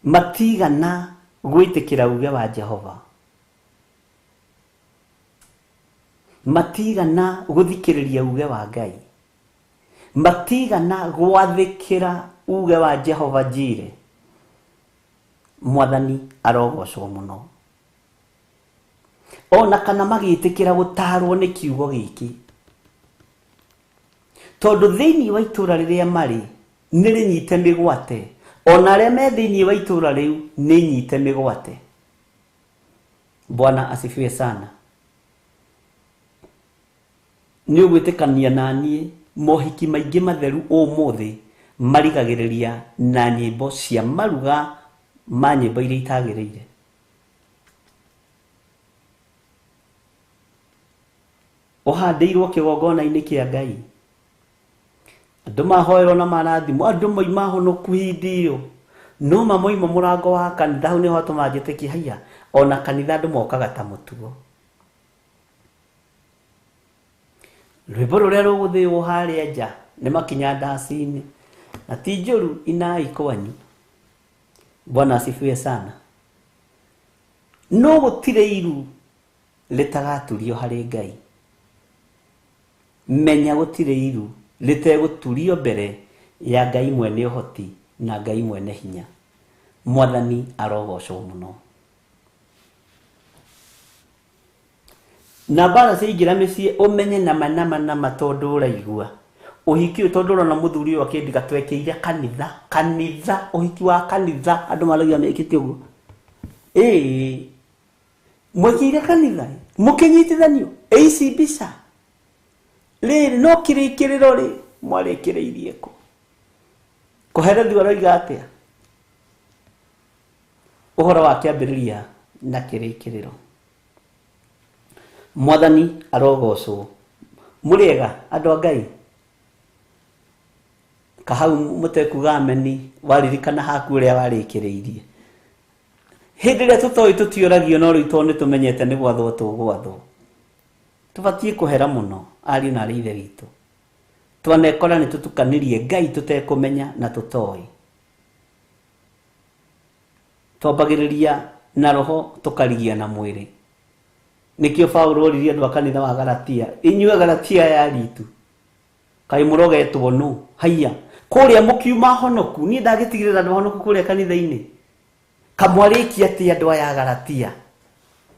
matigana gwĩtĩkĩra uge wa Jehova, matigana gũthikĩrĩria uge wa Ngai, matigana gwathĩkĩra uge wa Jehova Jire. Mwathani arogocwo mũno. Ona kana magĩtĩkĩra gũtarwo nĩ kiugo gĩkĩ, tondũ thĩinĩ wa itũra rĩrĩa marĩ nĩ rĩnyite mĩgwate, ona arĩa me thĩinĩ wa itũra rĩu nĩ nyite mĩgwate. Bwana asifiwe sana. Nĩ ũgwĩtĩkania na niĩ mohiki maingĩ matheru ũmũthĩ marigagĩrĩria na nyĩmbo cia maruga ma nyĩmbo iria itagĩrĩire. Ũhandĩirwo kĩgongona-inĩ kĩa Ngai, andũ mahoerwo na marathimo, andũ moima honoku hindi ĩyo, no mamoima mũrango wa kanitha, hau nĩho tũmanjĩtĩkia haiya, ona kanitha andũ mokaga ta mũtugo. Rwĩmbo rũrĩa rũgũthĩĩrwo harĩa nja nĩ makinya ndaci-inĩ, na ti njũru inai kwanyu. Bwana asifiwe sana. No gũtirĩ iru rĩtagaturio harĩ Ngai. Menya gũtirĩ iru rĩtegũturio mbere ya Ngai mwene ũhoti na Ngai mwene hinya. Mwathani arogocwo mũno. Na bara ciaingĩra mĩciĩ ũmenye nama tondũ ũraigua ũhiki ũyũ, tondũ ũrona mũthuri ũyũ akĩndiga twekeire kanitha, ũhiki wa kanitha, andũ maragia mekĩte ũguo. Mwekĩire kanitha mũkĩnyitithanio ici mbica rĩrĩ no kĩrĩkĩrĩro rĩ mwarĩkĩrĩirie kũ? Kũherethio aroiga atĩa? Ũhoro wa kĩambĩrĩria na kĩrĩkĩrĩro. Mwathani arogocwo. Mũrĩega andũ a Ngai? Kahau mũtekuga ameni, waririkana haku ũrĩa warĩkĩrĩirie. Hĩndĩ ĩrĩa tũtoĩ tũtiũragio, no rĩu tondũ nĩtũmenyete nĩ gwathwo tũgwathwo. Tũbatiĩ kũhera mũno ariũ na arĩ ithe witũ. Twanekora nĩ tũtukanĩrie Ngai tũtekũmenya na tũtoĩ. Twambagĩrĩria na roho tũkarigia na mwĩrĩ. Nĩkĩo Paulo oririe andũ a kanitha wa Galatia, inyuĩ Galatia ya ritu, kaĩ mũrogetwo nũ? Haiya kũrĩa mũkiuma honoku, niĩ ndagĩtigĩrĩra andũ honoku kũrĩa kanitha-inĩ. Kamwarĩkia atĩ andũ aya Galatia.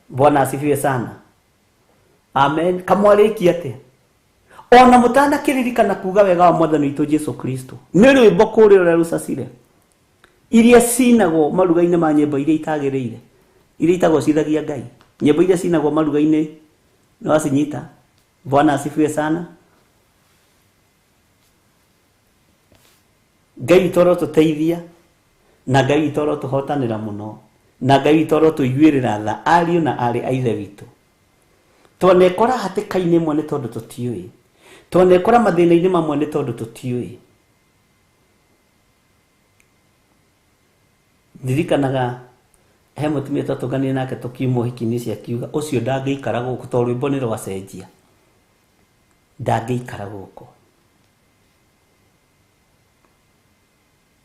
Bwana asifiwe sana. Amen. Kamwarĩkia atĩ ona mũtanakĩririkana kuga wega wa Mwathani witũ Jesu Kristo. Nĩ rwĩmbo kũrĩa ũrĩa rũcacire iria cinagwo maruga-inĩ ma nyĩmbo iria itagĩrĩire, iria itagwo cithagia Ngai. Nyĩmbo iria cinagwo maruga-inĩ no acinyita. Bwana asifiwe sana. Ngai witũ tũteithia, na Ngai witũ tũhotanĩra mũno, na Ngai witũ tũiguĩrĩra tha ariũ na arĩ a ithe witũ. Twanekora hatĩka-inĩ imwe nĩ tondũ tũtiũĩ, twanekora mathĩna-inĩ mamwe nĩ tondũ tũtiũĩ. ndirikanaga he mutumia tatugania nake tukiumo hikini cia kiuga ucio ndangĩikara gũkũ to rwĩmbo nĩ rwacenjia, ndangĩikara gũkũ.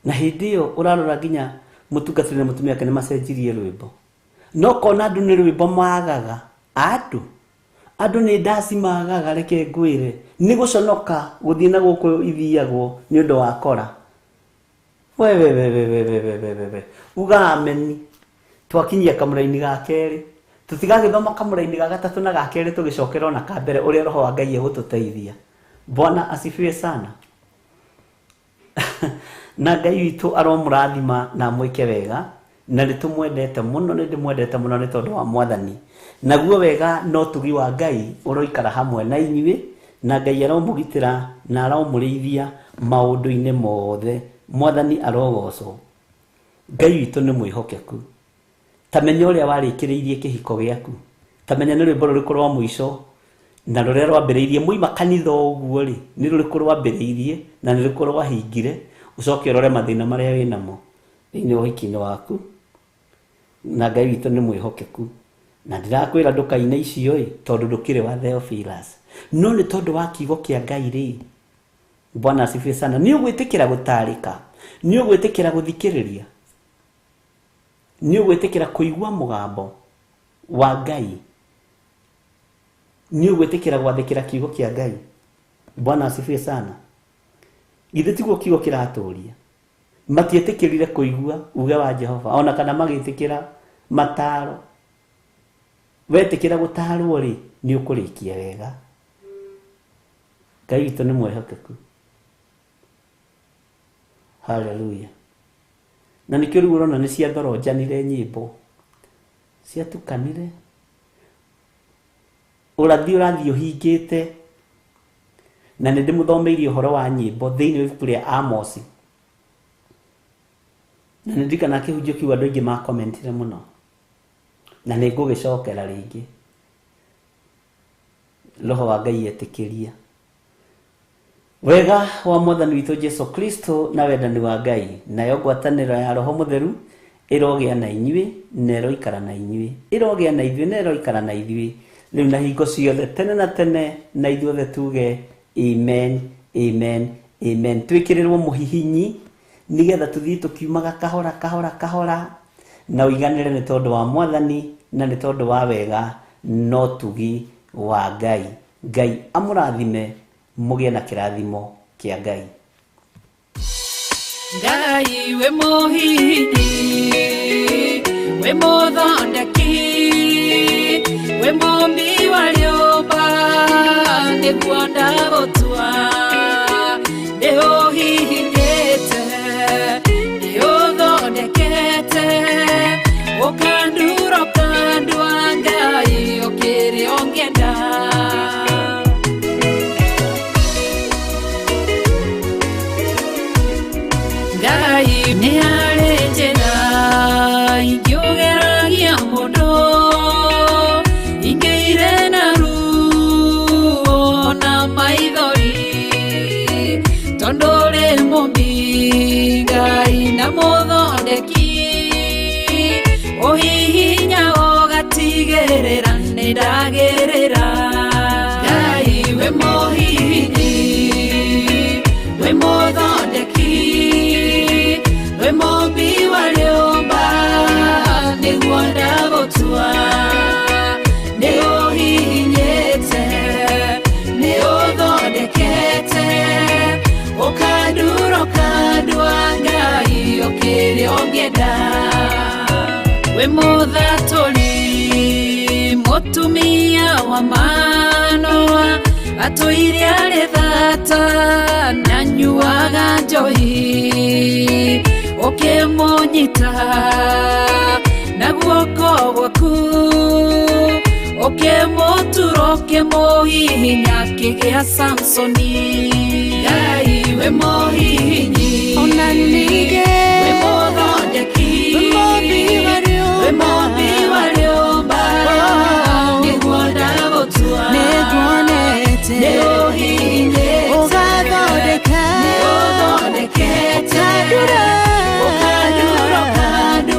Na hĩndĩ ĩyo ũrarora nginya mũtungatĩri na mũtumia wake nĩ macenjirie rwĩmbo, no kona andũ nĩ rwĩmbo magaga, andũ nĩ ndaci magaga, reke ngwĩre nĩ gũconoka gũthiĩ na gũkũ ithiagwo nĩ ũndũ wa kora. we uga ameni twakinyia kamũraini ga kerĩ, tũtigagĩthoma kamũraini ga gatatũ na ga kerĩ tũgĩcokera ona ka mbere ũrĩa roho wa Ngai egũtũteithia. Bwana asifiwe sana. Na Ngai witũ aromũrathima na mwĩke wega, na nĩtũmwendete mũno, nĩndĩmwendete mũno nĩ tondũ wa Mwathani. Naguo wega no tugi wa Ngai ũroikara hamwe na inyuĩ, na Ngai aromũgitĩra na aromũrĩithia maũndũ-inĩ mothe. Mwathani arogocwo. Ngai witũ nĩ mwĩhokeku. Tamenya ũrĩa warĩkĩrĩirie kĩhiko gĩaku, tamenya nĩ rwĩmbo rũrĩkũ rwa mũico na rũrĩa rwambĩrĩirie muima kanitha ũguo rĩ, nĩ rũrĩkũ rwambĩrĩirie na nĩ rũrĩkũ rwahingire. Ucoke ũrore mathĩna marĩa wĩnamo thĩinĩ wa ũhiki-inĩ waku, na Ngai witũ nĩ mwĩhokeku. Na ndĩrakwĩra ndũkaine icio ĩ, tondũ ndũkĩrĩ wa Theophilus, no nĩ tondũ wa kiugo kĩa Ngai rĩ. Bwana asifiwe sana. Nĩ ũgwĩtĩkĩra gũtarĩka, nĩ ũgwĩtĩkĩra gũthikĩrĩria, nĩ ũgwĩtĩkĩra kũigua mũgambo wa Ngai, nĩ ũgwĩtĩkĩra gwathĩkĩra kiugo kĩa Ngai. Bwana asifiwe sana. Githĩ tiguo kiugo kĩratũria? Matietĩkĩrire kũigua uge wa Jehova, ona kana magĩtĩkĩra mataro. Wetĩkĩra gũtarwo rĩ, nĩ ũkũrĩkia wega. Ngai witũ nĩ mwĩhokeku. Hallelujah. Na nĩkĩo rĩu ũrona nĩ ciathorojanire nyĩmbo, ciatukanire, ũrathiĩ ũhingĩte. Na nĩ ndĩmũthomeirie ũhoro wa nyĩmbo thĩinĩ wa ibuku rĩa Amos, na nĩ ndirikana kĩhunjio kĩu andũ aingĩ makomentire mũno, na nĩ ngũgĩcokera rĩngĩ. Roho wa Ngai etĩkĩria. Wega wa Mwathani witũ Jesu Kristo na wendani wa Ngai nayo ngwatanĩro ya Roho Mũtheru ĩrogĩa na inyuĩ na ĩroikara na inyuĩ, ĩrogĩa na ithuĩ na ĩroikara na ithuĩ rĩu na hingo ciothe tene na tene, na ithuothe tuge amen, amen, amen. Twĩkĩrĩrwo mũhihinyi nĩgetha tũthiĩ tũkiumaga kahora kahora kahora, na ũiganĩre nĩ tondũ wa Mwathani na nĩ tondũ wa wega no tugi wa Ngai. Ngai amũrathime, mũgĩe na kĩrathimo kĩa Ngai. Ngai we mũhihinyi, we mũthondeki, we mũmbi wa rĩũmba, nĩguo ndagũtua, nĩũhihinyĩte, nĩũthondekete, ũkandura ũkandua Ngai ũkĩrĩ ũngĩenda. Ngai nĩ arĩ njĩra ingĩũgeragia mũndũ, ingĩire na ruo na maithori, tondũ rĩ mũmbi Ngai na mũthondeki, ũhihinya ũgatigĩrĩra nĩ ndagĩrĩra. Ngai we mũhihinyi, we mũthondeki, we mũmbi wa rĩũmba, nĩguo ndagũtua, nĩũhihinyĩte, nĩũthondekete, ũkandura ũkandua Ngai ũkĩrĩ ũngĩenda. We mũthatũri, mũtumia wa Manoa, atũire arĩ thata na nyuaga njohi, ũkĩmũnyita na guoko gwaku, ũkĩmũtura ũkĩmũhihinya akĩgĩa Samsoni. Ngai we mũhihinyi, ona ningĩ we mũthondeki, we mũmbi wa rĩũmba, nĩguo ndagũtua, nĩguonete, nĩũhihinyĩte, ũgathondeka, nĩũthondekete, ũkandura ũkandua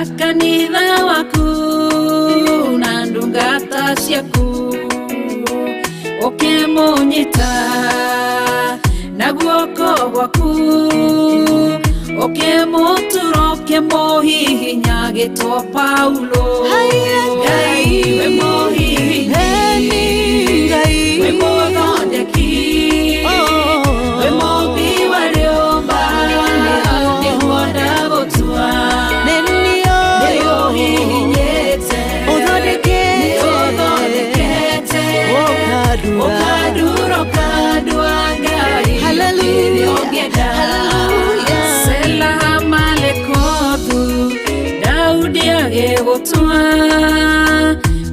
na kanitha waku na ndungata ciaku ukimunyita na guoko gwaku ukimutura ukimuhihinya gitwa Paulo. Ngai we muhihinyi, we muthondeki, we muumbi wa rĩũmba, nĩguo ndagũtua, nĩũhihinyĩte, ũthondekete, ũkandura ũkandua Ngai rĩrĩa ũngĩenda. Sela malekothu Daudi agĩgũtua,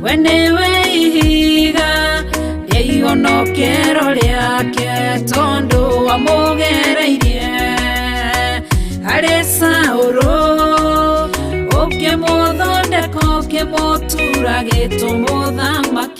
we nĩwe ihiga rĩa ihonokero rĩake, tondũ wamũgereirie harĩ Saũlũ, ũkĩmũthondeka ũkĩmũtura gĩtũ mũthamaki.